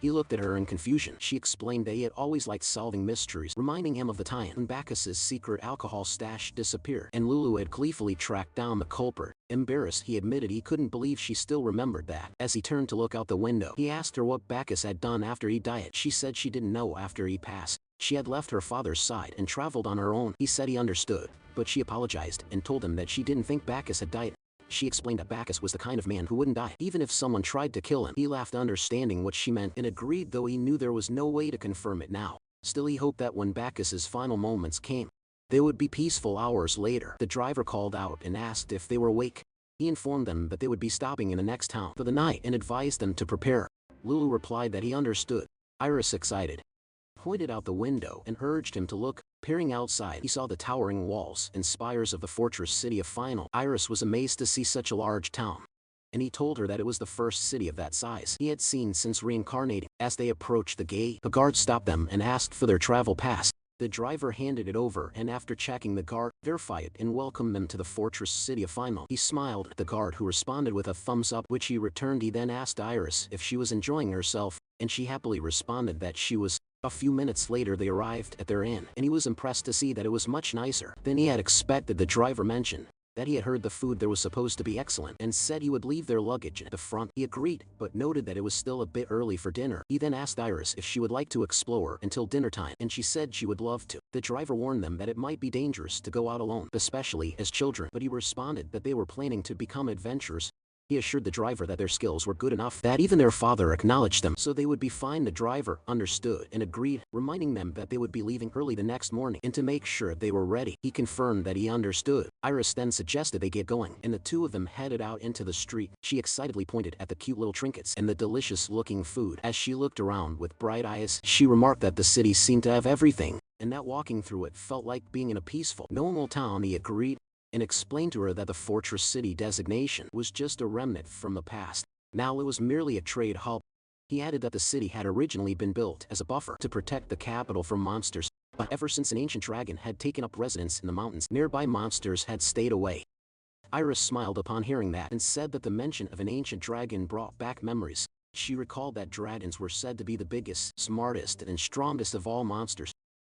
Speaker 1: He looked at her in confusion. She explained that he had always liked solving mysteries, reminding him of the time when Bacchus's secret alcohol stash disappeared, and Lulu had gleefully tracked down the culprit. Embarrassed, he admitted he couldn't believe she still remembered that. As he turned to look out the window, he asked her what Bacchus had done after he died. She said she didn't know after he passed. She had left her father's side and traveled on her own. He said he understood, but she apologized and told him that she didn't think Bacchus had died. She explained that Bacchus was the kind of man who wouldn't die, even if someone tried to kill him. He laughed, understanding what she meant, and agreed, though he knew there was no way to confirm it now. Still, he hoped that when Bacchus's final moments came, they would be peaceful. Hours later, the driver called out and asked if they were awake. He informed them that they would be stopping in the next town for the night and advised them to prepare. Lulu replied that he understood. Iris, excited, pointed out the window and urged him to look. Peering outside, he saw the towering walls and spires of the fortress city of Final. Iris was amazed to see such a large town and he told her that it was the first city of that size he had seen since reincarnating. As they approached the gate, a guard stopped them and asked for their travel pass. The driver handed it over, and after checking the guard, verified it and welcomed them to the fortress city of Final. He smiled at the guard, who responded with a thumbs up, which he returned. He then asked Iris if she was enjoying herself, and she happily responded that she was. A few minutes later they arrived at their inn, and he was impressed to see that it was much nicer than he had expected. The driver mentioned that he had heard the food there was supposed to be excellent and said he would leave their luggage at the front. He agreed, but noted that it was still a bit early for dinner. He then asked Iris if she would like to explore until dinner time, and she said she would love to. The driver warned them that it might be dangerous to go out alone, especially as children, but he responded that they were planning to become adventurers. He assured the driver that their skills were good enough that even their father acknowledged them, so they would be fine. The driver understood and agreed, reminding them that they would be leaving early the next morning and to make sure they were ready. He confirmed that he understood. Iris then suggested they get going, and the two of them headed out into the street. She excitedly pointed at the cute little trinkets and the delicious-looking food. As she looked around with bright eyes, she remarked that the city seemed to have everything, and that walking through it felt like being in a peaceful, normal town. He agreed and explained to her that the fortress city designation was just a remnant from the past. Now it was merely a trade hub. He added that the city had originally been built as a buffer to protect the capital from monsters, but ever since an ancient dragon had taken up residence in the mountains, nearby monsters had stayed away. Iris smiled upon hearing that and said that the mention of an ancient dragon brought back memories. She recalled that dragons were said to be the biggest, smartest, and strongest of all monsters.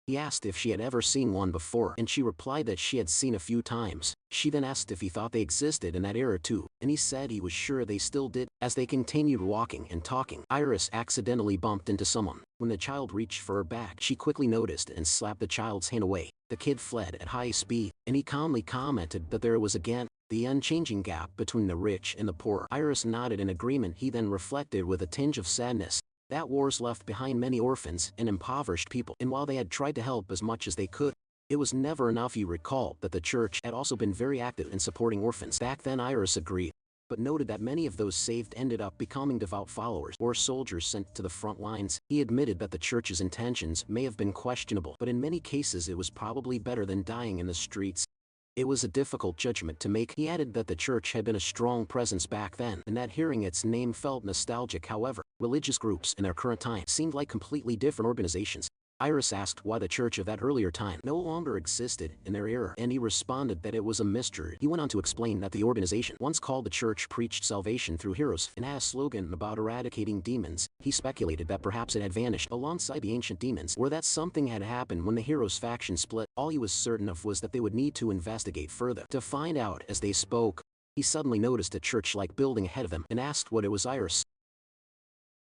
Speaker 1: He asked if she had ever seen one before, and she replied that she had seen a few times. She then asked if he thought they existed in that era too, and he said he was sure they still did. As they continued walking and talking, Iris accidentally bumped into someone. When the child reached for her bag, she quickly noticed and slapped the child's hand away. The kid fled at high speed, and he calmly commented that there was again the unchanging gap between the rich and the poor. Iris nodded in agreement. He then reflected with a tinge of sadness that wars left behind many orphans and impoverished people, and while they had tried to help as much as they could, it was never enough. He recalled that the church had also been very active in supporting orphans. Back then Iris agreed, but noted that many of those saved ended up becoming devout followers or soldiers sent to the front lines. He admitted that the church's intentions may have been questionable, but in many cases it was probably better than dying in the streets. It was a difficult judgment to make. He added that the church had been a strong presence back then, and that hearing its name felt nostalgic. However, religious groups in their current time seemed like completely different organizations. Iris asked why the church of that earlier time no longer existed in their era, and he responded that it was a mystery. He went on to explain that the organization, once called the church, preached salvation through heroes and had a slogan about eradicating demons. He speculated that perhaps it had vanished alongside the ancient demons, or that something had happened when the heroes' faction split. All he was certain of was that they would need to investigate further to find out. As they spoke, he suddenly noticed a church-like building ahead of him and asked what it was. Iris,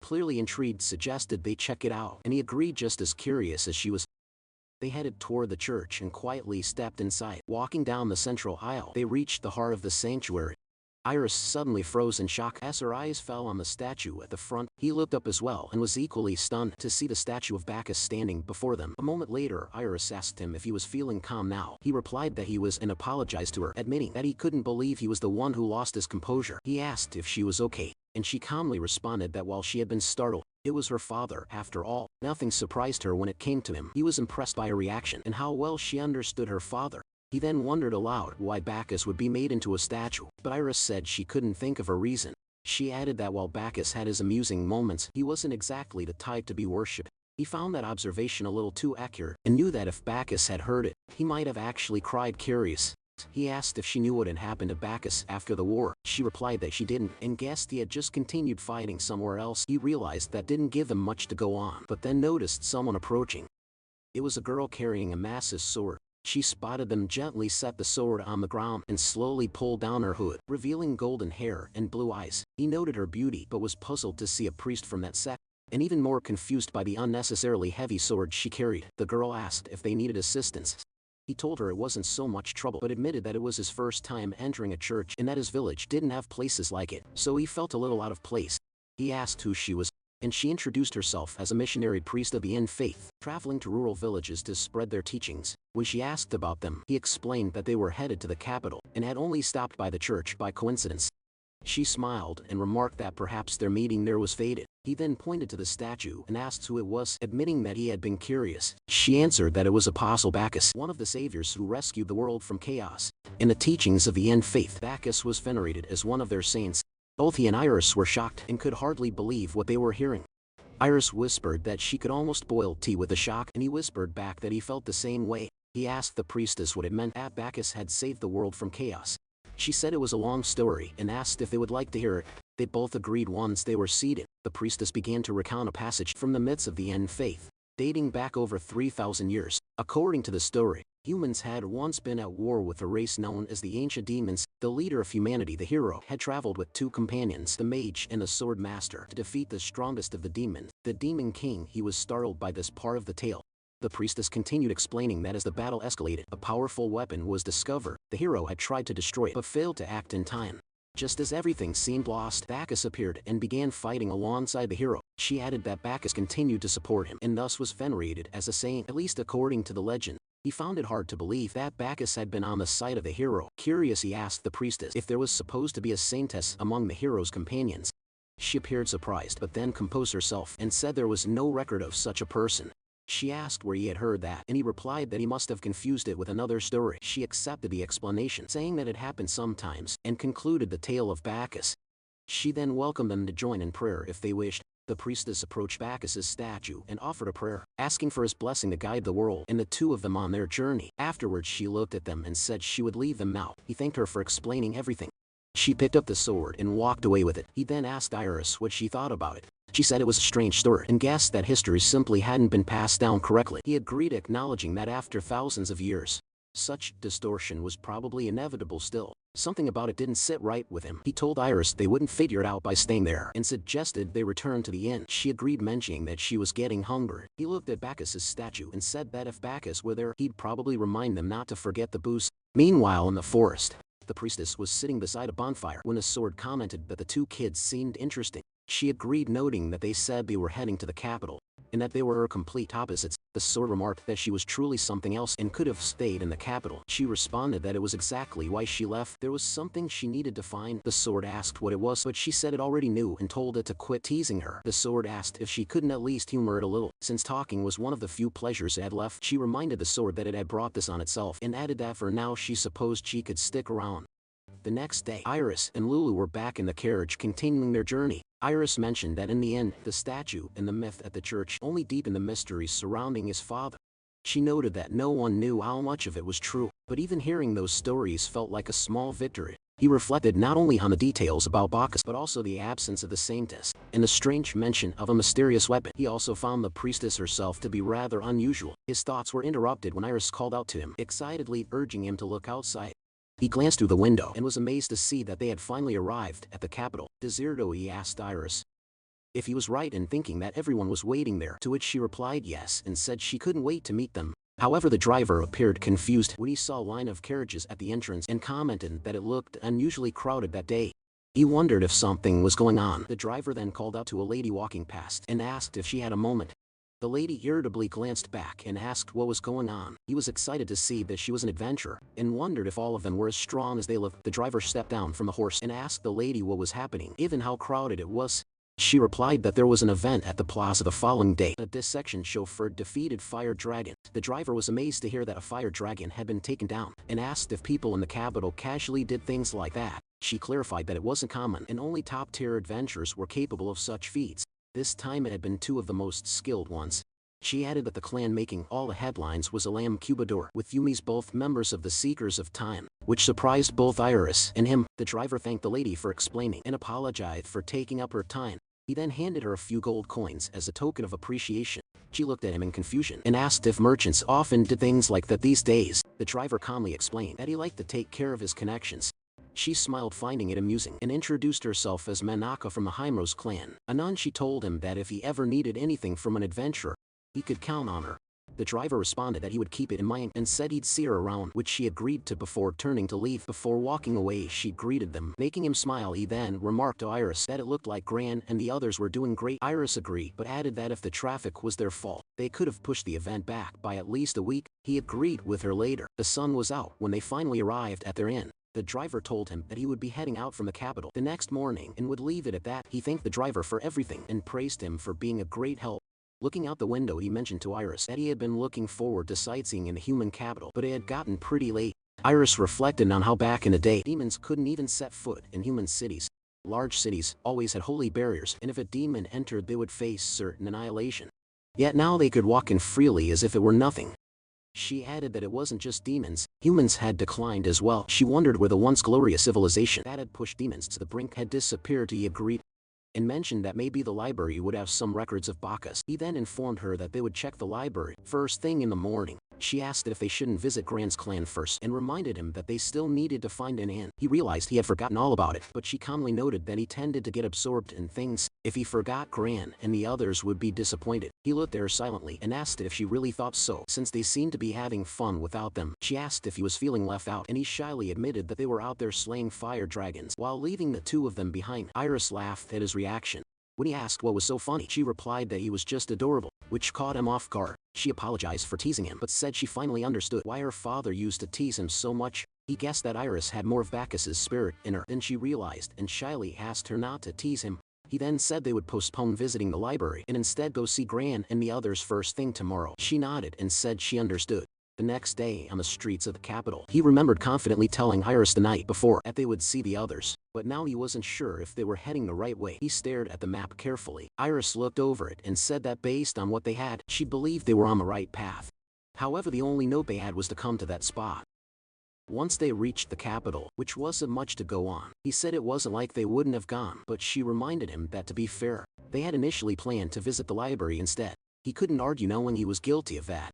Speaker 1: clearly intrigued, suggested they check it out, and he agreed, just as curious as she was. They headed toward the church and quietly stepped inside. Walking down the central aisle, they reached the heart of the sanctuary. Iris suddenly froze in shock as her eyes fell on the statue at the front. He looked up as well and was equally stunned to see the statue of Bacchus standing before them. A moment later, Iris asked him if he was feeling calm now. He replied that he was and apologized to her, admitting that he couldn't believe he was the one who lost his composure. He asked if she was okay, and she calmly responded that while she had been startled, it was her father after all. Nothing surprised her when it came to him. He was impressed by her reaction and how well she understood her father. He then wondered aloud why Bacchus would be made into a statue, but Iris said she couldn't think of a reason. She added that while Bacchus had his amusing moments, he wasn't exactly the type to be worshipped. He found that observation a little too accurate, and knew that if Bacchus had heard it, he might have actually cried. Curious, he asked if she knew what had happened to Bacchus after the war. She replied that she didn't, and guessed he had just continued fighting somewhere else. He realized that didn't give him much to go on, but then noticed someone approaching. It was a girl carrying a massive sword. She spotted them, gently set the sword on the ground, and slowly pulled down her hood, revealing golden hair and blue eyes. He noted her beauty, but was puzzled to see a priest from that sect, and even more confused by the unnecessarily heavy sword she carried. The girl asked if they needed assistance. He told her it wasn't so much trouble, but admitted that it was his first time entering a church and that his village didn't have places like it, so he felt a little out of place. He asked who she was, and she introduced herself as a missionary priest of the Yin faith, traveling to rural villages to spread their teachings. When she asked about them, he explained that they were headed to the capital, and had only stopped by the church by coincidence. She smiled and remarked that perhaps their meeting there was fated. He then pointed to the statue and asked who it was, admitting that he had been curious. She answered that it was Apostle Bacchus, one of the saviors who rescued the world from chaos. In the teachings of the Yin faith, Bacchus was venerated as one of their saints. Both he and Iris were shocked and could hardly believe what they were hearing. Iris whispered that she could almost boil tea with the shock, and he whispered back that he felt the same way. He asked the priestess what it meant that Bacchus had saved the world from chaos. She said it was a long story and asked if they would like to hear it. They both agreed. Once they were seated, the priestess began to recount a passage from the myths of the End faith, dating back over 3,000 years. According to the story, humans had once been at war with a race known as the Ancient Demons. The leader of humanity, the hero, had traveled with two companions, the mage and the sword master, to defeat the strongest of the demons, the Demon King. He was startled by this part of the tale. The priestess continued explaining that as the battle escalated, a powerful weapon was discovered. The hero had tried to destroy it but failed to act in time. Just as everything seemed lost, Bacchus appeared and began fighting alongside the hero. She added that Bacchus continued to support him and thus was venerated as a saint, at least according to the legend. He found it hard to believe that Bacchus had been on the side of the hero. Curious, he asked the priestess if there was supposed to be a saintess among the hero's companions. She appeared surprised but then composed herself and said there was no record of such a person. She asked where he had heard that, and he replied that he must have confused it with another story. She accepted the explanation, saying that it happened sometimes, and concluded the tale of Bacchus. She then welcomed them to join in prayer if they wished. The priestess approached Bacchus's statue and offered a prayer, asking for his blessing to guide the world and the two of them on their journey. Afterwards she looked at them and said she would leave them now. He thanked her for explaining everything. She picked up the sword and walked away with it. He then asked Iris what she thought about it. She said it was a strange story and guessed that history simply hadn't been passed down correctly. He agreed, acknowledging that after thousands of years, such distortion was probably inevitable. Still, something about it didn't sit right with him. He told Iris they wouldn't figure it out by staying there and suggested they return to the inn. She agreed, mentioning that she was getting hungry. He looked at Bacchus's statue and said that if Bacchus were there, he'd probably remind them not to forget the booze. Meanwhile, in the forest, the priestess was sitting beside a bonfire when a sword commented that the two kids seemed interesting. She agreed, noting that they said they were heading to the capital, and that they were complete opposites. The sword remarked that she was truly something else and could have stayed in the capital. She responded that it was exactly why she left. There was something she needed to find. The sword asked what it was, but she said it already knew and told it to quit teasing her. The sword asked if she couldn't at least humor it a little, since talking was one of the few pleasures it had left. She reminded the sword that it had brought this on itself and added that for now she supposed she could stick around. The next day, Iris and Lulu were back in the carriage continuing their journey. Iris mentioned that in the end, the statue and the myth at the church only deepened the mysteries surrounding his father. She noted that no one knew how much of it was true, but even hearing those stories felt like a small victory. He reflected not only on the details about Bacchus but also the absence of the saintess, and the strange mention of a mysterious weapon. He also found the priestess herself to be rather unusual. His thoughts were interrupted when Iris called out to him, excitedly urging him to look outside. He glanced through the window and was amazed to see that they had finally arrived at the capital. Deserto, he asked Iris if he was right in thinking that everyone was waiting there, to which she replied yes and said she couldn't wait to meet them. However, the driver appeared confused when he saw a line of carriages at the entrance and commented that it looked unusually crowded that day. He wondered if something was going on. The driver then called out to a lady walking past and asked if she had a moment. The lady irritably glanced back and asked what was going on. He was excited to see that she was an adventurer and wondered if all of them were as strong as they looked. The driver stepped down from the horse and asked the lady what was happening, given how crowded it was. She replied that there was an event at the plaza the following day. A dissection chauffeur defeated fire dragon. The driver was amazed to hear that a fire dragon had been taken down and asked if people in the capital casually did things like that. She clarified that it wasn't common and only top-tier adventurers were capable of such feats. This time it had been two of the most skilled ones. She added that the clan making all the headlines was Alam Cubador, with Yumis both members of the Seekers of Time, which surprised both Iris and him. The driver thanked the lady for explaining and apologized for taking up her time. He then handed her a few gold coins as a token of appreciation. She looked at him in confusion and asked if merchants often did things like that these days. The driver calmly explained that he liked to take care of his connections. She smiled, finding it amusing, and introduced herself as Manhwa from the Hymros clan. Anon she told him that if he ever needed anything from an adventurer, he could count on her. The driver responded that he would keep it in mind and said he'd see her around, which she agreed to before turning to leave. Before walking away, she greeted them, making him smile. He then remarked to Iris that it looked like Gran and the others were doing great. Iris agreed, but added that if the traffic was their fault, they could have pushed the event back by at least a week. He agreed with her later. The sun was out when they finally arrived at their inn. The driver told him that he would be heading out from the capital the next morning and would leave it at that. He thanked the driver for everything and praised him for being a great help. Looking out the window, he mentioned to Iris that he had been looking forward to sightseeing in the human capital, but it had gotten pretty late. Iris reflected on how back in the day, demons couldn't even set foot in human cities. Large cities always had holy barriers, and if a demon entered they would face certain annihilation. Yet now they could walk in freely as if it were nothing. She added that it wasn't just demons, humans had declined as well. She wondered where the once glorious civilization that had pushed demons to the brink had disappeared. He agreed and mentioned that maybe the library would have some records of Bacchus. He then informed her that they would check the library first thing in the morning. She asked if they shouldn't visit Gran's clan first and reminded him that they still needed to find an inn. He realized he had forgotten all about it, but she calmly noted that he tended to get absorbed in things. If he forgot Gran and the others would be disappointed. He looked at her silently and asked if she really thought so, since they seemed to be having fun without them. She asked if he was feeling left out, and he shyly admitted that they were out there slaying fire dragons while leaving the two of them behind. Iris laughed at his reaction. When he asked what was so funny, she replied that he was just adorable, which caught him off guard. She apologized for teasing him, but said she finally understood why her father used to tease him so much. He guessed that Iris had more of Bacchus's spirit in her than she realized and shyly asked her not to tease him. He then said they would postpone visiting the library and instead go see Gran and the others first thing tomorrow. She nodded and said she understood. The next day, on the streets of the capital, he remembered confidently telling Iris the night before that they would see the others, but now he wasn't sure if they were heading the right way. He stared at the map carefully. Iris looked over it and said that based on what they had, she believed they were on the right path. However, the only note they had was to come to that spot. Once they reached the capital, which wasn't much to go on, he said it wasn't like they wouldn't have gone, but she reminded him that to be fair, they had initially planned to visit the library instead. He couldn't argue knowing he was guilty of that.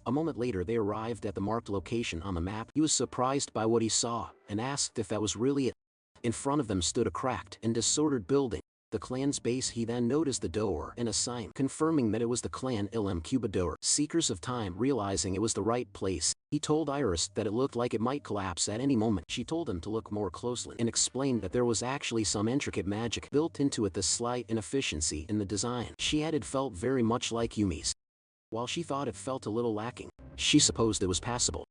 Speaker 1: A moment later they arrived at the marked location on the map. He was surprised by what he saw, and asked if that was really it. In front of them stood a cracked and disordered building, the clan's base. He then noticed the door and a sign confirming that it was the clan Ilm Cubador. Seekers of Time. Realizing it was the right place, he told Iris that it looked like it might collapse at any moment. She told him to look more closely and explained that there was actually some intricate magic built into it. The slight inefficiency in the design, she added, felt very much like Yumi's. While she thought it felt a little lacking, she supposed it was passable.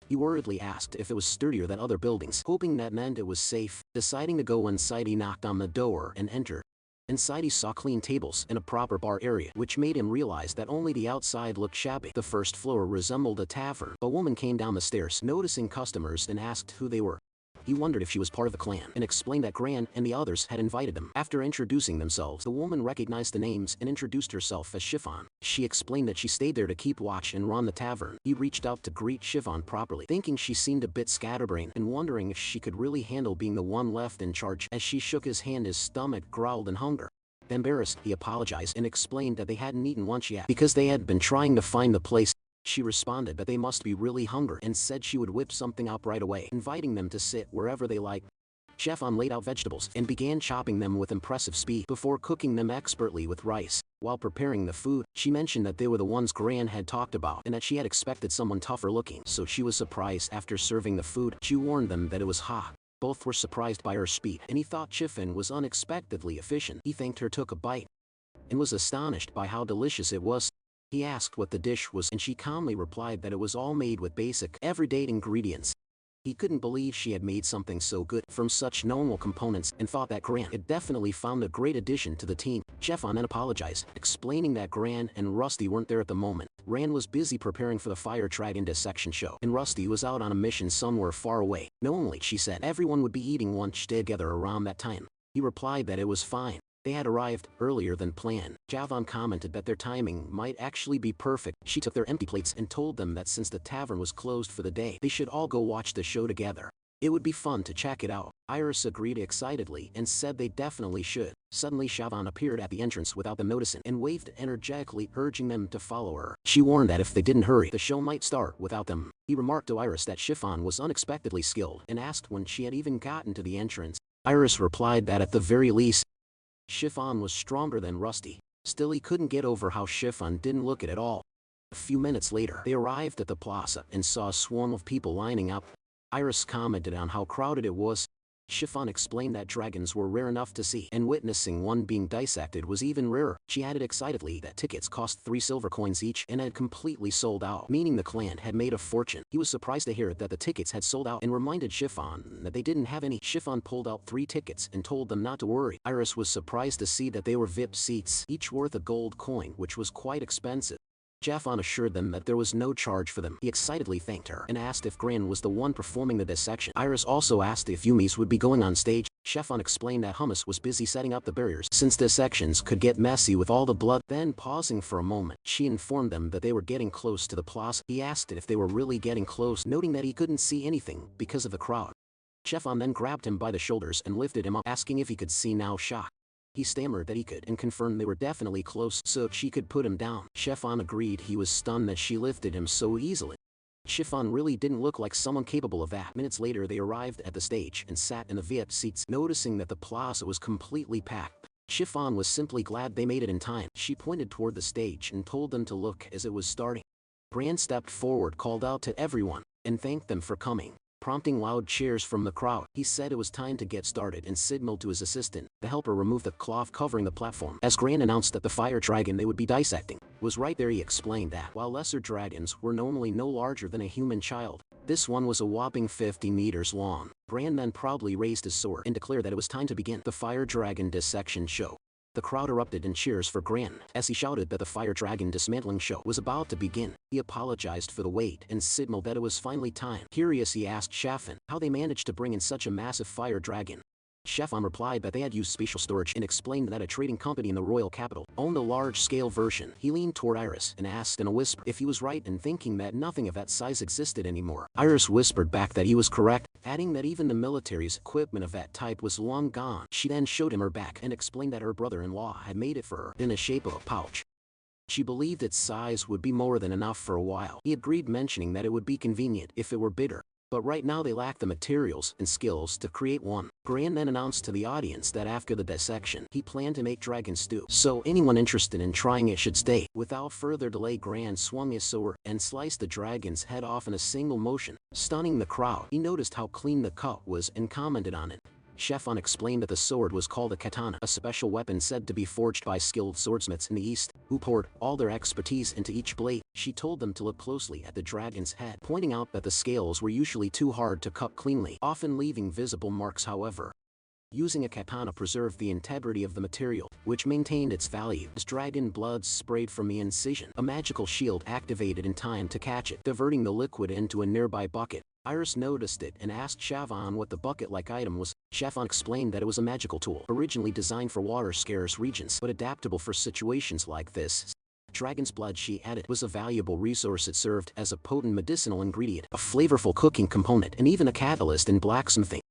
Speaker 1: He worriedly asked if it was sturdier than other buildings, hoping that meant it was safe. Deciding to go inside, he knocked on the door and entered. Inside he saw clean tables and a proper bar area, which made him realize that only the outside looked shabby. The first floor resembled a tavern. A woman came down the stairs, noticing customers, and asked who they were. He wondered if she was part of the clan, and explained that Gran and the others had invited them. After introducing themselves, the woman recognized the names and introduced herself as Chiffon. She explained that she stayed there to keep watch and run the tavern. He reached out to greet Chiffon properly, thinking she seemed a bit scatterbrained and wondering if she could really handle being the one left in charge. As she shook his hand, his stomach growled in hunger. Embarrassed, he apologized and explained that they hadn't eaten lunch yet because they had been trying to find the place. She responded that they must be really hungry and said she would whip something up right away, inviting them to sit wherever they liked. Chiffon laid out vegetables and began chopping them with impressive speed before cooking them expertly with rice. While preparing the food, she mentioned that they were the ones Gran had talked about and that she had expected someone tougher looking, so she was surprised. After serving the food, she warned them that it was hot. Both were surprised by her speed, and he thought Chiffon was unexpectedly efficient. He thanked her, took a bite, and was astonished by how delicious it was. He asked what the dish was, and she calmly replied that it was all made with basic, everyday ingredients. He couldn't believe she had made something so good from such normal components, and thought that Gran had definitely found a great addition to the team. Chiffon then apologized, explaining that Gran and Rusty weren't there at the moment. Gran was busy preparing for the Fire Dragon dissection show, and Rusty was out on a mission somewhere far away. Normally, she said, everyone would be eating lunch together around that time. He replied that it was fine. They had arrived earlier than planned. Javon commented that their timing might actually be perfect. She took their empty plates and told them that since the tavern was closed for the day, they should all go watch the show together. It would be fun to check it out. Iris agreed excitedly and said they definitely should. Suddenly Javon appeared at the entrance without them noticing and waved energetically, urging them to follow her. She warned that if they didn't hurry, the show might start without them. He remarked to Iris that Chiffon was unexpectedly skilled and asked when she had even gotten to the entrance. Iris replied that at the very least, Chiffon was stronger than Rusty. Still, he couldn't get over how Chiffon didn't look it at all. A few minutes later, they arrived at the plaza and saw a swarm of people lining up. Iris commented on how crowded it was. Chiffon explained that dragons were rare enough to see, and witnessing one being dissected was even rarer. She added excitedly that tickets cost 3 silver coins each and had completely sold out, meaning the clan had made a fortune. He was surprised to hear that the tickets had sold out and reminded Chiffon that they didn't have any. Chiffon pulled out 3 tickets and told them not to worry. Iris was surprised to see that they were VIP seats, each worth a gold coin, which was quite expensive. Jaffon assured them that there was no charge for them. He excitedly thanked her and asked if Gran was the one performing the dissection. Iris also asked if Yumi's would be going on stage. Jaffon explained that Hummus was busy setting up the barriers since dissections could get messy with all the blood. Then, pausing for a moment, she informed them that they were getting close to the plaza. He asked if they were really getting close, noting that he couldn't see anything because of the crowd. Jaffon then grabbed him by the shoulders and lifted him up, asking if he could see now. Shocked, he stammered that he could and confirmed they were definitely close so she could put him down. Chiffon agreed. He was stunned that she lifted him so easily. Chiffon really didn't look like someone capable of that. Minutes later they arrived at the stage and sat in the VIP seats. Noticing that the plaza was completely packed, Chiffon was simply glad they made it in time. She pointed toward the stage and told them to look as it was starting. Gran stepped forward, called out to everyone, and thanked them for coming, prompting loud cheers from the crowd. He said it was time to get started and signaled to his assistant. The helper removed the cloth covering the platform. As Gran announced that the fire dragon they would be dissecting was right there, he explained that while lesser dragons were normally no larger than a human child, this one was a whopping 50 meters long. Gran then proudly raised his sword and declared that it was time to begin the fire dragon dissection show. The crowd erupted in cheers for Gran as he shouted that the fire dragon dismantling show was about to begin. He apologized for the wait and signaled that it was finally time. Curious, he asked Chaffin how they managed to bring in such a massive fire dragon. Chaffin replied that they had used spatial storage and explained that a trading company in the royal capital owned a large-scale version. He leaned toward Iris and asked in a whisper if he was right in thinking that nothing of that size existed anymore. Iris whispered back that he was correct, adding that even the military's equipment of that type was long gone. She then showed him her back and explained that her brother-in-law had made it for her in the shape of a pouch. She believed its size would be more than enough for a while. He agreed, mentioning that it would be convenient if it were bigger, but right now they lacked the materials and skills to create one. Gran then announced to the audience that after the dissection, he planned to make dragon stew, so anyone interested in trying it should stay. Without further delay, Gran swung his sword and sliced the dragon's head off in a single motion, stunning the crowd. He noticed how clean the cut was and commented on it. Chiffon explained that the sword was called a katana, a special weapon said to be forged by skilled swordsmiths in the East, who poured all their expertise into each blade. She told them to look closely at the dragon's head, pointing out that the scales were usually too hard to cut cleanly, often leaving visible marks. However, using a katana preserved the integrity of the material, which maintained its value. As dragon blood sprayed from the incision, a magical shield activated in time to catch it, diverting the liquid into a nearby bucket. Iris noticed it and asked Chaffon what the bucket-like item was. Chaffon explained that it was a magical tool, originally designed for water-scarce regions, but adaptable for situations like this. Dragon's blood, she added, was a valuable resource. It served as a potent medicinal ingredient, a flavorful cooking component, and even a catalyst in blacksmithing.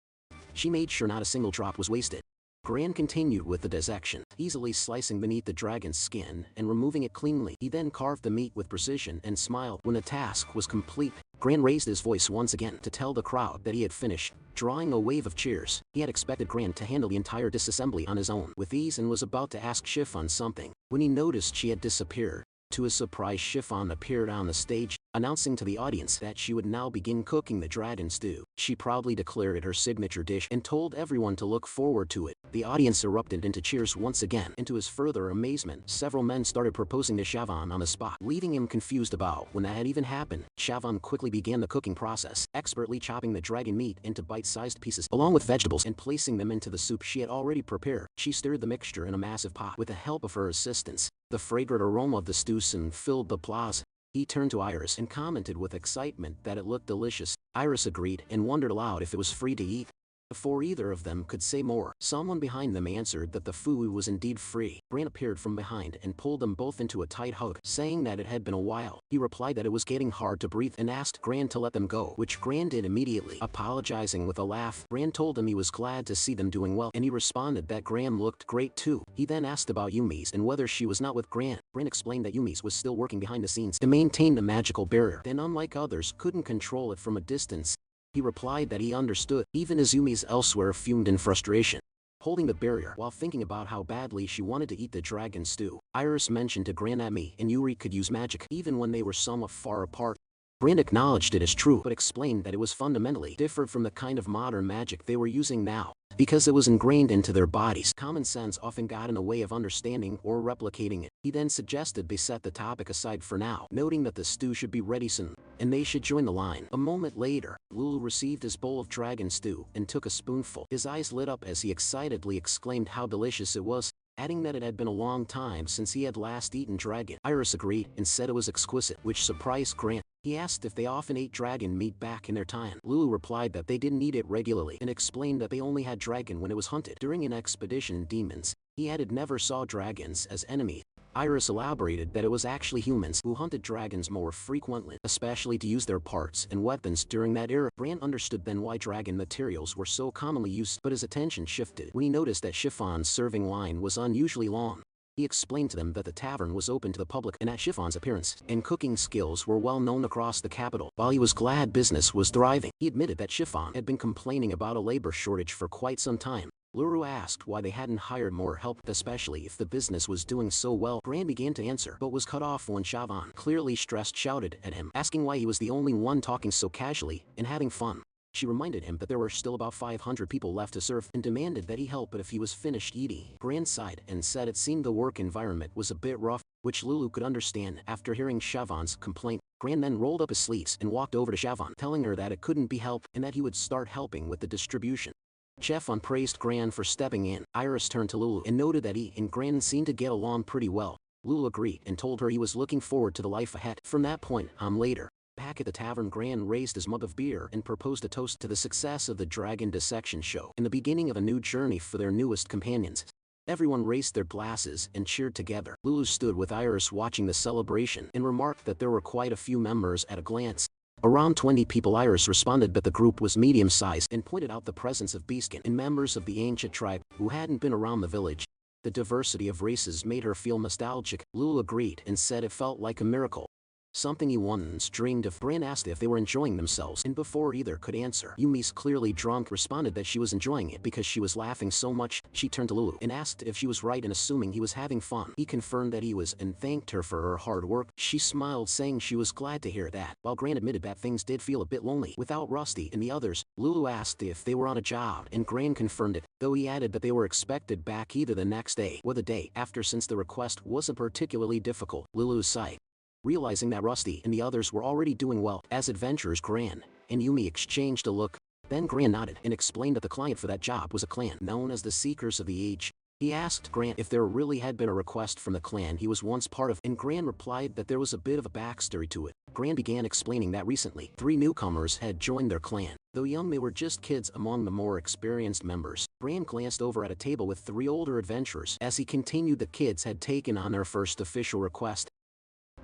Speaker 1: She made sure not a single drop was wasted. Gran continued with the dissection, easily slicing beneath the dragon's skin and removing it cleanly. He then carved the meat with precision and smiled. When the task was complete, Gran raised his voice once again to tell the crowd that he had finished, drawing a wave of cheers. He had expected Gran to handle the entire disassembly on his own with ease and was about to ask Chiffon something when he noticed she had disappeared. To his surprise, Chiffon appeared on the stage, announcing to the audience that she would now begin cooking the dragon stew. She proudly declared it her signature dish and told everyone to look forward to it. The audience erupted into cheers once again, and to his further amazement, several men started proposing to Chaffon on the spot, leaving him confused about when that had even happened. Chaffon quickly began the cooking process, expertly chopping the dragon meat into bite-sized pieces, along with vegetables, and placing them into the soup she had already prepared. She stirred the mixture in a massive pot with the help of her assistants. The fragrant aroma of the stew soon filled the plaza. He turned to Iris and commented with excitement that it looked delicious. Iris agreed and wondered aloud if it was free to eat. Before either of them could say more, someone behind them answered that the food was indeed free. Gran appeared from behind and pulled them both into a tight hug, saying that it had been a while. He replied that it was getting hard to breathe and asked Gran to let them go, which Gran did immediately. Apologizing with a laugh, Gran told him he was glad to see them doing well, and he responded that Gran looked great too. He then asked about Yumi's and whether she was not with Gran. Gran explained that Yumi's was still working behind the scenes to maintain the magical barrier, and unlike others, couldn't control it from a distance. He replied that he understood, even as Yumi's elsewhere fumed in frustration, holding the barrier while thinking about how badly she wanted to eat the dragon stew. Iris mentioned to Gran that Mi and Yuri could use magic even when they were somewhat far apart. Gran acknowledged it as true, but explained that it was fundamentally different from the kind of modern magic they were using now, because it was ingrained into their bodies. Common sense often got in the way of understanding or replicating it. He then suggested they set the topic aside for now, noting that the stew should be ready soon, and they should join the line. A moment later, Lulu received his bowl of dragon stew and took a spoonful. His eyes lit up as he excitedly exclaimed how delicious it was. adding that it had been a long time since he had last eaten dragon. Iris agreed and said it was exquisite, which surprised Grant. He asked if they often ate dragon meat back in their time. Lulu replied that they didn't eat it regularly and explained that they only had dragon when it was hunted during an expedition in demons. He added never saw dragons as enemy. Iris elaborated that it was actually humans who hunted dragons more frequently, especially to use their parts and weapons during that era. Grant understood then why dragon materials were so commonly used, but his attention shifted when he noticed that Chiffon's serving line was unusually long. He explained to them that the tavern was open to the public and that Chiffon's appearance and cooking skills were well known across the capital. While he was glad business was thriving, he admitted that Chiffon had been complaining about a labor shortage for quite some time. Luru asked why they hadn't hired more help, especially if the business was doing so well. Grant began to answer, but was cut off when Chavan, clearly stressed, shouted at him, asking why he was the only one talking so casually and having fun. She reminded him that there were still about 500 people left to serve and demanded that he help but if he was finished eating. Grant sighed and said it seemed the work environment was a bit rough, which Lulu could understand. After hearing Chavan's complaint, Grant then rolled up his sleeves and walked over to Chavan, telling her that it couldn't be helped and that he would start helping with the distribution. Chefon praised Gran for stepping in. Iris turned to Lulu and noted that he and Gran seemed to get along pretty well. Lulu agreed and told her he was looking forward to the life ahead. From that point on later, back at the tavern, Gran raised his mug of beer and proposed a toast to the success of the Dragon Dissection show and the beginning of a new journey for their newest companions. Everyone raised their glasses and cheered together. Lulu stood with Iris watching the celebration and remarked that there were quite a few members at a glance. Around 20 people. Iris responded that the group was medium-sized and pointed out the presence of beaskin and members of the ancient tribe who hadn't been around the village. The diversity of races made her feel nostalgic. Lulu agreed and said it felt like a miracle, something he once dreamed of. Bran asked if they were enjoying themselves, and before either could answer, Yumi's clearly drunk responded that she was enjoying it because she was laughing so much. She turned to Lulu and asked if she was right in assuming he was having fun. He confirmed that he was and thanked her for her hard work. She smiled, saying she was glad to hear that. While Gran admitted that things did feel a bit lonely without Rusty and the others, Lulu asked if they were on a job and Gran confirmed it, though he added that they were expected back either the next day or the day after since the request wasn't particularly difficult. Lulu sighed, realizing that Rusty and the others were already doing well as adventurers. Gran and Yumi exchanged a look. Then Gran nodded and explained that the client for that job was a clan known as the Seekers of the Age. He asked Grant if there really had been a request from the clan he was once part of, and Grant replied that there was a bit of a backstory to it. Grant began explaining that recently 3 newcomers had joined their clan. Though young, they were just kids among the more experienced members. Grant glanced over at a table with 3 older adventurers. As he continued, the kids had taken on their first official request,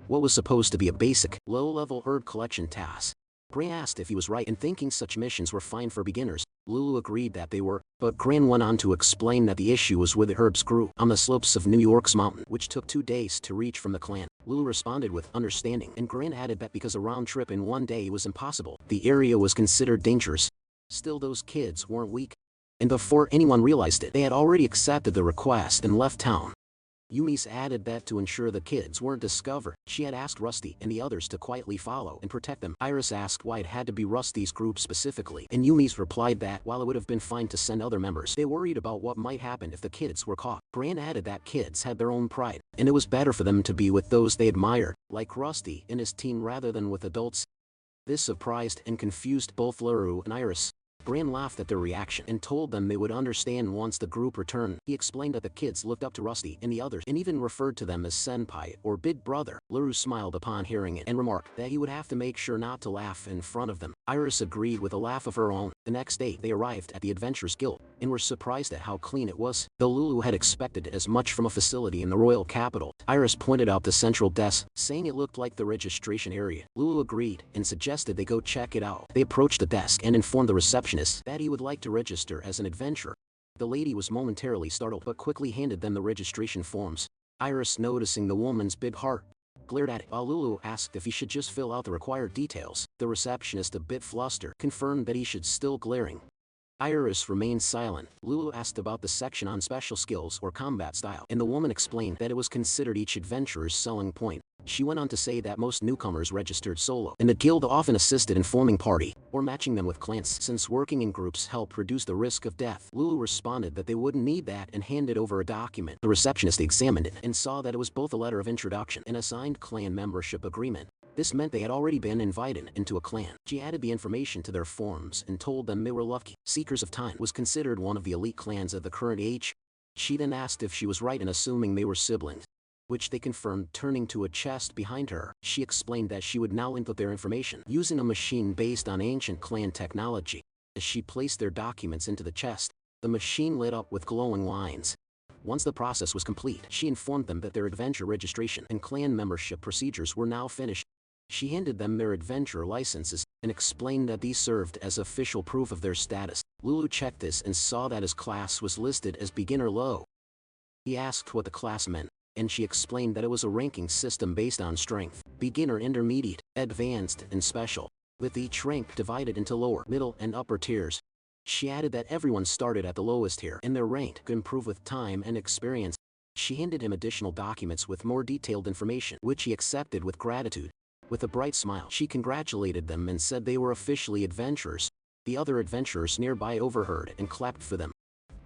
Speaker 1: what was supposed to be a basic, low-level herb collection task. Grant asked if he was right in thinking such missions were fine for beginners. Lulu agreed that they were, but Grant went on to explain that the issue was where the herbs grew on the slopes of New York's mountain, which took 2 days to reach from the clan. Lulu responded with understanding, and Grant added that because a round trip in 1 day was impossible, the area was considered dangerous. Still, those kids weren't weak, and before anyone realized it, they had already accepted the request and left town. Yumi's added that to ensure the kids weren't discovered, she had asked Rusty and the others to quietly follow and protect them. Iris asked why it had to be Rusty's group specifically, and Yumi's replied that while it would have been fine to send other members, they worried about what might happen if the kids were caught. Grant added that kids had their own pride, and it was better for them to be with those they admired, like Rusty and his team, rather than with adults. This surprised and confused both Luru and Iris. Bran laughed at their reaction and told them they would understand once the group returned. He explained that the kids looked up to Rusty and the others and even referred to them as senpai or big brother. Luru smiled upon hearing it and remarked that he would have to make sure not to laugh in front of them. Iris agreed with a laugh of her own. The next day they arrived at the Adventurers Guild and were surprised at how clean it was. Though Lulu had expected as much from a facility in the royal capital, Iris pointed out the central desk, saying it looked like the registration area. Lulu agreed and suggested they go check it out. They approached the desk and informed the receptionist that he would like to register as an adventurer. The lady was momentarily startled but quickly handed them the registration forms. Iris, noticing the woman's big heart, glared at it, while Lulu asked if he should just fill out the required details. The receptionist, a bit flustered, confirmed that he should, still glaring. Iris remained silent. Lulu asked about the section on special skills or combat style, and the woman explained that it was considered each adventurer's selling point. She went on to say that most newcomers registered solo, and the guild often assisted in forming party or matching them with clans, since working in groups helped reduce the risk of death. Lulu responded that they wouldn't need that and handed over a document. The receptionist examined it and saw that it was both a letter of introduction and a signed clan membership agreement. This meant they had already been invited into a clan. She added the information to their forms and told them they were lucky. Seekers of Time was considered one of the elite clans of the current age. She then asked if she was right in assuming they were siblings, which they confirmed. Turning to a chest behind her, she explained that she would now input their information using a machine based on ancient clan technology. As she placed their documents into the chest, the machine lit up with glowing lines. Once the process was complete, she informed them that their adventure registration and clan membership procedures were now finished. She handed them their adventure licenses and explained that these served as official proof of their status. Lulu checked this and saw that his class was listed as beginner low. He asked what the class meant, and she explained that it was a ranking system based on strength, beginner, intermediate, advanced, and special, with each rank divided into lower, middle, and upper tiers. She added that everyone started at the lowest tier and their rank could improve with time and experience. She handed him additional documents with more detailed information, which he accepted with gratitude. With a bright smile, she congratulated them and said they were officially adventurers. The other adventurers nearby overheard and clapped for them.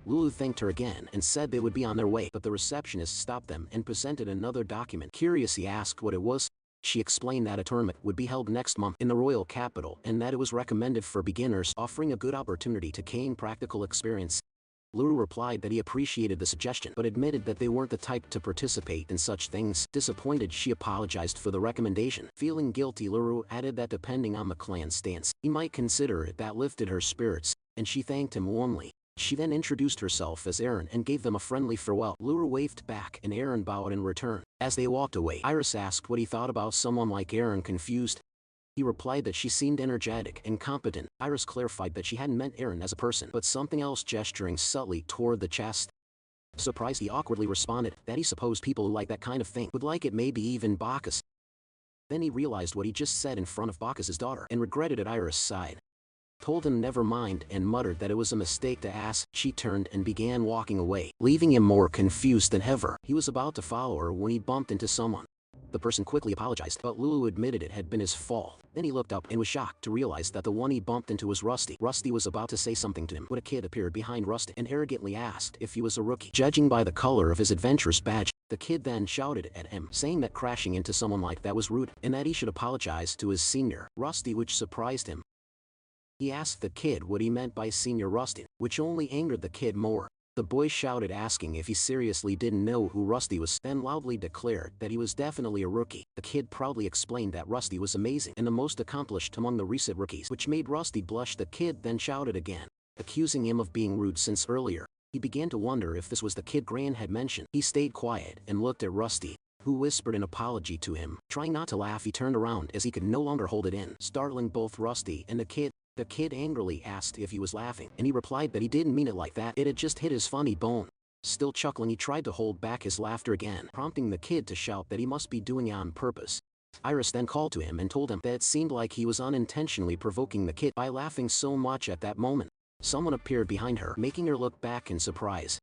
Speaker 1: Lulu thanked her again and said they would be on their way, but the receptionist stopped them and presented another document. Curious, he asked what it was. She explained that a tournament would be held next month in the royal capital and that it was recommended for beginners, offering a good opportunity to gain practical experience. Lulu replied that he appreciated the suggestion but admitted that they weren't the type to participate in such things. Disappointed, she apologized for the recommendation. Feeling guilty, Lulu added that depending on the clan's stance, he might consider it. That lifted her spirits, and she thanked him warmly. She then introduced herself as Aaron and gave them a friendly farewell. Lulu waved back and Aaron bowed in return. As they walked away, Iris asked what he thought about someone like Aaron. Confused, he replied that she seemed energetic and competent. Iris clarified that she hadn't meant Aaron as a person, but something else, gesturing subtly toward the chest. Surprised, he awkwardly responded that he supposed people who like that kind of thing would like it, maybe even Bacchus. Then he realized what he just said in front of Bacchus's daughter and regretted it. Iris sighed, told him never mind, and muttered that it was a mistake to ask. She turned and began walking away, leaving him more confused than ever. He was about to follow her when he bumped into someone. The person quickly apologized, but Lulu admitted it had been his fault. Then he looked up and was shocked to realize that the one he bumped into was Rusty. Rusty was about to say something to him when a kid appeared behind Rusty and arrogantly asked if he was a rookie. Judging by the color of his adventurer's badge, the kid then shouted at him, saying that crashing into someone like that was rude and that he should apologize to his senior, Rusty, which surprised him. He asked the kid what he meant by Senior Rusty, which only angered the kid more. The boy shouted, asking if he seriously didn't know who Rusty was, then loudly declared that he was definitely a rookie. The kid proudly explained that Rusty was amazing and the most accomplished among the recent rookies, which made Rusty blush. The kid then shouted again, accusing him of being rude since earlier. He began to wonder if this was the kid Gran had mentioned. He stayed quiet and looked at Rusty, who whispered an apology to him. Trying not to laugh, he turned around as he could no longer hold it in, startling both Rusty and the kid. The kid angrily asked if he was laughing, and he replied that he didn't mean it like that. It had just hit his funny bone. Still chuckling, he tried to hold back his laughter again, prompting the kid to shout that he must be doing it on purpose. Iris then called to him and told him that it seemed like he was unintentionally provoking the kid by laughing so much. At that moment, someone appeared behind her, making her look back in surprise.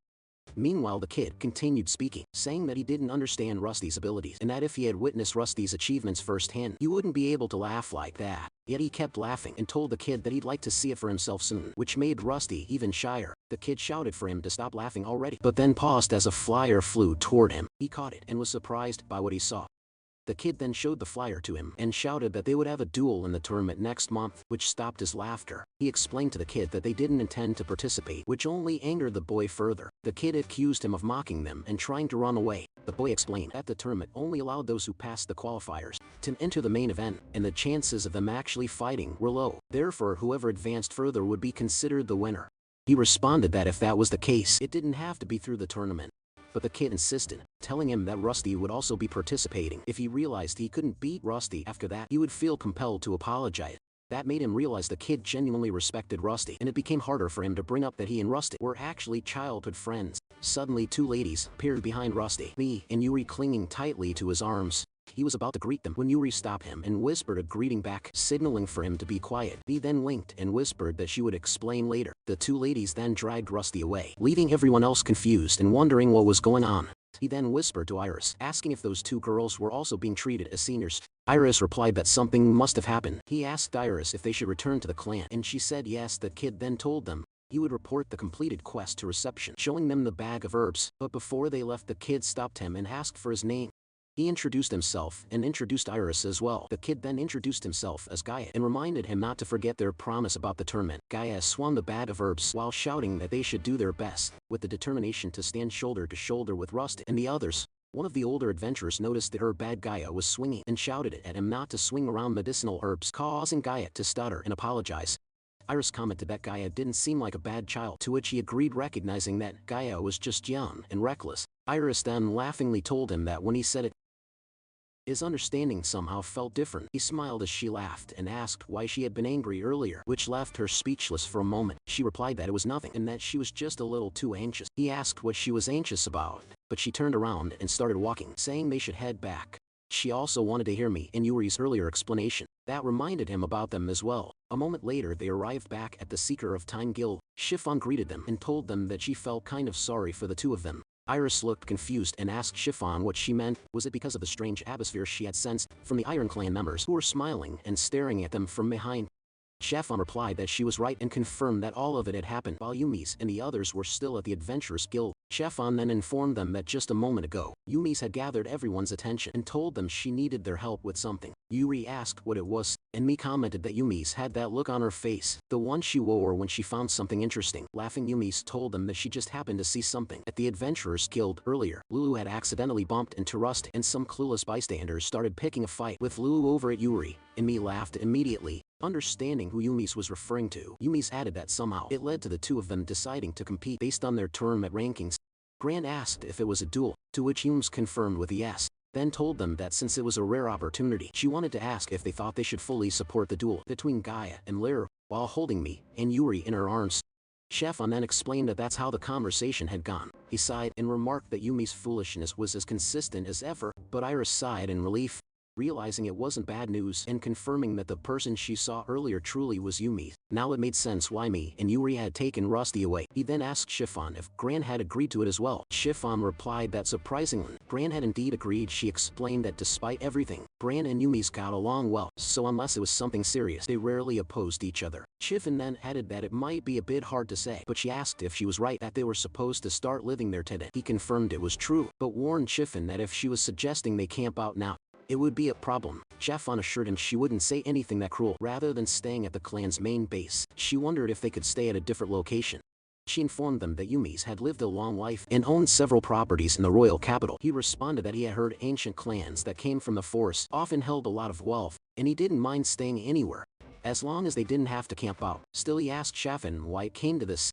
Speaker 1: Meanwhile, the kid continued speaking, saying that he didn't understand Rusty's abilities and that if he had witnessed Rusty's achievements firsthand, he wouldn't be able to laugh like that. Yet he kept laughing and told the kid that he'd like to see it for himself soon, which made Rusty even shyer. The kid shouted for him to stop laughing already, but then paused as a flyer flew toward him. He caught it and was surprised by what he saw. The kid then showed the flyer to him and shouted that they would have a duel in the tournament next month, which stopped his laughter. He explained to the kid that they didn't intend to participate, which only angered the boy further. The kid accused him of mocking them and trying to run away. The boy explained that the tournament only allowed those who passed the qualifiers to enter the main event, and the chances of them actually fighting were low. Therefore, whoever advanced further would be considered the winner. He responded that if that was the case, it didn't have to be through the tournament. But the kid insisted, telling him that Rusty would also be participating. If he realized he couldn't beat Rusty after that, he would feel compelled to apologize. That made him realize the kid genuinely respected Rusty, and it became harder for him to bring up that he and Rusty were actually childhood friends. Suddenly, two ladies appeared behind Rusty, Me and Yuri, clinging tightly to his arms. He was about to greet them when Yuri stopped him and whispered a greeting back, signaling for him to be quiet. He then winked and whispered that she would explain later. The two ladies then dragged Rusty away, leaving everyone else confused and wondering what was going on. He then whispered to Iris, asking if those two girls were also being treated as seniors. Iris replied that something must have happened. He asked Iris if they should return to the clan, and she said yes. The kid then told them he would report the completed quest to reception, showing them the bag of herbs. But before they left, the kid stopped him and asked for his name. He introduced himself and introduced Iris as well. The kid then introduced himself as Gaia and reminded him not to forget their promise about the tournament. Gaia swung the bag of herbs while shouting that they should do their best, with the determination to stand shoulder to shoulder with Rusty and the others. One of the older adventurers noticed the herb bag Gaia was swinging and shouted at him not to swing around medicinal herbs, causing Gaia to stutter and apologize. Iris commented that Gaia didn't seem like a bad child, to which he agreed, recognizing that Gaia was just young and reckless. Iris then laughingly told him that when he said it, his understanding somehow felt different. He smiled as she laughed and asked why she had been angry earlier, which left her speechless for a moment. She replied that it was nothing and that she was just a little too anxious. He asked what she was anxious about, but she turned around and started walking, saying they should head back. She also wanted to hear me and Yuri's earlier explanation. That reminded him about them as well. A moment later they arrived back at the Seeker of Time Guild. Chiffon greeted them and told them that she felt kind of sorry for the two of them. Iris looked confused and asked Chiffon what she meant. Was it because of the strange atmosphere she had sensed from the Iron Clan members who were smiling and staring at them from behind? Chiffon replied that she was right and confirmed that all of it had happened while Yumi's and the others were still at the Adventurers Guild. Chiffon then informed them that just a moment ago, Yumi's had gathered everyone's attention and told them she needed their help with something. Yuri asked what it was, and Mi commented that Yumi's had that look on her face, the one she wore when she found something interesting. Laughing, Yumi's told them that she just happened to see something at the Adventurers Guild earlier. Lulu had accidentally bumped into Rust and some clueless bystanders started picking a fight with Lulu over at Yuri, and Mi laughed immediately. Understanding who Yumi's was referring to, Yumi's added that somehow it led to the two of them deciding to compete based on their tournament rankings. Gran asked if it was a duel, to which Yumi's confirmed with a yes, then told them that since it was a rare opportunity, she wanted to ask if they thought they should fully support the duel between Gaia and Lyra, while holding Mi and Yuri in her arms. Chiffon then explained that that's how the conversation had gone. He sighed and remarked that Yumi's foolishness was as consistent as ever, but Iris sighed in relief, realizing it wasn't bad news and confirming that the person she saw earlier truly was Yumi. Now it made sense why Mi and Yuri had taken Rusty away. He then asked Chiffon if Gran had agreed to it as well. Chiffon replied that surprisingly, Gran had indeed agreed. She explained that despite everything, Gran and Yumi's got along well, so unless it was something serious, they rarely opposed each other. Chiffon then added that it might be a bit hard to say, but she asked if she was right that they were supposed to start living there today. He confirmed it was true, but warned Chiffon that if she was suggesting they camp out now, it would be a problem. Chiffon assured him she wouldn't say anything that cruel. Rather than staying at the clan's main base, she wondered if they could stay at a different location. She informed them that Yumi's had lived a long life and owned several properties in the royal capital. He responded that he had heard ancient clans that came from the forest often held a lot of wealth, and he didn't mind staying anywhere, as long as they didn't have to camp out. Still, he asked Chiffon why it came to this.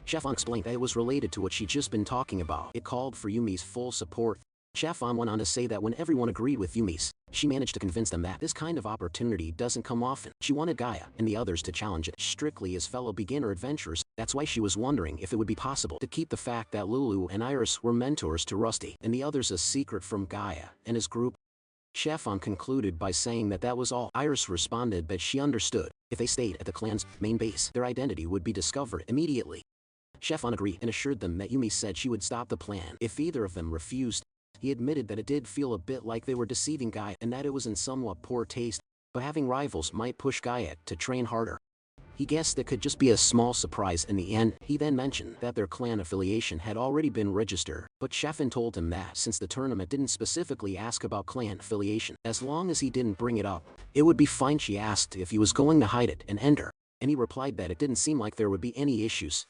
Speaker 1: Chiffon explained that it was related to what she'd just been talking about. It called for Yumi's full support. Chiffon went on to say that when everyone agreed with Yumi's, she managed to convince them that this kind of opportunity doesn't come often. She wanted Gaia and the others to challenge it strictly as fellow beginner adventurers. That's why she was wondering if it would be possible to keep the fact that Lulu and Iris were mentors to Rusty and the others a secret from Gaia and his group. Chiffon concluded by saying that that was all. Iris responded that she understood. If they stayed at the clan's main base, their identity would be discovered immediately. Chiffon agreed and assured them that Yumi said she would stop the plan if either of them refused. He admitted that it did feel a bit like they were deceiving Gaia and that it was in somewhat poor taste, but having rivals might push Gaia to train harder. He guessed it could just be a small surprise in the end. He then mentioned that their clan affiliation had already been registered, but Chiffon told him that since the tournament didn't specifically ask about clan affiliation, as long as he didn't bring it up, it would be fine. She asked if he was going to hide it and enter, and he replied that it didn't seem like there would be any issues.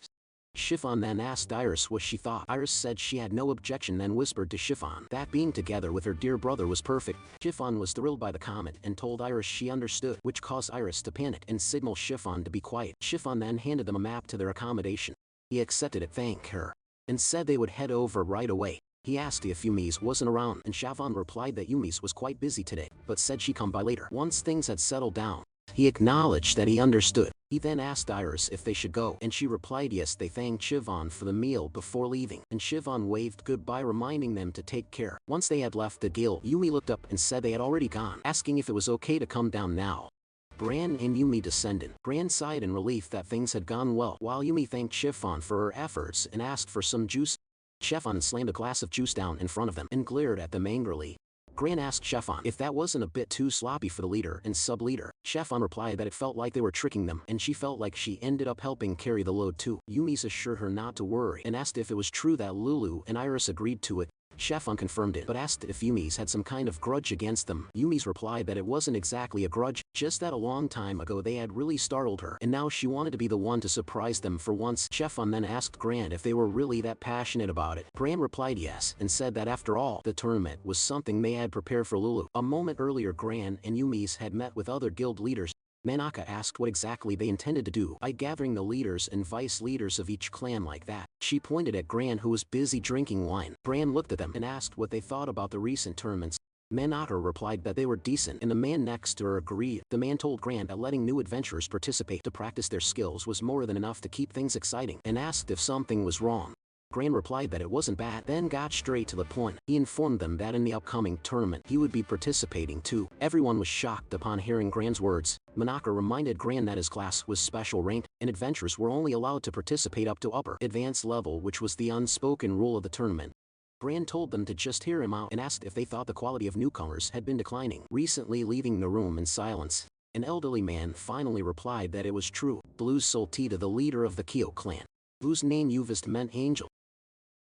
Speaker 1: Chiffon then asked Iris what she thought. Iris said she had no objection, then whispered to Chiffon that being together with her dear brother was perfect. Chiffon was thrilled by the comment and told Iris she understood, which caused Iris to panic and signal Chiffon to be quiet. Chiffon then handed them a map to their accommodation. He accepted it, thanked her, and said they would head over right away. He asked if Yumi's wasn't around, and Chiffon replied that Yumi's was quite busy today, but said she'd come by later once things had settled down. He acknowledged that he understood. He then asked Iris if they should go, and she replied yes. They thanked Chiffon for the meal before leaving, and Chiffon waved goodbye, reminding them to take care. Once they had left the guild, Yumi looked up and said they had already gone, asking if it was okay to come down now. Gran and Yumi descended. Gran sighed in relief that things had gone well, while Yumi thanked Chiffon for her efforts and asked for some juice. Chiffon slammed a glass of juice down in front of them and glared at them angrily. Gran asked Chiffon if that wasn't a bit too sloppy for the leader and sub-leader. Chiffon replied that it felt like they were tricking them, and she felt like she ended up helping carry the load too. Yumi assured her not to worry and asked if it was true that Lulu and Iris agreed to it. Chef unconfirmed it, but asked if Yumi's had some kind of grudge against them. Yumi's replied that it wasn't exactly a grudge, just that a long time ago they had really startled her, and now she wanted to be the one to surprise them for once. Chef then asked Gran if they were really that passionate about it. Gran replied yes, and said that after all, the tournament was something they had prepared for Lulu. A moment earlier Gran and Yumi's had met with other guild leaders. Manhwa asked what exactly they intended to do by gathering the leaders and vice leaders of each clan like that. She pointed at Gran, who was busy drinking wine. Gran looked at them and asked what they thought about the recent tournaments. Manhwa replied that they were decent, and the man next to her agreed. The man told Gran that letting new adventurers participate to practice their skills was more than enough to keep things exciting, and asked if something was wrong. Gran replied that it wasn't bad, then got straight to the point. He informed them that in the upcoming tournament he would be participating too. Everyone was shocked upon hearing Gran's words. Manhwa reminded Gran that his class was special ranked, and adventurers were only allowed to participate up to upper advanced level, which was the unspoken rule of the tournament. Gran told them to just hear him out and asked if they thought the quality of newcomers had been declining recently, leaving the room in silence. An elderly man finally replied that it was true. Blue's Soltita, the leader of the Kyo clan, whose name Uvist meant angel,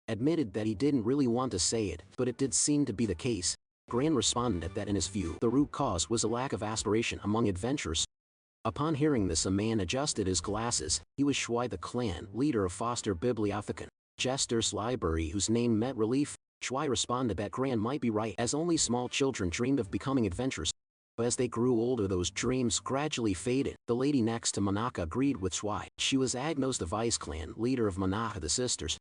Speaker 1: admitted that he didn't really want to say it, but it did seem to be the case. Gran responded that in his view, the root cause was a lack of aspiration among adventurers. Upon hearing this, a man adjusted his glasses. He was Shui, the clan leader of Foster Bibliothecan Jester's Library, whose name meant relief. Shui responded that Gran might be right, as only small children dreamed of becoming adventurers. But as they grew older, those dreams gradually faded. The lady next to Manhwa agreed with Shui. She was Agnos, the vice clan leader of Manhwa the sisters,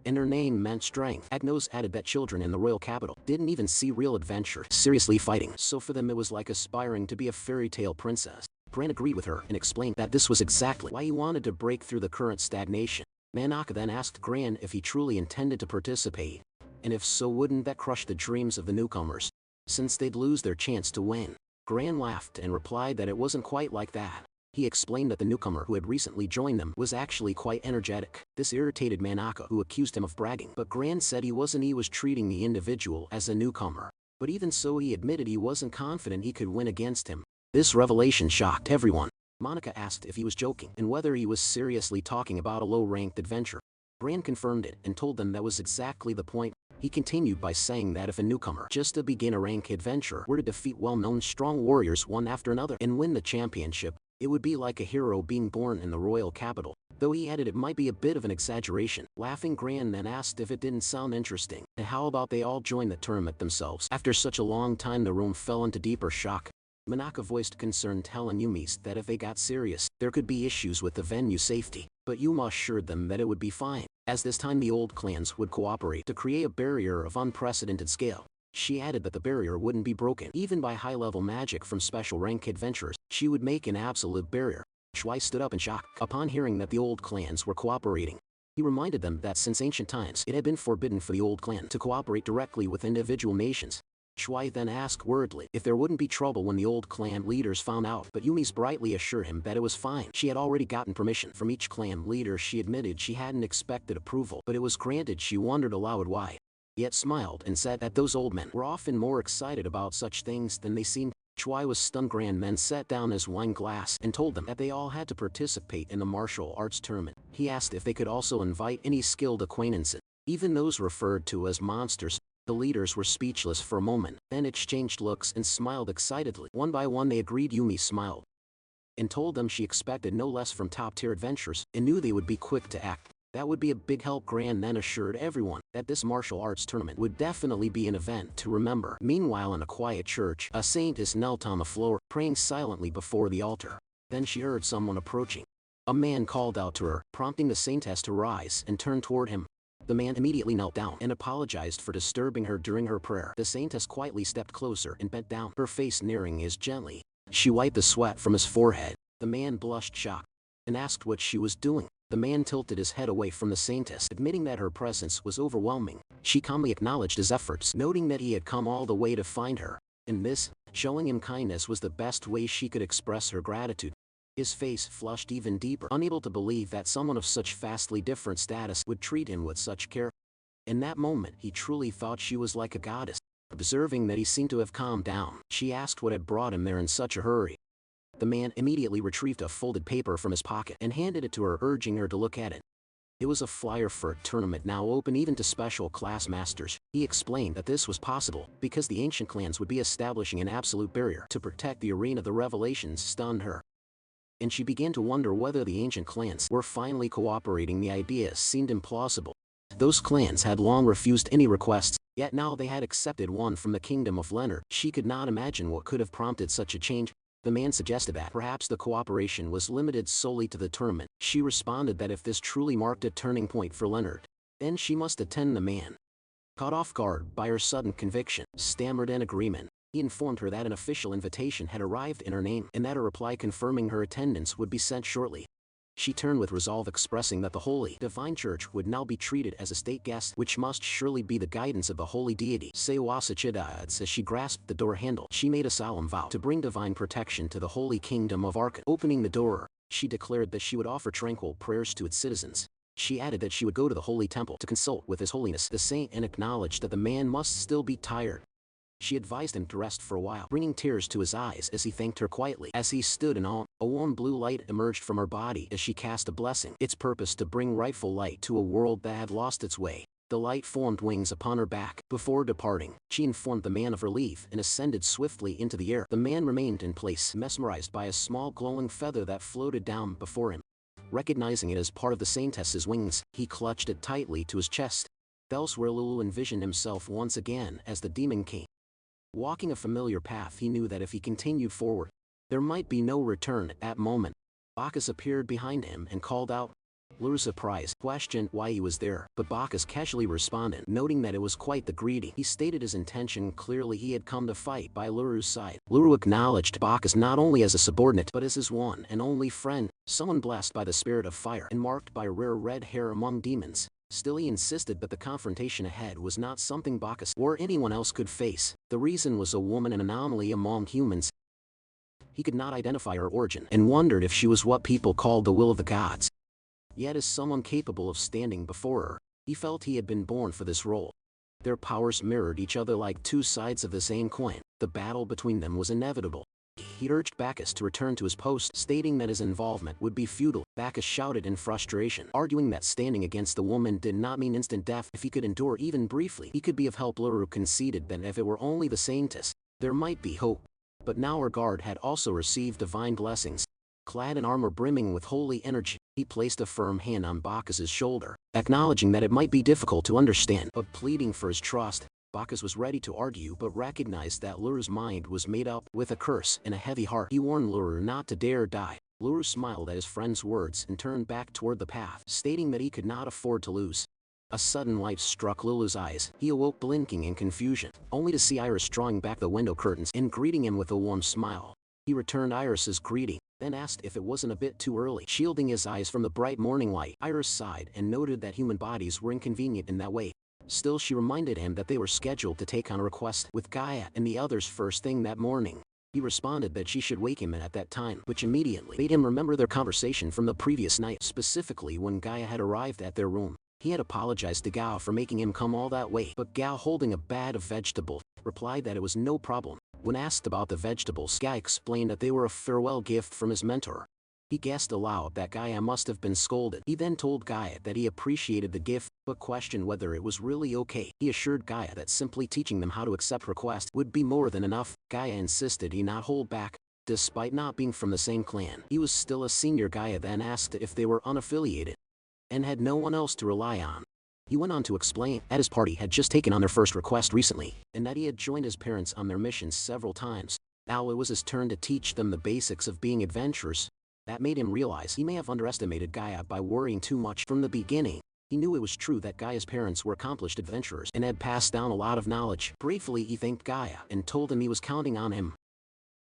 Speaker 1: and her name meant strength. Agnos added that children in the royal capital didn't even see real adventure seriously fighting, so for them it was like aspiring to be a fairy tale princess. Gran agreed with her and explained that this was exactly why he wanted to break through the current stagnation. Manhwa then asked Gran if he truly intended to participate, and if so, wouldn't that crush the dreams of the newcomers, since they'd lose their chance to win. Gran laughed and replied that it wasn't quite like that. He explained that the newcomer who had recently joined them was actually quite energetic. This irritated Manhwa, who accused him of bragging, but Gran said he wasn't. He was treating the individual as a newcomer. But even so, he admitted he wasn't confident he could win against him. This revelation shocked everyone. Manhwa asked if he was joking and whether he was seriously talking about a low-ranked adventurer. Gran confirmed it and told them that was exactly the point. He continued by saying that if a newcomer, just a beginner rank adventurer, were to defeat well-known strong warriors one after another and win the championship, it would be like a hero being born in the royal capital. Though he added it might be a bit of an exaggeration. Laughing, Gran then asked if it didn't sound interesting, and how about they all join the tournament themselves. After such a long time, the room fell into deeper shock. Manhwa voiced concern, telling Yumi that if they got serious, there could be issues with the venue safety, but Yuma assured them that it would be fine, as this time the old clans would cooperate to create a barrier of unprecedented scale. She added that the barrier wouldn't be broken even by high-level magic from special rank adventurers. She would make an absolute barrier. Shui stood up in shock upon hearing that the old clans were cooperating. He reminded them that since ancient times it had been forbidden for the old clan to cooperate directly with individual nations. Shui then asked wordly if there wouldn't be trouble when the old clan leaders found out, but Yumi brightly assured him that it was fine. She had already gotten permission from each clan leader. She admitted she hadn't expected approval, but it was granted. She wondered aloud why, yet smiled and said that those old men were often more excited about such things than they seemed. Shui was stunned. Gran then set down his wine glass and told them that they all had to participate in the martial arts tournament. He asked if they could also invite any skilled acquaintances, even those referred to as monsters. The leaders were speechless for a moment, then exchanged looks and smiled excitedly. One by one they agreed. Yumi smiled and told them she expected no less from top-tier adventurers and knew they would be quick to act. That would be a big help. Gran then assured everyone that this martial arts tournament would definitely be an event to remember. Meanwhile, in a quiet church, a saintess knelt on the floor, praying silently before the altar. Then she heard someone approaching. A man called out to her, prompting the saintess to rise and turn toward him. The man immediately knelt down and apologized for disturbing her during her prayer. The saintess quietly stepped closer and bent down, her face nearing his gently. She wiped the sweat from his forehead. The man blushed, shocked, and asked what she was doing. The man tilted his head away from the saintess, admitting that her presence was overwhelming. She calmly acknowledged his efforts, noting that he had come all the way to find her, and this, showing him kindness, was the best way she could express her gratitude. His face flushed even deeper, unable to believe that someone of such vastly different status would treat him with such care. In that moment, he truly thought she was like a goddess. Observing that he seemed to have calmed down, she asked what had brought him there in such a hurry. The man immediately retrieved a folded paper from his pocket and handed it to her, urging her to look at it. It was a flyer for a tournament now open even to special class masters. He explained that this was possible because the ancient clans would be establishing an absolute barrier to protect the arena. The revelations stunned her, and she began to wonder whether the ancient clans were finally cooperating. The idea seemed implausible. Those clans had long refused any requests, yet now they had accepted one from the kingdom of Leonard. She could not imagine what could have prompted such a change. The man suggested that perhaps the cooperation was limited solely to the tournament. She responded that if this truly marked a turning point for Leonard, then she must attend. The man, caught off guard by her sudden conviction, stammered an agreement. He informed her that an official invitation had arrived in her name and that a reply confirming her attendance would be sent shortly. She turned with resolve, expressing that the Holy Divine Church would now be treated as a state guest, which must surely be the guidance of the holy deity. As she grasped the door handle, she made a solemn vow to bring divine protection to the holy kingdom of Arkan. Opening the door, she declared that she would offer tranquil prayers to its citizens. She added that she would go to the holy temple to consult with His Holiness the Saint and acknowledged that the man must still be tired. She advised him to rest for a while, bringing tears to his eyes as he thanked her quietly. As he stood in awe, a warm blue light emerged from her body as she cast a blessing, its purpose to bring rightful light to a world that had lost its way. The light formed wings upon her back. Before departing, she informed the man of her leave and ascended swiftly into the air. The man remained in place, mesmerized by a small glowing feather that floated down before him. Recognizing it as part of the saintess's wings, he clutched it tightly to his chest. Elsewhere, Lulu envisioned himself once again as the Demon King. Walking a familiar path, he knew that if he continued forward, there might be no return. At that moment, Bacchus appeared behind him and called out. Luru, surprised, questioned why he was there, but Bacchus casually responded, noting that it was quite the greeting. He stated his intention clearly. He had come to fight by Luru's side. Luru acknowledged Bacchus not only as a subordinate but as his one and only friend, someone blessed by the spirit of fire and marked by rare red hair among demons. Still, he insisted that the confrontation ahead was not something Bacchus or anyone else could face. The reason was a woman, an anomaly among humans. He could not identify her origin and wondered if she was what people called the will of the gods. Yet as someone capable of standing before her, he felt he had been born for this role. Their powers mirrored each other like two sides of the same coin. The battle between them was inevitable. He urged Bacchus to return to his post, stating that his involvement would be futile. Bacchus shouted in frustration, arguing that standing against the woman did not mean instant death. If he could endure even briefly, he could be of help. Luru conceded that if it were only the saintess, there might be hope. But now her guard had also received divine blessings. Clad in armor brimming with holy energy, he placed a firm hand on Bacchus's shoulder, acknowledging that it might be difficult to understand, but pleading for his trust. Bacchus was ready to argue but recognized that Luru's mind was made up. With a curse and a heavy heart, he warned Luru not to dare die. Luru smiled at his friend's words and turned back toward the path, stating that he could not afford to lose. A sudden light struck Lulu's eyes. He awoke blinking in confusion, only to see Iris drawing back the window curtains and greeting him with a warm smile. He returned Iris's greeting, then asked if it wasn't a bit too early. Shielding his eyes from the bright morning light, Iris sighed and noted that human bodies were inconvenient in that way. Still, she reminded him that they were scheduled to take on a request with Gaia and the others first thing that morning. He responded that she should wake him at that time, which immediately made him remember their conversation from the previous night, specifically when Gaia had arrived at their room. He had apologized to Gao for making him come all that way, but Gao, holding a bag of vegetables, replied that it was no problem. When asked about the vegetables, Gaia explained that they were a farewell gift from his mentor. He guessed aloud that Gaia must have been scolded. He then told Gaia that he appreciated the gift, but questioned whether it was really okay. He assured Gaia that simply teaching them how to accept requests would be more than enough. Gaia insisted he not hold back. Despite not being from the same clan, he was still a senior. Gaia then asked if they were unaffiliated and had no one else to rely on. He went on to explain that his party had just taken on their first request recently, and that he had joined his parents on their missions several times. Now it was his turn to teach them the basics of being adventurers. That made him realize he may have underestimated Gaia by worrying too much from the beginning. He knew it was true that Gaia's parents were accomplished adventurers and had passed down a lot of knowledge. Briefly, he thanked Gaia and told him he was counting on him.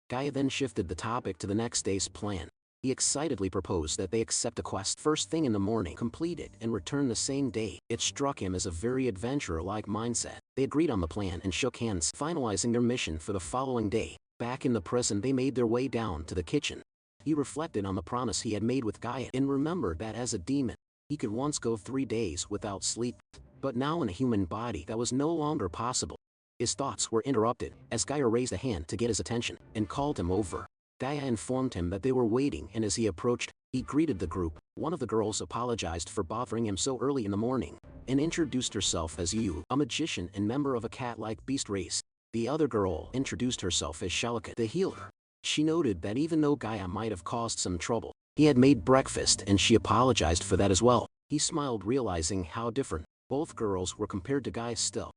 Speaker 1: Gaia then shifted the topic to the next day's plan. He excitedly proposed that they accept a quest first thing in the morning, complete it, and return the same day. It struck him as a very adventurer-like mindset. They agreed on the plan and shook hands, finalizing their mission for the following day. Back in the prison, they made their way down to the kitchen. He reflected on the promise he had made with Gaia and remembered that as a demon, he could once go 3 days without sleep, but now in a human body that was no longer possible. His thoughts were interrupted as Gaia raised a hand to get his attention and called him over. Gaia informed him that they were waiting, and as he approached, he greeted the group. One of the girls apologized for bothering him so early in the morning, and introduced herself as Yu, a magician and member of a cat-like beast race. The other girl introduced herself as Shalika, the healer. She noted that even though Gaia might have caused some trouble, he had made breakfast and she apologized for that as well. He smiled, realizing how different both girls were compared to Gaia still.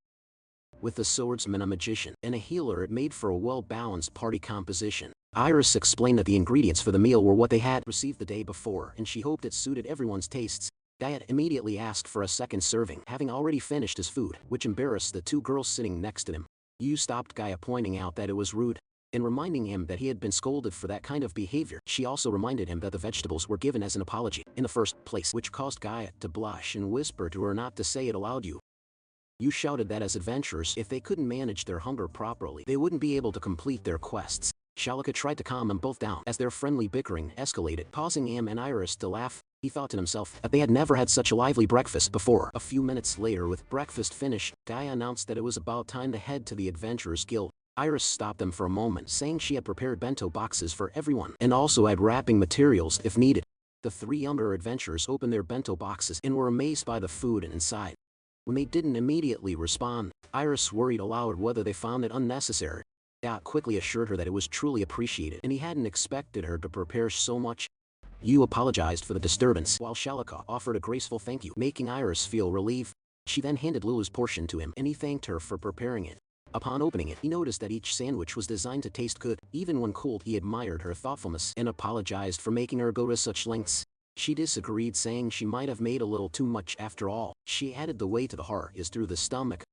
Speaker 1: With a swordsman, a magician, and a healer, it made for a well-balanced party composition. Iris explained that the ingredients for the meal were what they had received the day before, and she hoped it suited everyone's tastes. Gaia immediately asked for a second serving, having already finished his food, which embarrassed the two girls sitting next to him. Yu stopped Gaia, pointing out that it was rude, and reminding him that he had been scolded for that kind of behavior. She also reminded him that the vegetables were given as an apology in the first place, which caused Gaia to blush and whisper to her not to say it aloud. Yu shouted that as adventurers, if they couldn't manage their hunger properly, they wouldn't be able to complete their quests. Shalika tried to calm them both down as their friendly bickering escalated, causing Am and Iris to laugh. He thought to himself that they had never had such a lively breakfast before. A few minutes later, with breakfast finished, Gaia announced that it was about time to head to the Adventurers Guild. Iris stopped them for a moment, saying she had prepared bento boxes for everyone and also had wrapping materials if needed. The three younger adventurers opened their bento boxes and were amazed by the food inside. When they didn't immediately respond, Iris worried aloud whether they found it unnecessary. Gaia quickly assured her that it was truly appreciated and he hadn't expected her to prepare so much. Yu apologized for the disturbance, while Shalika offered a graceful thank you, making Iris feel relieved. She then handed Lulu's portion to him and he thanked her for preparing it. Upon opening it, he noticed that each sandwich was designed to taste good. Even when cold, he admired her thoughtfulness and apologized for making her go to such lengths. She disagreed, saying she might have made a little too much after all. She added the way to the heart is through the stomach.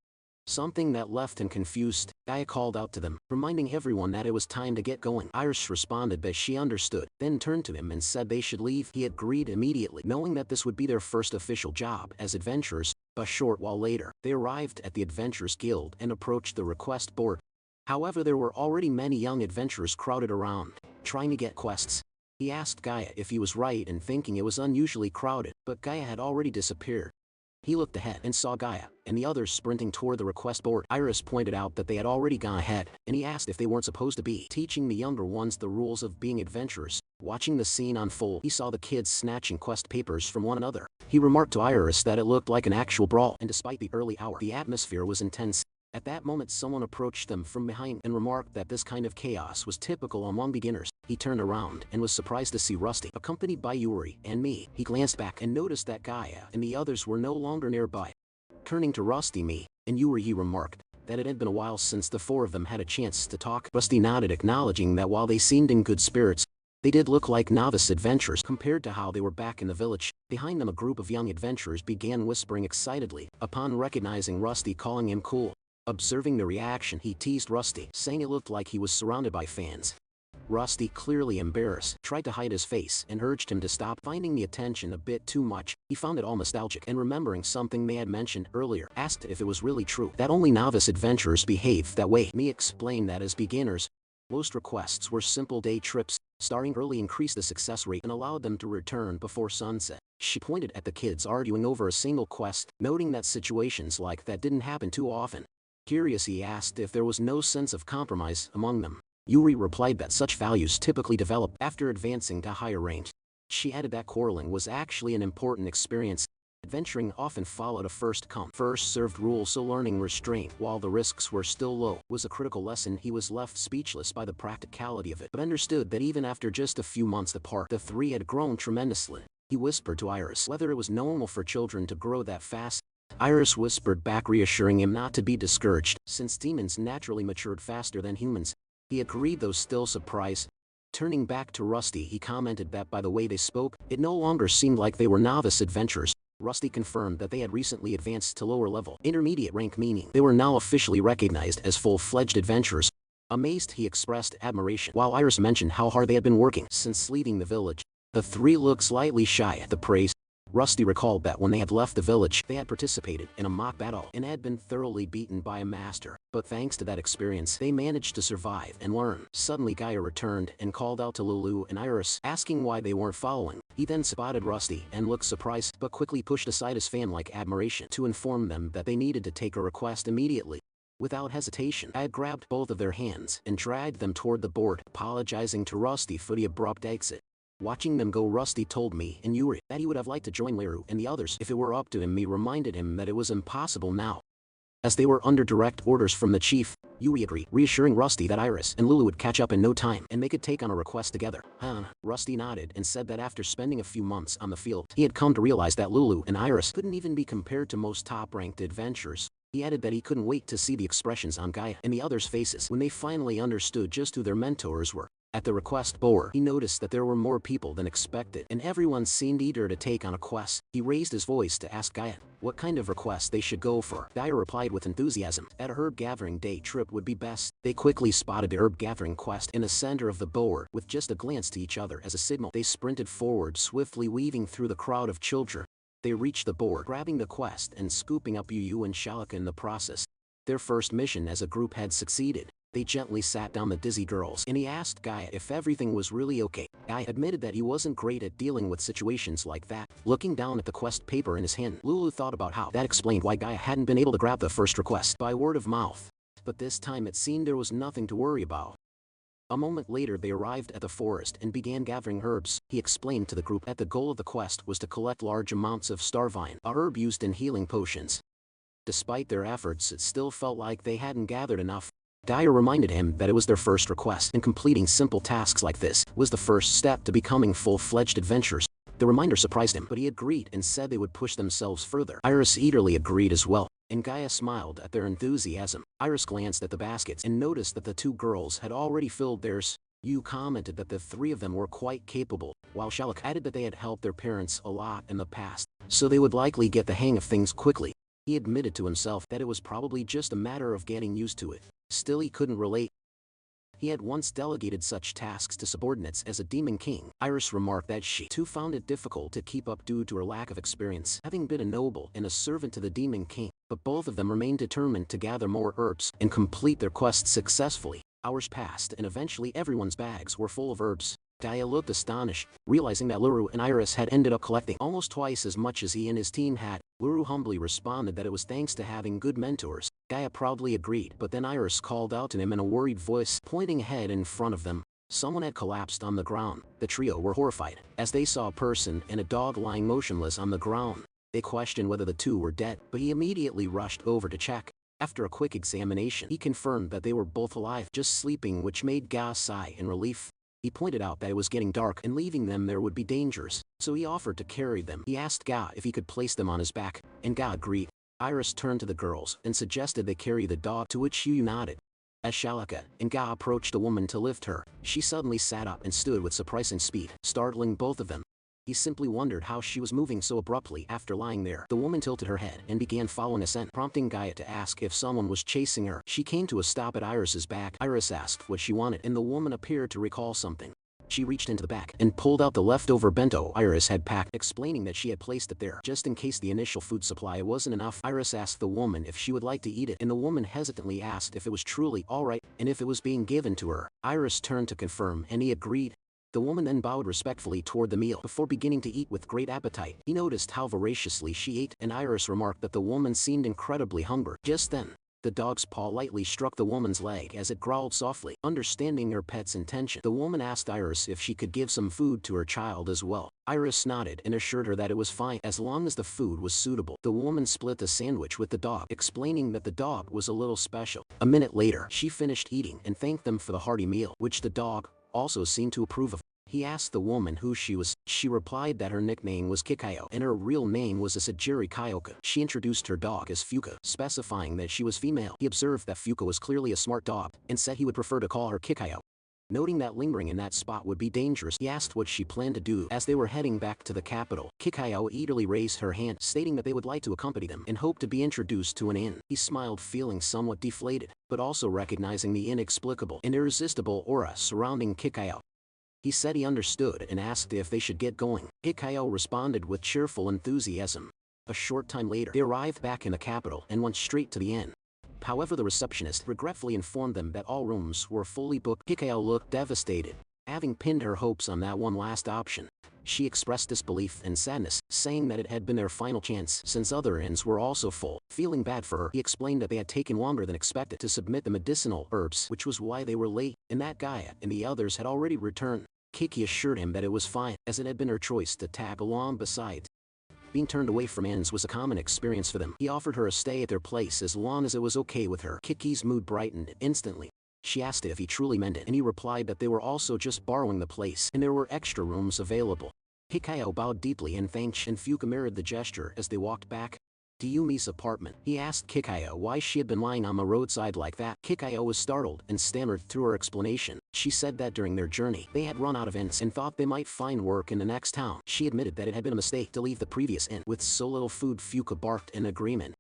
Speaker 1: Something that left him confused. Gaia called out to them, reminding everyone that it was time to get going. Iris responded that she understood, then turned to him and said they should leave. He agreed immediately, knowing that this would be their first official job as adventurers. A short while later, they arrived at the Adventurers Guild and approached the request board. However, there were already many young adventurers crowded around, trying to get quests. He asked Gaia if he was right in thinking it was unusually crowded, but Gaia had already disappeared. He looked ahead and saw Gaia and the others sprinting toward the request board. Iris pointed out that they had already gone ahead, and he asked if they weren't supposed to be teaching the younger ones the rules of being adventurers. Watching the scene unfold, he saw the kids snatching quest papers from one another. He remarked to Iris that it looked like an actual brawl, and despite the early hour, the atmosphere was intense. At that moment, someone approached them from behind and remarked that this kind of chaos was typical among beginners. He turned around and was surprised to see Rusty, accompanied by Yuri and me. He glanced back and noticed that Gaia and the others were no longer nearby. Turning to Rusty, me, and Yuri, he remarked that it had been a while since the four of them had a chance to talk. Rusty nodded, acknowledging that while they seemed in good spirits, they did look like novice adventurers compared to how they were back in the village. Behind them, a group of young adventurers began whispering excitedly upon recognizing Rusty, calling him cool. Observing the reaction, he teased Rusty, saying it looked like he was surrounded by fans. Rusty, clearly embarrassed, tried to hide his face and urged him to stop. Finding the attention a bit too much, he found it all nostalgic and, remembering something they had mentioned earlier, asked if it was really true that only novice adventurers behave that way. Me explained that as beginners, most requests were simple day trips. Starting early increased the success rate and allowed them to return before sunset. She pointed at the kids arguing over a single quest, noting that situations like that didn't happen too often. Curious, he asked if there was no sense of compromise among them. Yuri replied that such values typically develop after advancing to higher range. She added that quarreling was actually an important experience. Adventuring often followed a first-come, first-served rule, so learning restraint while the risks were still low was a critical lesson. He was left speechless by the practicality of it, but understood that even after just a few months apart, the three had grown tremendously. He whispered to Iris whether it was normal for children to grow that fast. Iris whispered back, reassuring him not to be discouraged, since demons naturally matured faster than humans. He agreed, though still surprised. Turning back to Rusty, he commented that by the way they spoke, it no longer seemed like they were novice adventurers. Rusty confirmed that they had recently advanced to lower level, intermediate rank, meaning they were now officially recognized as full-fledged adventurers. Amazed, he expressed admiration, while Iris mentioned how hard they had been working since leaving the village. The three looked slightly shy at the praise. Rusty recalled that when they had left the village, they had participated in a mock battle and had been thoroughly beaten by a master, but thanks to that experience, they managed to survive and learn. Suddenly, Gaia returned and called out to Lulu and Iris, asking why they weren't following. He then spotted Rusty and looked surprised, but quickly pushed aside his fan-like admiration to inform them that they needed to take a request immediately. Without hesitation, I grabbed both of their hands and dragged them toward the board, apologizing to Rusty for the abrupt exit. Watching them go, Rusty told me and Yuri that he would have liked to join Leru and the others if it were up to him. He reminded him that it was impossible now, as they were under direct orders from the chief. Yuri agreed, reassuring Rusty that Iris and Lulu would catch up in no time and they could take on a request together. Rusty nodded and said that after spending a few months on the field, he had come to realize that Lulu and Iris couldn't even be compared to most top-ranked adventurers. He added that he couldn't wait to see the expressions on Gaia and the others' faces when they finally understood just who their mentors were. At the request board, he noticed that there were more people than expected, and everyone seemed eager to take on a quest. He raised his voice to ask Gaia what kind of request they should go for. Gaia replied with enthusiasm that a herb gathering day trip would be best. They quickly spotted the herb gathering quest in the center of the board. With just a glance to each other as a signal, they sprinted forward, swiftly weaving through the crowd of children. They reached the board, grabbing the quest and scooping up Yu and Shalika in the process. Their first mission as a group had succeeded. They gently sat down the dizzy girls, and he asked Gaia if everything was really okay. Gaia admitted that he wasn't great at dealing with situations like that. Looking down at the quest paper in his hand, Lulu thought about how that explained why Gaia hadn't been able to grab the first request by word of mouth. But this time it seemed there was nothing to worry about. A moment later they arrived at the forest and began gathering herbs. He explained to the group that the goal of the quest was to collect large amounts of starvine, a herb used in healing potions. Despite their efforts, it still felt like they hadn't gathered enough. Gaia reminded him that it was their first request, and completing simple tasks like this was the first step to becoming full-fledged adventurers. The reminder surprised him, but he agreed and said they would push themselves further. Iris eagerly agreed as well, and Gaia smiled at their enthusiasm. Iris glanced at the baskets and noticed that the two girls had already filled theirs. Yu commented that the three of them were quite capable, while Shalika added that they had helped their parents a lot in the past, so they would likely get the hang of things quickly. He admitted to himself that it was probably just a matter of getting used to it. Still, he couldn't relate. He had once delegated such tasks to subordinates as a demon king. Iris remarked that she too found it difficult to keep up due to her lack of experience, having been a noble and a servant to the demon king. But both of them remained determined to gather more herbs and complete their quests successfully. Hours passed and eventually everyone's bags were full of herbs. Gaia looked astonished, realizing that Luru and Iris had ended up collecting almost twice as much as he and his team had. Luru humbly responded that it was thanks to having good mentors. Gaia proudly agreed, but then Iris called out to him in a worried voice, pointing ahead in front of them. Someone had collapsed on the ground. The trio were horrified as they saw a person and a dog lying motionless on the ground. They questioned whether the two were dead, but he immediately rushed over to check. After a quick examination, he confirmed that they were both alive, just sleeping, which made Gaia sigh in relief. He pointed out that it was getting dark and leaving them there would be dangerous, so he offered to carry them. He asked Gaia if he could place them on his back, and Gaia agreed. Iris turned to the girls and suggested they carry the dog, to which Yu nodded. As Shalika and Gaia approached the woman to lift her, she suddenly sat up and stood with surprising speed, startling both of them. He simply wondered how she was moving so abruptly after lying there. The woman tilted her head and began following a scent, prompting Gaia to ask if someone was chasing her. She came to a stop at Iris's back. Iris asked what she wanted, and the woman appeared to recall something. She reached into the back and pulled out the leftover bento Iris had packed, explaining that she had placed it there just in case the initial food supply wasn't enough. Iris asked the woman if she would like to eat it, and the woman hesitantly asked if it was truly alright and if it was being given to her. Iris turned to confirm, and he agreed. The woman then bowed respectfully toward the meal before beginning to eat with great appetite. He noticed how voraciously she ate, and Iris remarked that the woman seemed incredibly hungry. Just then, the dog's paw lightly struck the woman's leg as it growled softly. Understanding her pet's intention, the woman asked Iris if she could give some food to her child as well. Iris nodded and assured her that it was fine as long as the food was suitable. The woman split the sandwich with the dog, explaining that the dog was a little special. A minute later, she finished eating and thanked them for the hearty meal, which the dog also seemed to approve of. He asked the woman who she was. She replied that her nickname was Kikayo and her real name was Asajiri Kyoka. She introduced her dog as Fuka, specifying that she was female. He observed that Fuka was clearly a smart dog and said he would prefer to call her Kikayo. Noting that lingering in that spot would be dangerous, he asked what she planned to do as they were heading back to the capital. Kikayo eagerly raised her hand, stating that they would like to accompany them and hoped to be introduced to an inn. He smiled, feeling somewhat deflated, but also recognizing the inexplicable and irresistible aura surrounding Kikayo. He said he understood and asked if they should get going. Kikayo responded with cheerful enthusiasm. A short time later, they arrived back in the capital and went straight to the inn. However, the receptionist regretfully informed them that all rooms were fully booked. Kikayo looked devastated, having pinned her hopes on that one last option. She expressed disbelief and sadness, saying that it had been their final chance since other inns were also full. Feeling bad for her, he explained that they had taken longer than expected to submit the medicinal herbs, which was why they were late, and that Gaia and the others had already returned. Kiki assured him that it was fine, as it had been her choice to tag along. Besides, being turned away from ends was a common experience for them. He offered her a stay at their place as long as it was okay with her. Kiki's mood brightened instantly. She asked if he truly meant it, and he replied that they were also just borrowing the place and there were extra rooms available. Kikayo bowed deeply and thanked, and Fuka mirrored the gesture as they walked back to Yumi's apartment. He asked Kikayo why she had been lying on the roadside like that. Kikayo was startled and stammered through her explanation. She said that during their journey, they had run out of inns and thought they might find work in the next town. She admitted that it had been a mistake to leave the previous inn with so little food. Fuka barked in agreement.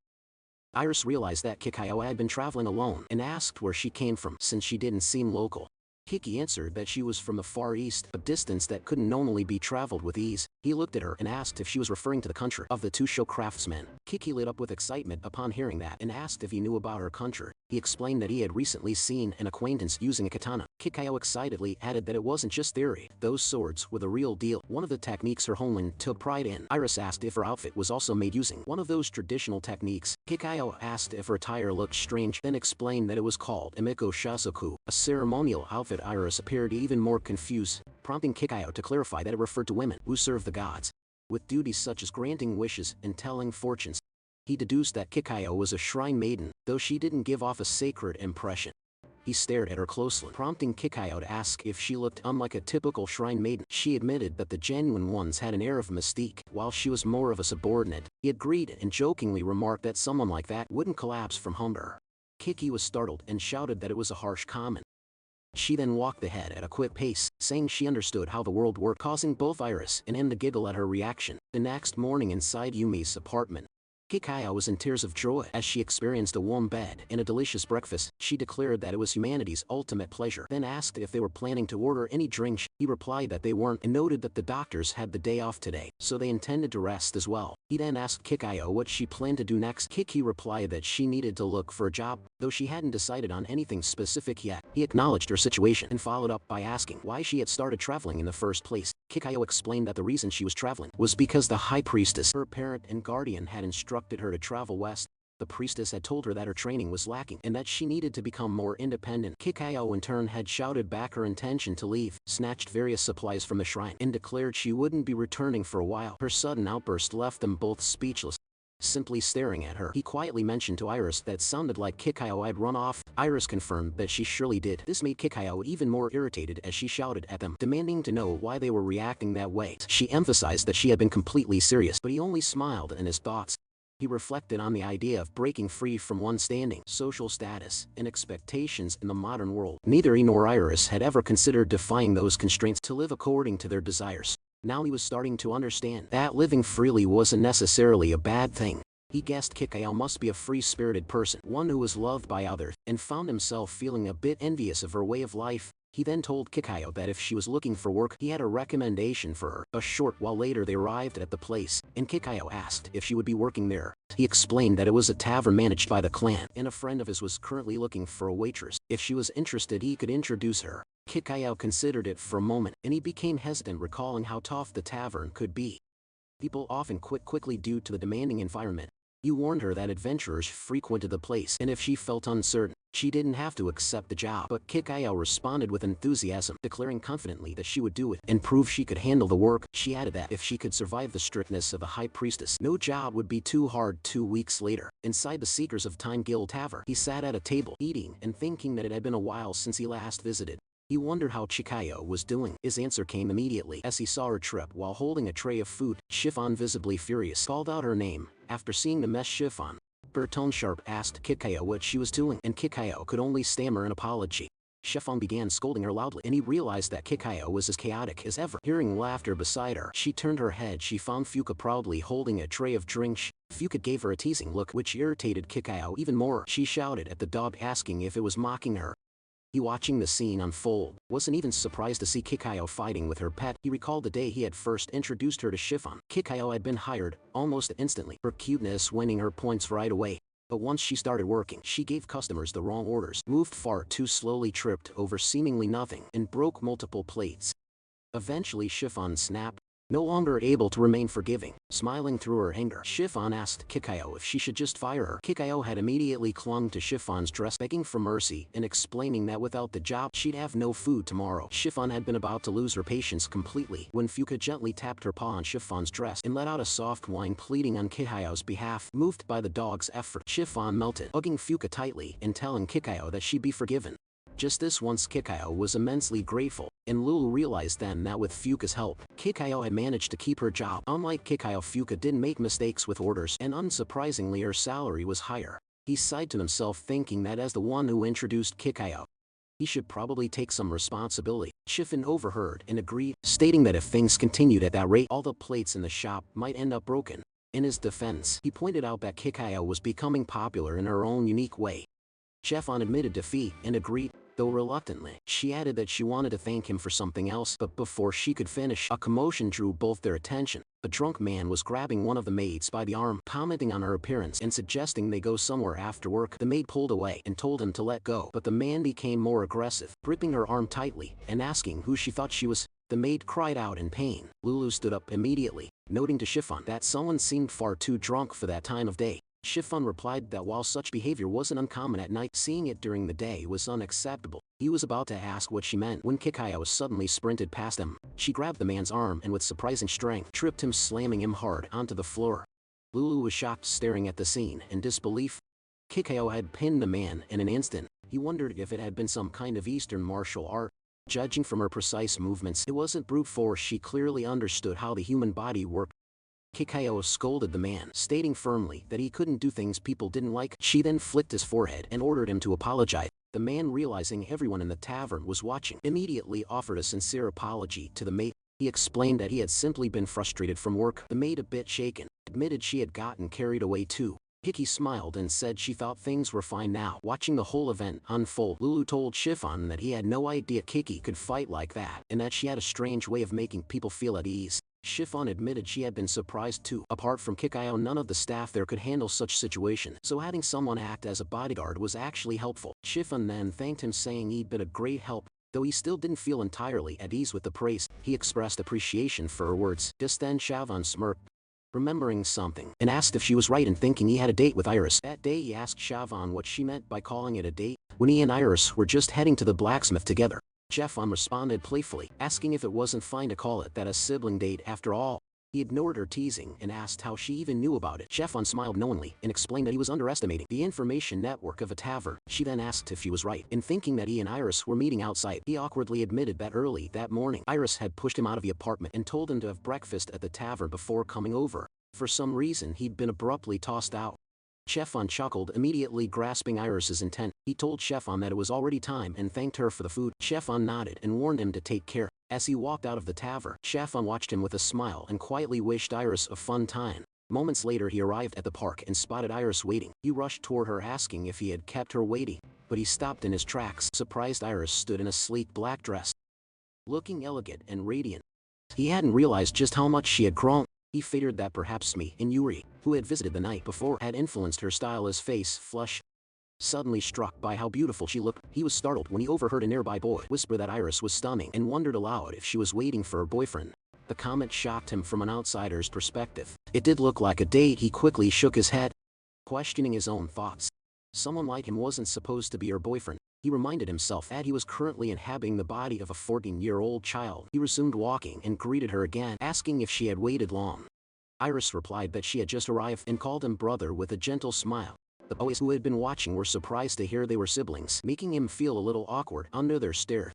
Speaker 1: Iris realized that Kikayo had been traveling alone and asked where she came from since she didn't seem local. Kiki answered that she was from the Far East, a distance that couldn't normally be traveled with ease. He looked at her and asked if she was referring to the country of the two show craftsmen. Kiki lit up with excitement upon hearing that and asked if he knew about her country. He explained that he had recently seen an acquaintance using a katana. Kikayo excitedly added that it wasn't just theory, those swords were the real deal, one of the techniques her homeland took pride in. Iris asked if her outfit was also made using one of those traditional techniques. Kikayo asked if her attire looked strange, then explained that it was called Emiko Shasoku, a ceremonial outfit. Iris appeared even more confused, prompting Kikayo to clarify that it referred to women who serve the gods with duties such as granting wishes and telling fortunes. He deduced that Kikayo was a shrine maiden, though she didn't give off a sacred impression. He stared at her closely, prompting Kikayo to ask if she looked unlike a typical shrine maiden. She admitted that the genuine ones had an air of mystique, while she was more of a subordinate. He agreed and jokingly remarked that someone like that wouldn't collapse from hunger. Kiki was startled and shouted that it was a harsh comment. She then walked ahead at a quick pace, saying she understood how the world worked, causing both Iris and Em to giggle at her reaction. The next morning inside Yumi's apartment, Kikayo was in tears of joy as she experienced a warm bed and a delicious breakfast. She declared that it was humanity's ultimate pleasure, then asked if they were planning to order any drinks. He replied that they weren't and noted that the doctors had the day off today, so they intended to rest as well. He then asked Kikayo what she planned to do next. Kiki replied that she needed to look for a job, though she hadn't decided on anything specific yet. He acknowledged her situation and followed up by asking why she had started traveling in the first place. Kikayo explained that the reason she was traveling was because the high priestess, her parent and guardian, had instructed her to travel west. The priestess had told her that her training was lacking and that she needed to become more independent. Kikayo in turn had shouted back her intention to leave, snatched various supplies from the shrine, and declared she wouldn't be returning for a while. Her sudden outburst left them both speechless, simply staring at her. He quietly mentioned to Iris that sounded like Kikayo had run off. Iris confirmed that she surely did. This made Kikayo even more irritated as she shouted at them, demanding to know why they were reacting that way. She emphasized that she had been completely serious, but he only smiled in his thoughts. He reflected on the idea of breaking free from one's standing, social status, and expectations in the modern world. Neither he nor Iris had ever considered defying those constraints to live according to their desires. Now he was starting to understand that living freely wasn't necessarily a bad thing. He guessed Kikayo must be a free-spirited person, one who was loved by others, and found himself feeling a bit envious of her way of life. He then told Kikayo that if she was looking for work, he had a recommendation for her. A short while later they arrived at the place, and Kikayo asked if she would be working there. He explained that it was a tavern managed by the clan, and a friend of his was currently looking for a waitress. If she was interested, he could introduce her. Kikayo considered it for a moment, and he became hesitant, recalling how tough the tavern could be. People often quit quickly due to the demanding environment. He warned her that adventurers frequented the place, and if she felt uncertain, she didn't have to accept the job. But Kikayo responded with enthusiasm, declaring confidently that she would do it and prove she could handle the work. She added that if she could survive the strictness of the high priestess, no job would be too hard. 2 weeks later, inside the Seekers of Time Guild Tavern, he sat at a table, eating and thinking that it had been a while since he last visited. He wondered how Kikayo was doing. His answer came immediately as he saw her trip while holding a tray of food. Chiffon, visibly furious, called out her name. After seeing the mess, Chiffon, her tone sharp, asked Kikayo what she was doing, and Kikayo could only stammer an apology. Chiffon began scolding her loudly, and he realized that Kikayo was as chaotic as ever. Hearing laughter beside her, she turned her head. She found Fuka proudly holding a tray of drinks. Fuka gave her a teasing look, which irritated Kikayo even more. She shouted at the dog, asking if it was mocking her. He, watching the scene unfold, wasn't even surprised to see Kikayo fighting with her pet. He recalled the day he had first introduced her to Chiffon. Kikayo had been hired almost instantly, her cuteness winning her points right away. But once she started working, she gave customers the wrong orders, moved far too slowly, tripped over seemingly nothing, and broke multiple plates. Eventually Chiffon snapped. no longer able to remain forgiving. Smiling through her anger, Chiffon asked Kikayo if she should just fire her. Kikayo had immediately clung to Chiffon's dress, begging for mercy and explaining that without the job, she'd have no food tomorrow. Chiffon had been about to lose her patience completely when Fuka gently tapped her paw on Chiffon's dress and let out a soft whine, pleading on Kikayo's behalf. Moved by the dog's effort, Chiffon melted, hugging Fuka tightly and telling Kikayo that she'd be forgiven. Just this once, Kikayo was immensely grateful, and Lulu realized then that with Fuka's help, Kikayo had managed to keep her job. Unlike Kikayo, Fuka didn't make mistakes with orders, and unsurprisingly her salary was higher. He sighed to himself, thinking that as the one who introduced Kikayo, he should probably take some responsibility. Chiffon overheard and agreed, stating that if things continued at that rate, all the plates in the shop might end up broken. In his defense, he pointed out that Kikayo was becoming popular in her own unique way. Chiffon admitted defeat and agreed, though reluctantly. She added that she wanted to thank him for something else, but before she could finish, a commotion drew both their attention. A drunk man was grabbing one of the maids by the arm, commenting on her appearance and suggesting they go somewhere after work. The maid pulled away and told him to let go, but the man became more aggressive, gripping her arm tightly and asking who she thought she was. The maid cried out in pain. Lulu stood up immediately, noting to Chiffon that someone seemed far too drunk for that time of day. Chiffon replied that while such behavior wasn't uncommon at night, seeing it during the day was unacceptable. He was about to ask what she meant when Kikayo suddenly sprinted past them. She grabbed the man's arm and with surprising strength tripped him, slamming him hard onto the floor. Lulu was shocked, staring at the scene in disbelief. Kikayo had pinned the man in an instant. He wondered if it had been some kind of Eastern martial art. Judging from her precise movements, it wasn't brute force. She clearly understood how the human body worked. Kikayo scolded the man, stating firmly that he couldn't do things people didn't like. She then flicked his forehead and ordered him to apologize. The man, realizing everyone in the tavern was watching, immediately offered a sincere apology to the maid. He explained that he had simply been frustrated from work. The maid, a bit shaken, admitted she had gotten carried away too. Kiki smiled and said she thought things were fine now. Watching the whole event unfold, Lulu told Chiffon that he had no idea Kiki could fight like that, and that she had a strange way of making people feel at ease. Chiffon admitted she had been surprised too. Apart from Kikayo, none of the staff there could handle such situation, so having someone act as a bodyguard was actually helpful. Chiffon then thanked him, saying he'd been a great help. Though he still didn't feel entirely at ease with the praise, he expressed appreciation for her words. Just then Chiffon smirked, remembering something, and asked if she was right in thinking he had a date with Iris. That day he asked Chiffon what she meant by calling it a date, when he and Iris were just heading to the blacksmith together. Chiffon responded playfully, asking if it wasn't fine to call it that, a sibling date after all. He ignored her teasing and asked how she even knew about it. Chiffon smiled knowingly and explained that he was underestimating the information network of a tavern. She then asked if he was right in thinking that he and Iris were meeting outside. He awkwardly admitted that early that morning, Iris had pushed him out of the apartment and told him to have breakfast at the tavern before coming over. For some reason, he'd been abruptly tossed out. Chiffon chuckled, immediately grasping Iris's intent. He told Chiffon that it was already time and thanked her for the food. Chiffon nodded and warned him to take care. As he walked out of the tavern, Chiffon watched him with a smile and quietly wished Iris a fun time. Moments later he arrived at the park and spotted Iris waiting. He rushed toward her, asking if he had kept her waiting, but he stopped in his tracks. Surprised, Iris stood in a sleek black dress, looking elegant and radiant. He hadn't realized just how much she had grown. He figured that perhaps me and Yuri, who had visited the night before, had influenced her style. His face flushed. Suddenly struck by how beautiful she looked, he was startled when he overheard a nearby boy whisper that Iris was stunning and wondered aloud if she was waiting for her boyfriend. The comment shocked him from an outsider's perspective. It did look like a date. He quickly shook his head, questioning his own thoughts. Someone like him wasn't supposed to be her boyfriend. He reminded himself that he was currently inhabiting the body of a 14-year-old child. He resumed walking and greeted her again, asking if she had waited long. Iris replied that she had just arrived and called him brother with a gentle smile. The boys who had been watching were surprised to hear they were siblings, making him feel a little awkward under their stare.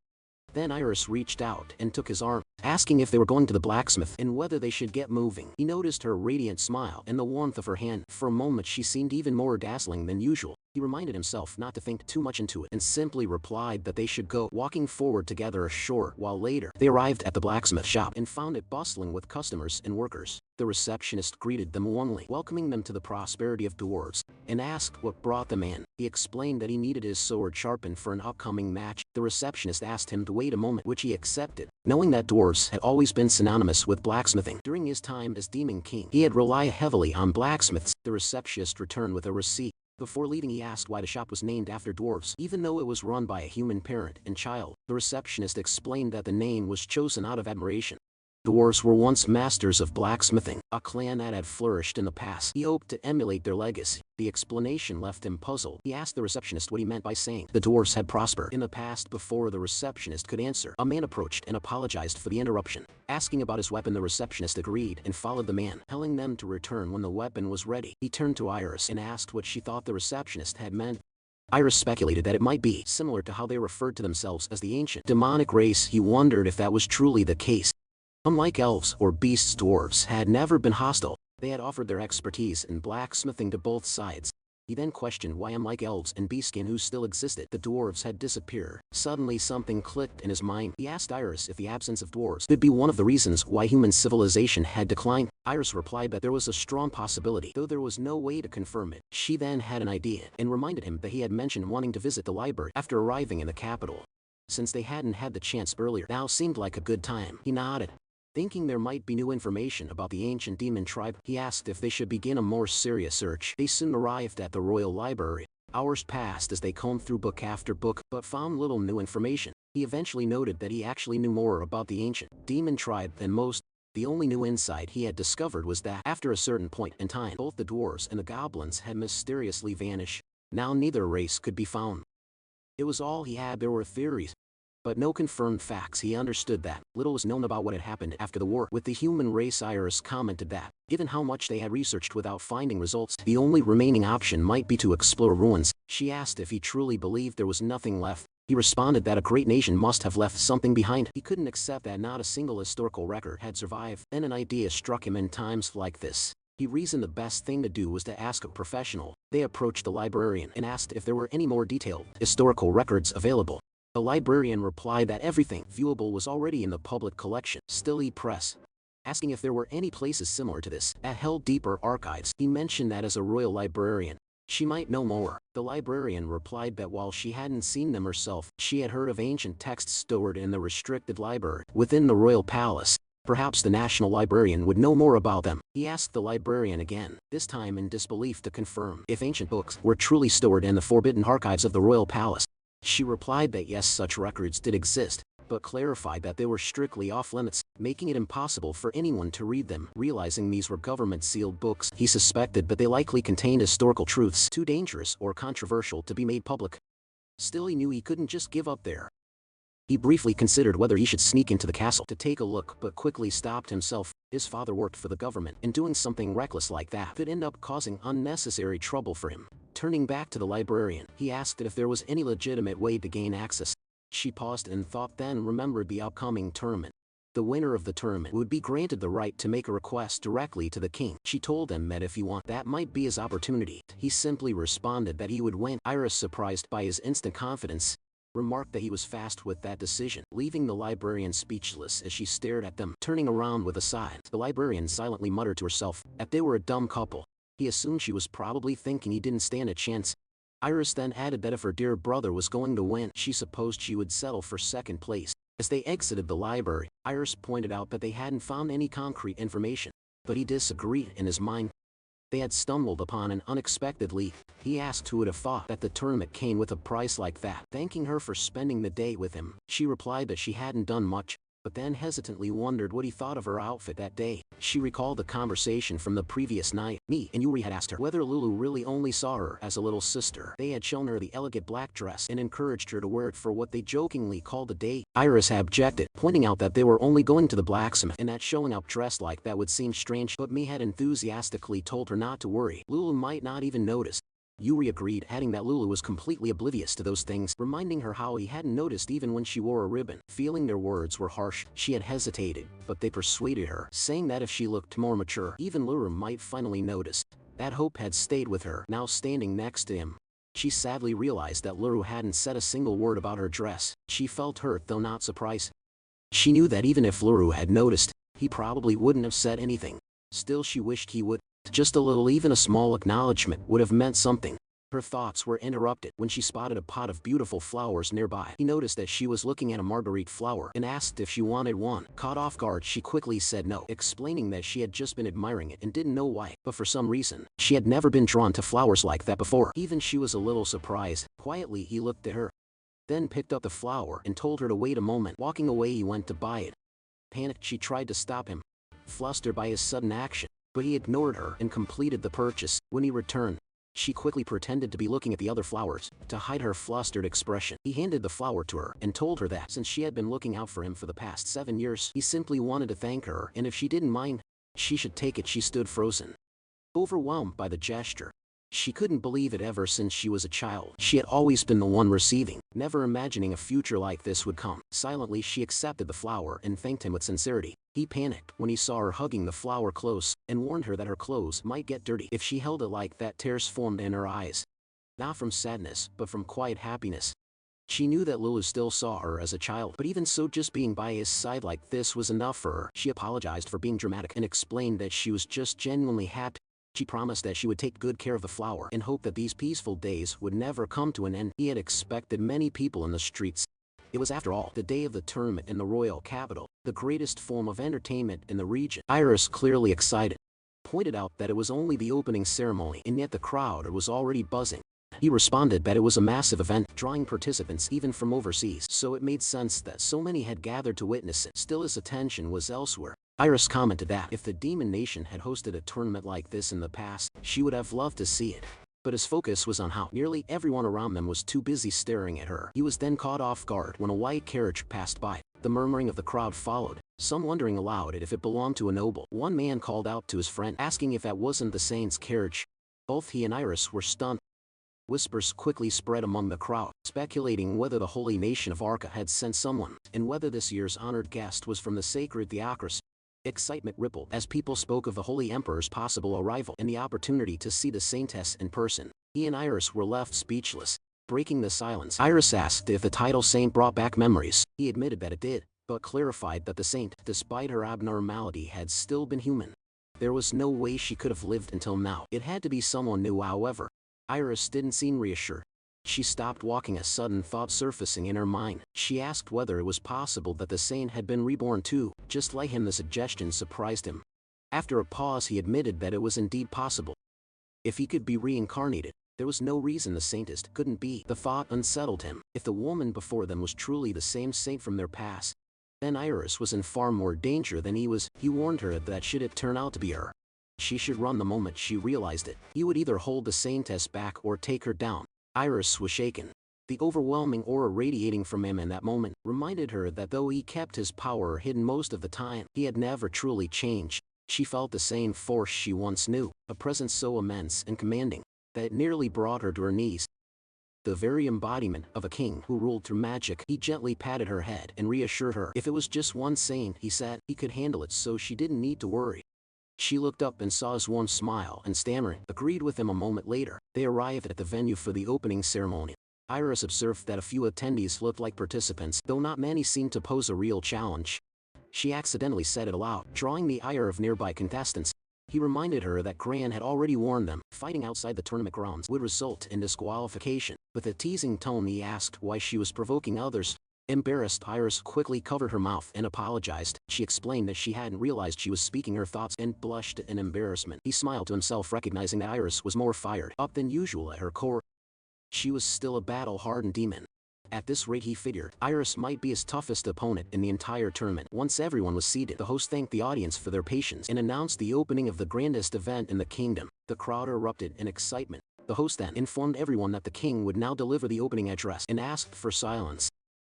Speaker 1: Then Iris reached out and took his arm, asking if they were going to the blacksmith and whether they should get moving. He noticed her radiant smile and the warmth of her hand. For a moment she seemed even more dazzling than usual. He reminded himself not to think too much into it and simply replied that they should go, walking forward together a short while later. They arrived at the blacksmith shop and found it bustling with customers and workers. The receptionist greeted them warmly, welcoming them to the prosperity of dwarves, and asked what brought them in. He explained that he needed his sword sharpened for an upcoming match. The receptionist asked him to wait a moment, which he accepted, knowing that dwarves had always been synonymous with blacksmithing. During his time as Demon King, he had relied heavily on blacksmiths. The receptionist returned with a receipt. Before leaving, he asked why the shop was named after dwarves, even though it was run by a human parent and child. The receptionist explained that the name was chosen out of admiration Dwarves were once masters of blacksmithing, a clan that had flourished in the past. He hoped to emulate their legacy. The explanation left him puzzled. He asked the receptionist what he meant by saying the dwarves had prospered in the past. Before the receptionist could answer, a man approached and apologized for the interruption. Asking about his weapon, the receptionist agreed and followed the man, telling them to return when the weapon was ready. He turned to Iris and asked what she thought the receptionist had meant. Iris speculated that it might be similar to how they referred to themselves as the ancient demonic race. He wondered if that was truly the case. Unlike elves or beasts, dwarves had never been hostile. They had offered their expertise in blacksmithing to both sides. He then questioned why, unlike elves and beastskin who still existed, the dwarves had disappeared. Suddenly something clicked in his mind. He asked Iris if the absence of dwarves could be one of the reasons why human civilization had declined. Iris replied that there was a strong possibility, though there was no way to confirm it. She then had an idea and reminded him that he had mentioned wanting to visit the library after arriving in the capital. Since they hadn't had the chance earlier, now seemed like a good time. He nodded. Thinking there might be new information about the ancient demon tribe, he asked if they should begin a more serious search. They soon arrived at the royal library. Hours passed as they combed through book after book, but found little new information. He eventually noted that he actually knew more about the ancient demon tribe than most. The only new insight he had discovered was that, after a certain point in time, both the dwarves and the goblins had mysteriously vanished. Now neither race could be found. It was all he had. There were theories, but no confirmed facts. He understood that little was known about what had happened after the war with the human race. Iris commented that, given how much they had researched without finding results, the only remaining option might be to explore ruins. She asked if he truly believed there was nothing left. He responded that a great nation must have left something behind. He couldn't accept that not a single historical record had survived. Then an idea struck him. In times like this, he reasoned the best thing to do was to ask a professional. They approached the librarian and asked if there were any more detailed historical records available. The librarian replied that everything viewable was already in the public collection. Still, he pressed, asking if there were any places similar to this that held deeper archives. He mentioned that as a royal librarian, she might know more. The librarian replied that while she hadn't seen them herself, she had heard of ancient texts stored in the restricted library within the royal palace. Perhaps the national librarian would know more about them. He asked the librarian again, this time in disbelief, to confirm if ancient books were truly stored in the forbidden archives of the royal palace. She replied that yes, such records did exist, but clarified that they were strictly off-limits, making it impossible for anyone to read them. Realizing these were government-sealed books, he suspected that they likely contained historical truths too dangerous or controversial to be made public. Still, he knew he couldn't just give up there. He briefly considered whether he should sneak into the castle to take a look, but quickly stopped himself. His father worked for the government, and doing something reckless like that could end up causing unnecessary trouble for him. Turning back to the librarian, he asked if there was any legitimate way to gain access. She paused and thought, then remembered the upcoming tournament. The winner of the tournament would be granted the right to make a request directly to the king. She told him that if he wanted, that might be his opportunity. He simply responded that he would win. Iris, surprised by his instant confidence, remarked that he was fast with that decision, leaving the librarian speechless as she stared at them. Turning around with a sigh, the librarian silently muttered to herself that they were a dumb couple. He assumed she was probably thinking he didn't stand a chance. Iris then added that if her dear brother was going to win, she supposed she would settle for second place. As they exited the library, Iris pointed out that they hadn't found any concrete information, but he disagreed. In his mind, they had stumbled upon an unexpected lead. He asked who would have thought that the tournament came with a prize like that. Thanking her for spending the day with him, she replied that she hadn't done much, but then hesitantly wondered what he thought of her outfit that day. She recalled the conversation from the previous night. Me and Yuri had asked her whether Lulu really only saw her as a little sister. They had shown her the elegant black dress and encouraged her to wear it for what they jokingly called a date. Iris objected, pointing out that they were only going to the blacksmith and that showing up dressed like that would seem strange, but Me had enthusiastically told her not to worry. Lulu might not even notice. Yuri agreed, adding that Lulu was completely oblivious to those things, reminding her how he hadn't noticed even when she wore a ribbon. Feeling their words were harsh, she had hesitated, but they persuaded her, saying that if she looked more mature, even Lulu might finally notice. That hope had stayed with her. Now standing next to him, she sadly realized that Lulu hadn't said a single word about her dress. She felt hurt, though not surprised. She knew that even if Lulu had noticed, he probably wouldn't have said anything. Still, she wished he would. Just a little, even a small acknowledgement would have meant something. Her thoughts were interrupted when she spotted a pot of beautiful flowers nearby. He noticed that she was looking at a marguerite flower and asked if she wanted one. Caught off guard, she quickly said no, explaining that she had just been admiring it and didn't know why, but for some reason, she had never been drawn to flowers like that before. Even she was a little surprised. Quietly, he looked at her, then picked up the flower and told her to wait a moment. Walking away, he went to buy it. Panicked, she tried to stop him, flustered by his sudden action, but he ignored her and completed the purchase. When he returned, she quickly pretended to be looking at the other flowers to hide her flustered expression. He handed the flower to her and told her that since she had been looking out for him for the past 7 years, he simply wanted to thank her, and if she didn't mind, she should take it. She stood frozen, overwhelmed by the gesture. She couldn't believe it. Ever since she was a child, she had always been the one receiving, never imagining a future like this would come. Silently, she accepted the flower and thanked him with sincerity. He panicked when he saw her hugging the flower close and warned her that her clothes might get dirty if she held it like that. Tears formed in her eyes, not from sadness, but from quiet happiness. She knew that Lulu still saw her as a child, but even so, just being by his side like this was enough for her. She apologized for being dramatic and explained that she was just genuinely happy. She promised that she would take good care of the flower and hoped that these peaceful days would never come to an end. He had expected many people in the streets. It was, after all, the day of the tournament in the royal capital, the greatest form of entertainment in the region. Iris, clearly excited, pointed out that it was only the opening ceremony, and yet the crowd was already buzzing. He responded that it was a massive event, drawing participants even from overseas, so it made sense that so many had gathered to witness it. Still, his attention was elsewhere. Iris commented that if the Demon Nation had hosted a tournament like this in the past, she would have loved to see it. But his focus was on how nearly everyone around them was too busy staring at her. He was then caught off guard when a white carriage passed by. The murmuring of the crowd followed, some wondering aloud if it belonged to a noble. One man called out to his friend, asking if that wasn't the saint's carriage. Both he and Iris were stunned. Whispers quickly spread among the crowd, speculating whether the holy nation of Arca had sent someone, and whether this year's honored guest was from the sacred theocracy. Excitement rippled as people spoke of the Holy Emperor's possible arrival and the opportunity to see the saintess in person. He and Iris were left speechless. Breaking the silence, Iris asked if the title saint brought back memories. He admitted that it did, but clarified that the saint, despite her abnormality, had still been human. There was no way she could have lived until now. It had to be someone new. However, Iris didn't seem reassured. She stopped walking, a sudden thought surfacing in her mind. She asked whether it was possible that the saint had been reborn too, just like him. The suggestion surprised him. After a pause, he admitted that it was indeed possible. If he could be reincarnated, there was no reason the saintess couldn't be. The thought unsettled him. If the woman before them was truly the same saint from their past, then Iris was in far more danger than he was. He warned her that should it turn out to be her, she should run. The moment she realized it, he would either hold the saintess back or take her down. Iris was shaken. The overwhelming aura radiating from him in that moment reminded her that though he kept his power hidden most of the time, he had never truly changed. She felt the same force she once knew, a presence so immense and commanding that it nearly brought her to her knees. The very embodiment of a king who ruled through magic. He gently patted her head and reassured her. If it was just one saint, he said, he could handle it, so she didn't need to worry. She looked up and saw his warm smile and, stammering, agreed with him. A moment later, they arrived at the venue for the opening ceremony. Iris observed that a few attendees looked like participants, though not many seemed to pose a real challenge. She accidentally said it aloud, drawing the ire of nearby contestants. He reminded her that Gran had already warned them, fighting outside the tournament grounds would result in disqualification. With a teasing tone, he asked why she was provoking others. Embarrassed, Iris quickly covered her mouth and apologized. She explained that she hadn't realized she was speaking her thoughts and blushed in embarrassment. He smiled to himself, recognizing that Iris was more fired up than usual at her core. She was still a battle-hardened demon. At this rate, he figured, Iris might be his toughest opponent in the entire tournament. Once everyone was seated, the host thanked the audience for their patience and announced the opening of the grandest event in the kingdom. The crowd erupted in excitement. The host then informed everyone that the king would now deliver the opening address and asked for silence.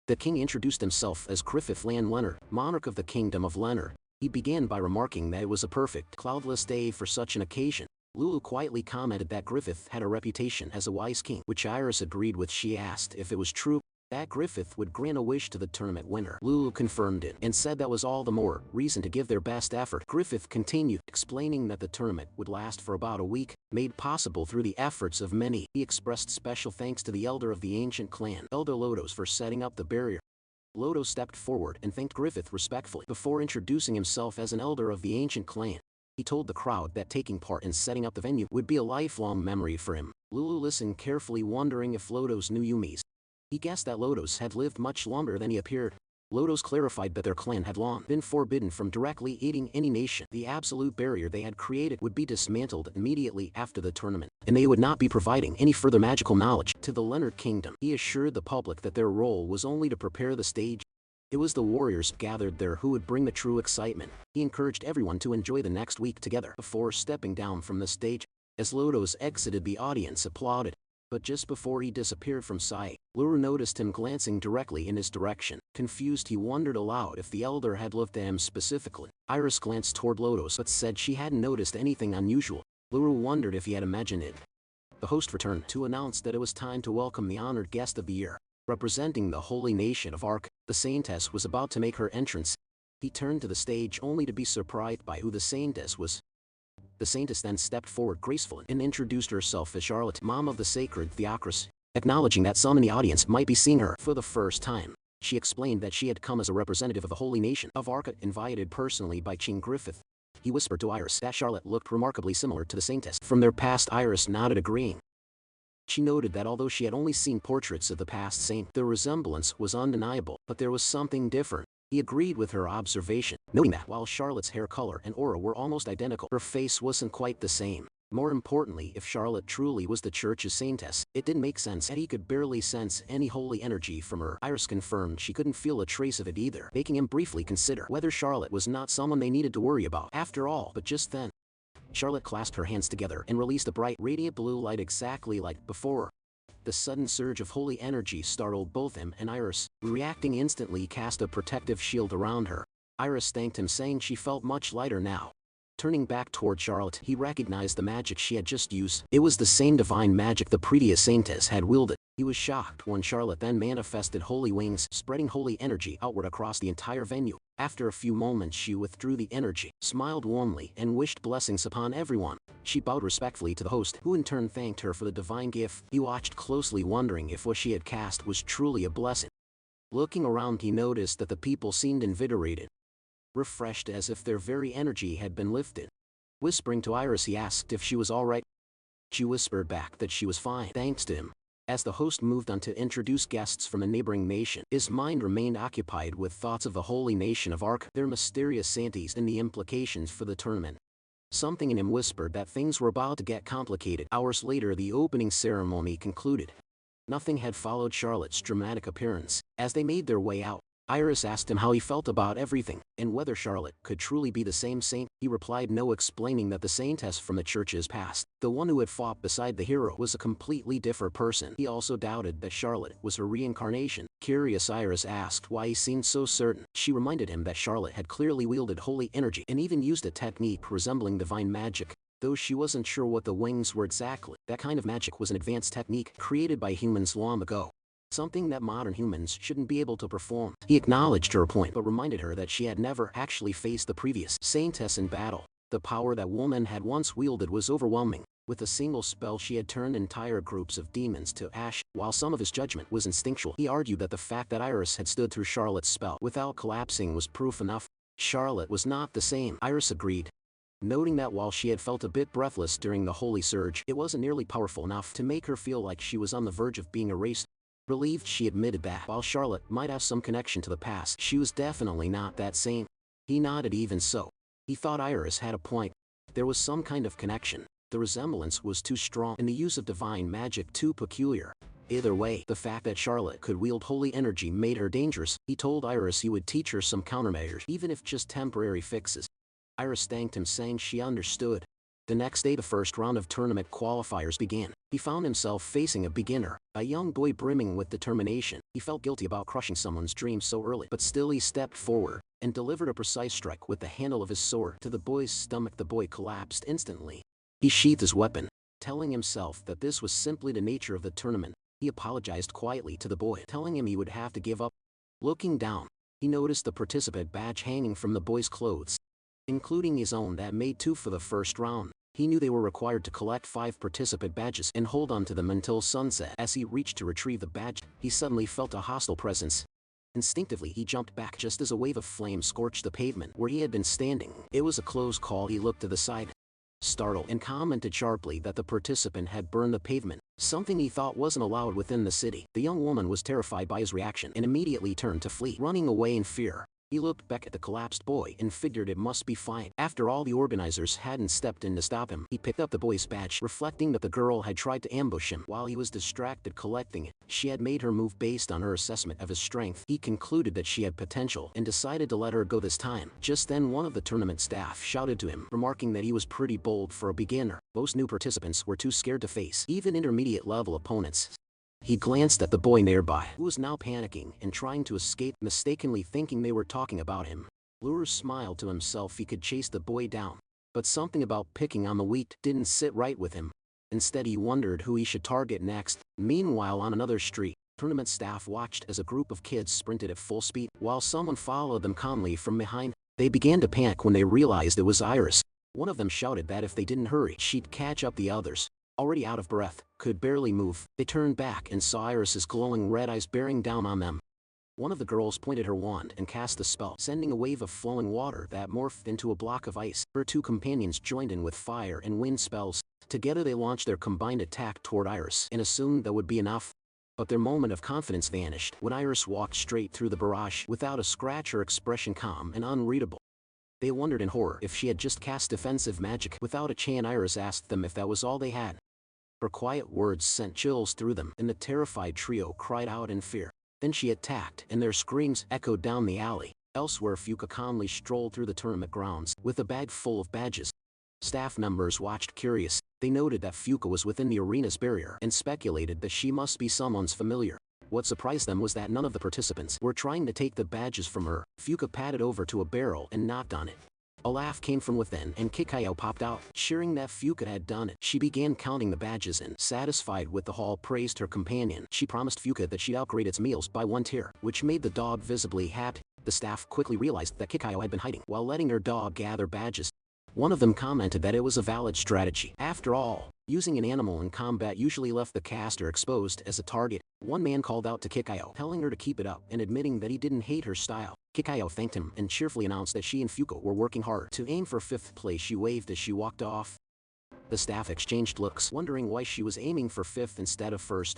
Speaker 1: The king introduced himself as Griffith Lan Leonard, monarch of the kingdom of Leonard. He began by remarking that it was a perfect, cloudless day for such an occasion. Lulu quietly commented that Griffith had a reputation as a wise king, which Iris agreed with. She asked if it was true that Griffith would grant a wish to the tournament winner. Lulu confirmed it and said that was all the more reason to give their best effort. Griffith continued, explaining that the tournament would last for about a week, made possible through the efforts of many. He expressed special thanks to the elder of the ancient clan, Elder Lodos, for setting up the barrier. Lodos stepped forward and thanked Griffith respectfully before introducing himself as an elder of the ancient clan. He told the crowd that taking part in setting up the venue would be a lifelong memory for him. Lulu listened carefully, wondering if Lodos knew Yumi's. He guessed that Lodos had lived much longer than he appeared. Lodos clarified that their clan had long been forbidden from directly aiding any nation. The absolute barrier they had created would be dismantled immediately after the tournament, and they would not be providing any further magical knowledge to the Leonard Kingdom. He assured the public that their role was only to prepare the stage. It was the warriors gathered there who would bring the true excitement. He encouraged everyone to enjoy the next week together before stepping down from the stage. As Lotus exited, the audience applauded. But just before he disappeared from sight, Luru noticed him glancing directly in his direction. Confused, he wondered aloud if the elder had looked at him specifically. Iris glanced toward Lotus but said she hadn't noticed anything unusual. Luru wondered if he had imagined it. The host returned to announce that it was time to welcome the honored guest of the year. Representing the holy nation of Ark, the saintess was about to make her entrance. He turned to the stage only to be surprised by who the saintess was. The saintess then stepped forward gracefully and introduced herself as Charlotte, mom of the sacred Theocracy. Acknowledging that some in the audience might be seeing her for the first time, she explained that she had come as a representative of the holy nation of Ark, invited personally by King Griffith. He whispered to Iris that Charlotte looked remarkably similar to the saintess from their past. Iris nodded, agreeing. She noted that although she had only seen portraits of the past saint, the resemblance was undeniable, but there was something different. He agreed with her observation, noting that while Charlotte's hair color and aura were almost identical, her face wasn't quite the same. More importantly, if Charlotte truly was the church's saintess, it didn't make sense that he could barely sense any holy energy from her. Iris confirmed she couldn't feel a trace of it either, making him briefly consider whether Charlotte was not someone they needed to worry about after all. But just then, Charlotte clasped her hands together and released a bright, radiant blue light exactly like before. The sudden surge of holy energy startled both him and Iris, who reacting instantly cast a protective shield around her. Iris thanked him, saying she felt much lighter now. Turning back toward Charlotte, he recognized the magic she had just used. It was the same divine magic the previous saintess had wielded. He was shocked when Charlotte then manifested holy wings, spreading holy energy outward across the entire venue. After a few moments, she withdrew the energy, smiled warmly, and wished blessings upon everyone. She bowed respectfully to the host, who in turn thanked her for the divine gift. He watched closely, wondering if what she had cast was truly a blessing. Looking around, he noticed that the people seemed invigorated, refreshed, as if their very energy had been lifted. Whispering to Iris, he asked if she was all right. She whispered back that she was fine, thanks to him. As the host moved on to introduce guests from a neighboring nation, his mind remained occupied with thoughts of the holy nation of Ark, their mysterious sainties, and the implications for the tournament. Something in him whispered that things were about to get complicated. Hours later, the opening ceremony concluded. Nothing had followed Charlotte's dramatic appearance. As they made their way out, Iris asked him how he felt about everything, and whether Charlotte could truly be the same saint. He replied no, explaining that the saintess from the church's past, the one who had fought beside the hero, was a completely different person. He also doubted that Charlotte was her reincarnation. Curious, Iris asked why he seemed so certain. She reminded him that Charlotte had clearly wielded holy energy and even used a technique resembling divine magic. Though she wasn't sure what the wings were exactly, that kind of magic was an advanced technique created by humans long ago. Something that modern humans shouldn't be able to perform. He acknowledged her point but reminded her that she had never actually faced the previous saintess in battle. The power that woman had once wielded was overwhelming. With a single spell, she had turned entire groups of demons to ash. While some of his judgment was instinctual, he argued that the fact that Iris had stood through Charlotte's spell without collapsing was proof enough. Charlotte was not the same, Iris agreed, noting that while she had felt a bit breathless during the holy surge, it wasn't nearly powerful enough to make her feel like she was on the verge of being erased. Relieved, she admitted that while Charlotte might have some connection to the past, she was definitely not that saint. He nodded. Even so, he thought Iris had a point. There was some kind of connection. The resemblance was too strong and the use of divine magic too peculiar. Either way, the fact that Charlotte could wield holy energy made her dangerous. He told Iris he would teach her some countermeasures, even if just temporary fixes. Iris thanked him, saying she understood. The next day, the first round of tournament qualifiers began. He found himself facing a beginner, a young boy brimming with determination. He felt guilty about crushing someone's dreams so early, but still he stepped forward and delivered a precise strike with the handle of his sword to the boy's stomach. The boy collapsed instantly. He sheathed his weapon, telling himself that this was simply the nature of the tournament. He apologized quietly to the boy, telling him he would have to give up. Looking down, he noticed the participant badge hanging from the boy's clothes, including his own that made 2 for the first round. He knew they were required to collect 5 participant badges and hold on to them until sunset. As he reached to retrieve the badge, he suddenly felt a hostile presence. Instinctively, he jumped back just as a wave of flame scorched the pavement where he had been standing. It was a close call. He looked to the side, startled, and commented sharply that the participant had burned the pavement, something he thought wasn't allowed within the city. The young woman was terrified by his reaction and immediately turned to flee, running away in fear. He looked back at the collapsed boy and figured it must be fine. After all, the organizers hadn't stepped in to stop him. He picked up the boy's badge, reflecting that the girl had tried to ambush him while he was distracted collecting it. She had made her move based on her assessment of his strength. He concluded that she had potential and decided to let her go this time. Just then, one of the tournament staff shouted to him, remarking that he was pretty bold for a beginner. Most new participants were too scared to face even intermediate-level opponents. He glanced at the boy nearby, who was now panicking and trying to escape, mistakenly thinking they were talking about him. Luru smiled to himself. He could chase the boy down, but something about picking on the weak didn't sit right with him. Instead, he wondered who he should target next. Meanwhile, on another street, tournament staff watched as a group of kids sprinted at full speed, while someone followed them calmly from behind. They began to panic when they realized it was Iris. One of them shouted that if they didn't hurry, she'd catch up the others. Already out of breath, could barely move, they turned back and saw Iris's glowing red eyes bearing down on them. One of the girls pointed her wand and cast the spell, sending a wave of flowing water that morphed into a block of ice. Her two companions joined in with fire and wind spells. Together they launched their combined attack toward Iris and assumed that would be enough. But their moment of confidence vanished when Iris walked straight through the barrage without a scratch, her expression calm and unreadable. They wondered in horror if she had just cast defensive magic. Without a chance, Iris asked them if that was all they had. Her quiet words sent chills through them, and the terrified trio cried out in fear. Then she attacked, and their screams echoed down the alley. Elsewhere, Fuka calmly strolled through the tournament grounds with a bag full of badges. Staff members watched curious. They noted that Fuka was within the arena's barrier and speculated that she must be someone's familiar. What surprised them was that none of the participants were trying to take the badges from her. Fuka padded over to a barrel and knocked on it. A laugh came from within, and Kikayo popped out, cheering that Fuka had done it. She began counting the badges and, satisfied with the haul, praised her companion. She promised Fuka that she'd upgrade its meals by 1 tier, which made the dog visibly happy. The staff quickly realized that Kikayo had been hiding while letting her dog gather badges. One of them commented that it was a valid strategy. After all, using an animal in combat usually left the caster exposed as a target. One man called out to Kikayo, telling her to keep it up and admitting that he didn't hate her style. Kikayo thanked him and cheerfully announced that she and Fuka were working hard to aim for 5th place. She waved as she walked off. The staff exchanged looks, wondering why she was aiming for 5th instead of 1st.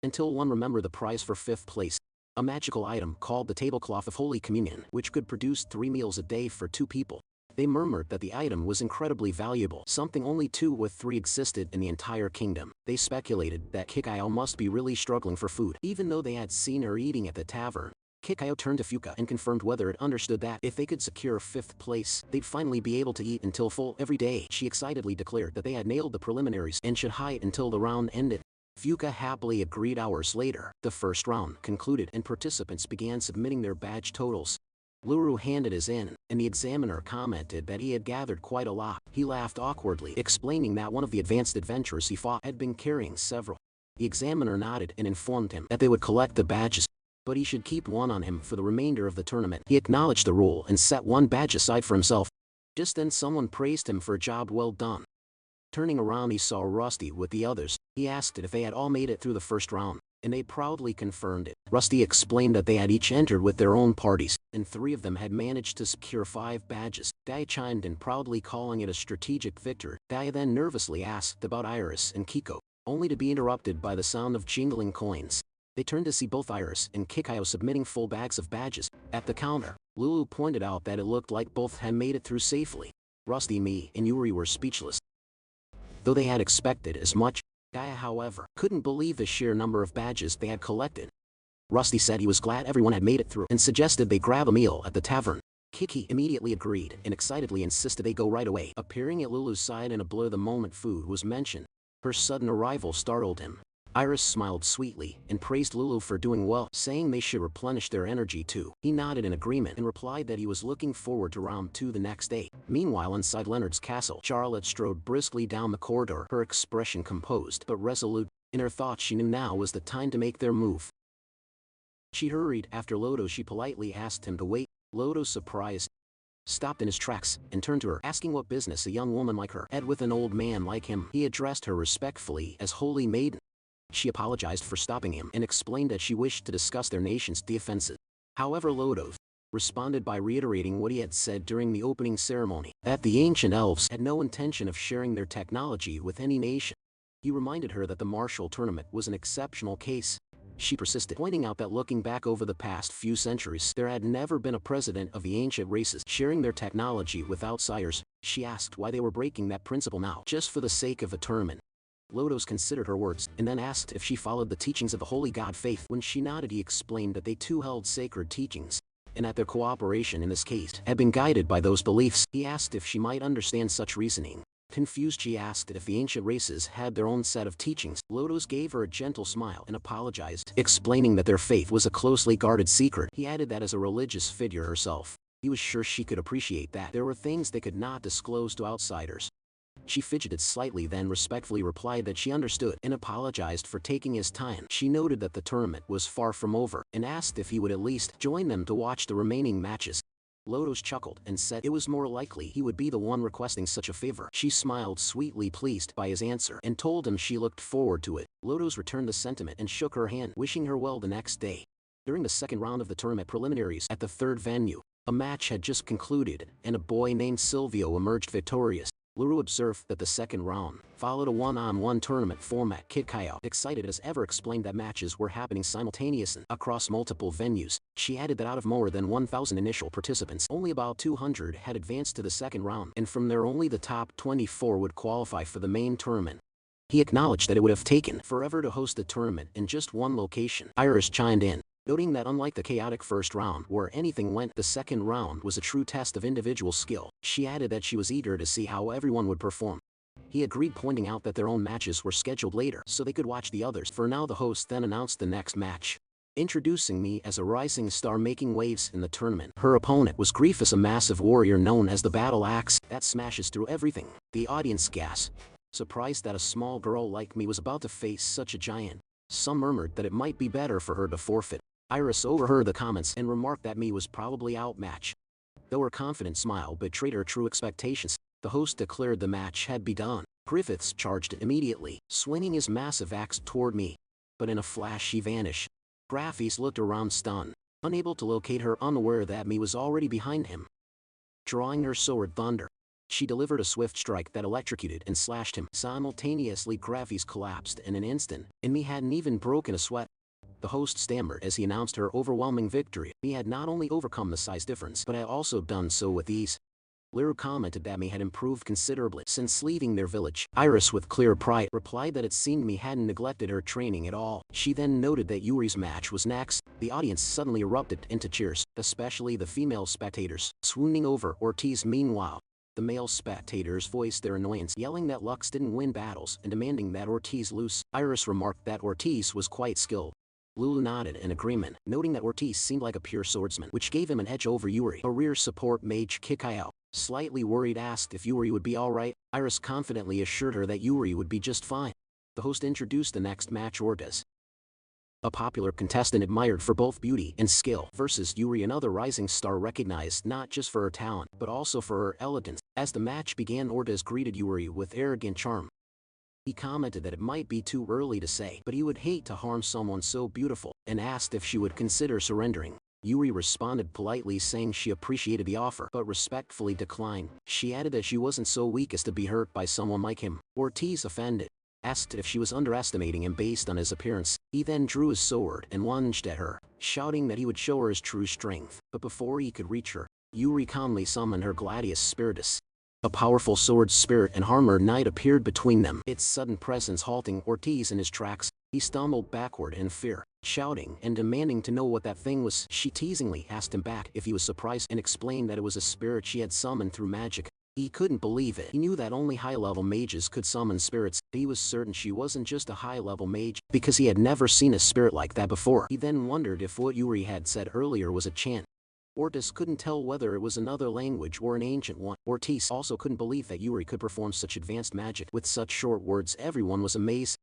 Speaker 1: Until one remembered the prize for 5th place. A magical item called the tablecloth of Holy Communion, which could produce 3 meals a day for 2 people. They murmured that the item was incredibly valuable, something only 2 with 3 existed in the entire kingdom. They speculated that Kikayo must be really struggling for food, even though they had seen her eating at the tavern. Kikayo turned to Fuka and confirmed whether it understood that if they could secure 5th place, they'd finally be able to eat until full every day. She excitedly declared that they had nailed the preliminaries and should hide until the round ended. Fuka happily agreed. Hours later, the first round concluded and participants began submitting their badge totals. Luru handed his in, and the examiner commented that he had gathered quite a lot. He laughed awkwardly, explaining that one of the advanced adventurers he fought had been carrying several. The examiner nodded and informed him that they would collect the badges, but he should keep one on him for the remainder of the tournament. He acknowledged the rule and set 1 badge aside for himself. Just then someone praised him for a job well done. Turning around, he saw Rusty with the others. He asked if they had all made it through the first round, and they proudly confirmed it. Rusty explained that they had each entered with their own parties, and 3 of them had managed to secure 5 badges. Dai chimed in, proudly calling it a strategic victory. Dai then nervously asked about Iris and Kiko, only to be interrupted by the sound of jingling coins. They turned to see both Iris and Kikayo submitting full bags of badges. At the counter, Lulu pointed out that it looked like both had made it through safely. Rusty, Mii, and Yuri were speechless, though they had expected as much. Gaia, however, couldn't believe the sheer number of badges they had collected. Rusty said he was glad everyone had made it through and suggested they grab a meal at the tavern. Kiki immediately agreed and excitedly insisted they go right away, appearing at Lulu's side in a blur the moment food was mentioned. Her sudden arrival startled him. Iris smiled sweetly and praised Lulu for doing well, saying they should replenish their energy too. He nodded in agreement and replied that he was looking forward to round 2 the next day. Meanwhile, inside Leonard's castle, Charlotte strode briskly down the corridor, her expression composed but resolute. In her thoughts, she knew now was the time to make their move. She hurried after Lodo. She politely asked him to wait. Lodo, surprised, stopped in his tracks and turned to her, asking what business a young woman like her had with an old man like him. He addressed her respectfully as Holy Maiden. She apologized for stopping him and explained that she wished to discuss their nation's defenses. However, Lodo responded by reiterating what he had said during the opening ceremony, that the ancient elves had no intention of sharing their technology with any nation. He reminded her that the martial tournament was an exceptional case. She persisted, pointing out that looking back over the past few centuries, there had never been a president of the ancient races sharing their technology with outsiders. She asked why they were breaking that principle now, just for the sake of a tournament. Lotus considered her words, and then asked if she followed the teachings of the holy god faith. When she nodded, he explained that they too held sacred teachings, and that their cooperation in this case had been guided by those beliefs. He asked if she might understand such reasoning. Confused, she asked if the ancient races had their own set of teachings. Lotus gave her a gentle smile and apologized, explaining that their faith was a closely guarded secret. He added that as a religious figure herself, he was sure she could appreciate that there were things they could not disclose to outsiders. She fidgeted slightly, then respectfully replied that she understood and apologized for taking his time. She noted that the tournament was far from over and asked if he would at least join them to watch the remaining matches. Lotus chuckled and said it was more likely he would be the one requesting such a favor. She smiled sweetly, pleased by his answer, and told him she looked forward to it. Lotus returned the sentiment and shook her hand, wishing her well the next day. During the second round of the tournament preliminaries at the third venue, a match had just concluded, and a boy named Silvio emerged victorious. Luru observed that the second round followed a one-on-one tournament format. Kid Kyle, excited as ever, explained that matches were happening simultaneously across multiple venues. She added that out of more than 1,000 initial participants, only about 200 had advanced to the second round, and from there only the top 24 would qualify for the main tournament. He acknowledged that it would have taken forever to host the tournament in just one location. Iris chimed in, noting that unlike the chaotic first round where anything went, the second round was a true test of individual skill. She added that she was eager to see how everyone would perform. He agreed, pointing out that their own matches were scheduled later so they could watch the others. For now, the host then announced the next match, introducing me as a rising star making waves in the tournament. Her opponent was Griefus, a massive warrior known as the battle axe that smashes through everything. The audience gasped, surprised that a small girl like me was about to face such a giant. Some murmured that it might be better for her to forfeit. Iris overheard the comments and remarked that me was probably outmatched. Though her confident smile betrayed her true expectations, the host declared the match had begun. Griffiths charged immediately, swinging his massive axe toward me. But in a flash he vanished. Graphies looked around stunned, unable to locate her, unaware that me was already behind him. Drawing her sword Thunder, she delivered a swift strike that electrocuted and slashed him. Simultaneously, Graphies collapsed in an instant, and me hadn't even broken a sweat. The host stammered as he announced her overwhelming victory. He had not only overcome the size difference, but had also done so with ease. Liru commented that me had improved considerably since leaving their village. Iris, with clear pride, replied that it seemed me hadn't neglected her training at all. She then noted that Yuri's match was next. The audience suddenly erupted into cheers, especially the female spectators, swooning over Ortiz. Meanwhile, the male spectators voiced their annoyance, yelling that Lux didn't win battles and demanding that Ortiz lose. Iris remarked that Ortiz was quite skilled. Lulu nodded in agreement, noting that Ortiz seemed like a pure swordsman, which gave him an edge over Yuri. A rear support mage, Kikayo, slightly worried, asked if Yuri would be alright. Iris confidently assured her that Yuri would be just fine. The host introduced the next match, Ortiz, a popular contestant admired for both beauty and skill, versus Yuri, another rising star recognized not just for her talent, but also for her elegance. As the match began, Ortiz greeted Yuri with arrogant charm. He commented that it might be too early to say, but he would hate to harm someone so beautiful, and asked if she would consider surrendering. Yuri responded politely, saying she appreciated the offer, but respectfully declined. She added that she wasn't so weak as to be hurt by someone like him. Ortiz, offended, asked if she was underestimating him based on his appearance. He then drew his sword and lunged at her, shouting that he would show her his true strength. But before he could reach her, Yuri calmly summoned her Gladius Spiritus. A powerful sword spirit and armored knight appeared between them, its sudden presence halting Ortiz in his tracks. He stumbled backward in fear, shouting and demanding to know what that thing was. She teasingly asked him back if he was surprised and explained that it was a spirit she had summoned through magic. He couldn't believe it. He knew that only high-level mages could summon spirits. He was certain she wasn't just a high-level mage, because he had never seen a spirit like that before. He then wondered if what Yuri had said earlier was a chant. Ortiz couldn't tell whether it was another language or an ancient one. Ortiz also couldn't believe that Yuri could perform such advanced magic with such short words. Everyone was amazed.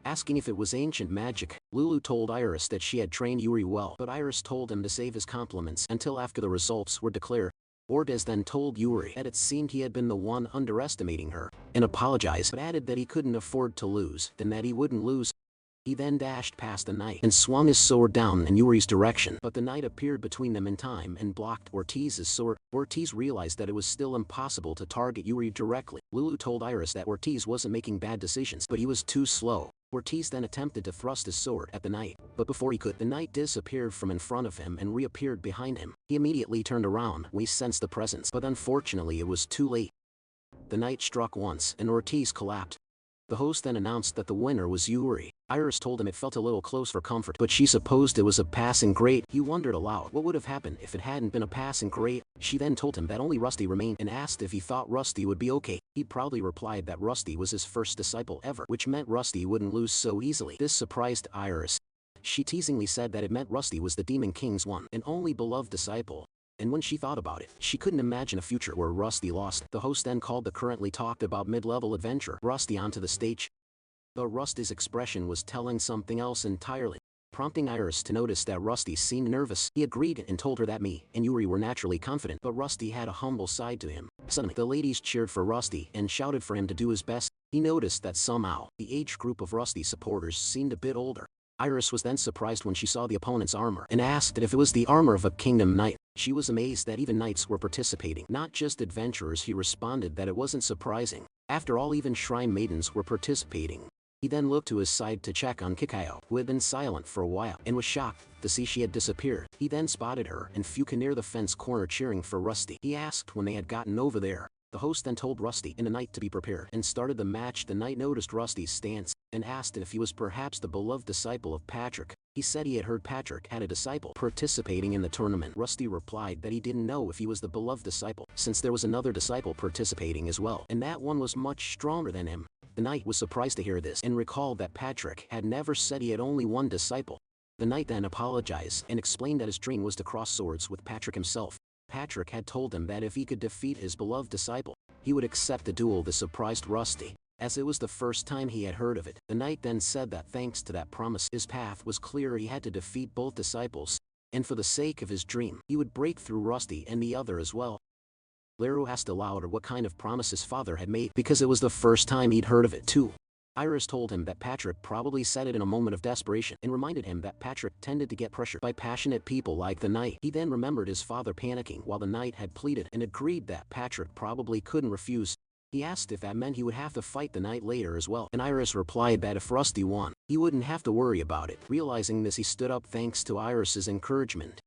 Speaker 1: Asking if it was ancient magic, Lulu told Iris that she had trained Yuri well, but Iris told him to save his compliments until after the results were declared. Ortiz then told Yuri that it seemed he had been the one underestimating her, and apologized, but added that he couldn't afford to lose, and that he wouldn't lose. He then dashed past the knight and swung his sword down in Yuri's direction, but the knight appeared between them in time and blocked Ortiz's sword. Ortiz realized that it was still impossible to target Yuri directly. Lulu told Iris that Ortiz wasn't making bad decisions, but he was too slow. Ortiz then attempted to thrust his sword at the knight, but before he could, the knight disappeared from in front of him and reappeared behind him. He immediately turned around when he sensed the presence, but unfortunately it was too late. The knight struck once, and Ortiz collapsed. The host then announced that the winner was Yuri. Iris told him it felt a little close for comfort, but she supposed it was a passing grade. He wondered aloud what would have happened if it hadn't been a passing grade. She then told him that only Rusty remained and asked if he thought Rusty would be okay. He proudly replied that Rusty was his first disciple ever, which meant Rusty wouldn't lose so easily. This surprised Iris. She teasingly said that it meant Rusty was the Demon King's one and only beloved disciple. And when she thought about it, she couldn't imagine a future where Rusty lost. The host then called the currently talked about mid-level adventurer Rusty onto the stage. But Rusty's expression was telling something else entirely, prompting Iris to notice that Rusty seemed nervous. He agreed and told her that me and Yuri were naturally confident, but Rusty had a humble side to him. Suddenly, the ladies cheered for Rusty and shouted for him to do his best. He noticed that somehow, the age group of Rusty's supporters seemed a bit older. Iris was then surprised when she saw the opponent's armor and asked if it was the armor of a kingdom knight. She was amazed that even knights were participating, not just adventurers. He responded that it wasn't surprising. After all, even shrine maidens were participating. He then looked to his side to check on Kikayo, who had been silent for a while, and was shocked to see she had disappeared. He then spotted her and Fuka near the fence corner cheering for Rusty. He asked when they had gotten over there. The host then told Rusty and the knight to be prepared and started the match. The knight noticed Rusty's stance and asked if he was perhaps the beloved disciple of Patrick. He said he had heard Patrick had a disciple participating in the tournament. Rusty replied that he didn't know if he was the beloved disciple, since there was another disciple participating as well, and that one was much stronger than him. The knight was surprised to hear this and recalled that Patrick had never said he had only one disciple. The knight then apologized and explained that his dream was to cross swords with Patrick himself. Patrick had told him that if he could defeat his beloved disciple, he would accept the duel. This surprised Rusty, as it was the first time he had heard of it. The knight then said that thanks to that promise, his path was clear. He had to defeat both disciples, and for the sake of his dream, he would break through Rusty and the other as well. Leru asked aloud what kind of promise his father had made, because it was the first time he'd heard of it too. Iris told him that Patrick probably said it in a moment of desperation and reminded him that Patrick tended to get pressured by passionate people like the knight. He then remembered his father panicking while the knight had pleaded and agreed that Patrick probably couldn't refuse. He asked if that meant he would have to fight the knight later as well, and Iris replied that if Rusty won, he wouldn't have to worry about it. Realizing this, he stood up thanks to Iris's encouragement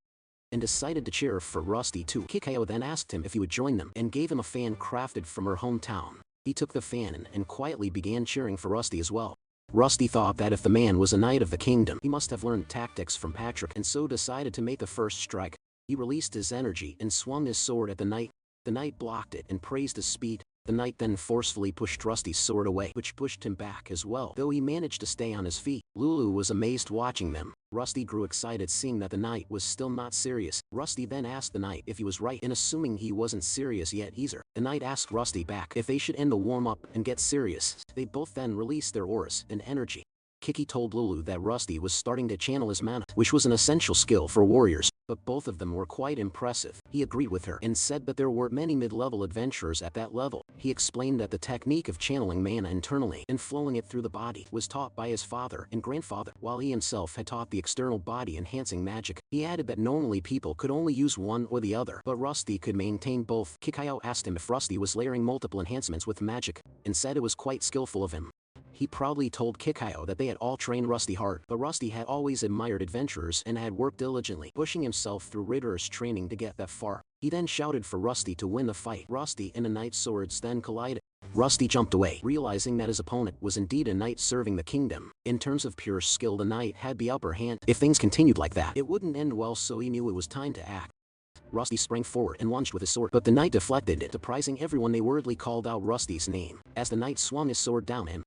Speaker 1: and decided to cheer for Rusty too. Kikayo then asked him if he would join them and gave him a fan crafted from her hometown. He took the fan and quietly began cheering for Rusty as well. Rusty thought that if the man was a knight of the kingdom, he must have learned tactics from Patrick, and so decided to make the first strike. He released his energy and swung his sword at the knight. The knight blocked it and praised his speed. The knight then forcefully pushed Rusty's sword away, which pushed him back as well, though he managed to stay on his feet. Lulu was amazed watching them. Rusty grew excited seeing that the knight was still not serious. Rusty then asked the knight if he was right, and assuming he wasn't serious yet either, the knight asked Rusty back if they should end the warm-up and get serious. They both then released their auras and energy. Kiki told Lulu that Rusty was starting to channel his mana, which was an essential skill for warriors, but both of them were quite impressive. He agreed with her and said that there were many mid-level adventurers at that level. He explained that the technique of channeling mana internally and flowing it through the body was taught by his father and grandfather, while he himself had taught the external body-enhancing magic. He added that normally people could only use one or the other, but Rusty could maintain both. Kikayo asked him if Rusty was layering multiple enhancements with magic, and said it was quite skillful of him. He proudly told Kikayo that they had all trained Rusty hard, but Rusty had always admired adventurers and had worked diligently, pushing himself through rigorous training to get that far. He then shouted for Rusty to win the fight. Rusty and the knight's swords then collided. Rusty jumped away, realizing that his opponent was indeed a knight serving the kingdom. In terms of pure skill, the knight had the upper hand. If things continued like that, it wouldn't end well, so he knew it was time to act. Rusty sprang forward and lunged with his sword, but the knight deflected it. Surprising everyone, they wordly called out Rusty's name. As the knight swung his sword down him,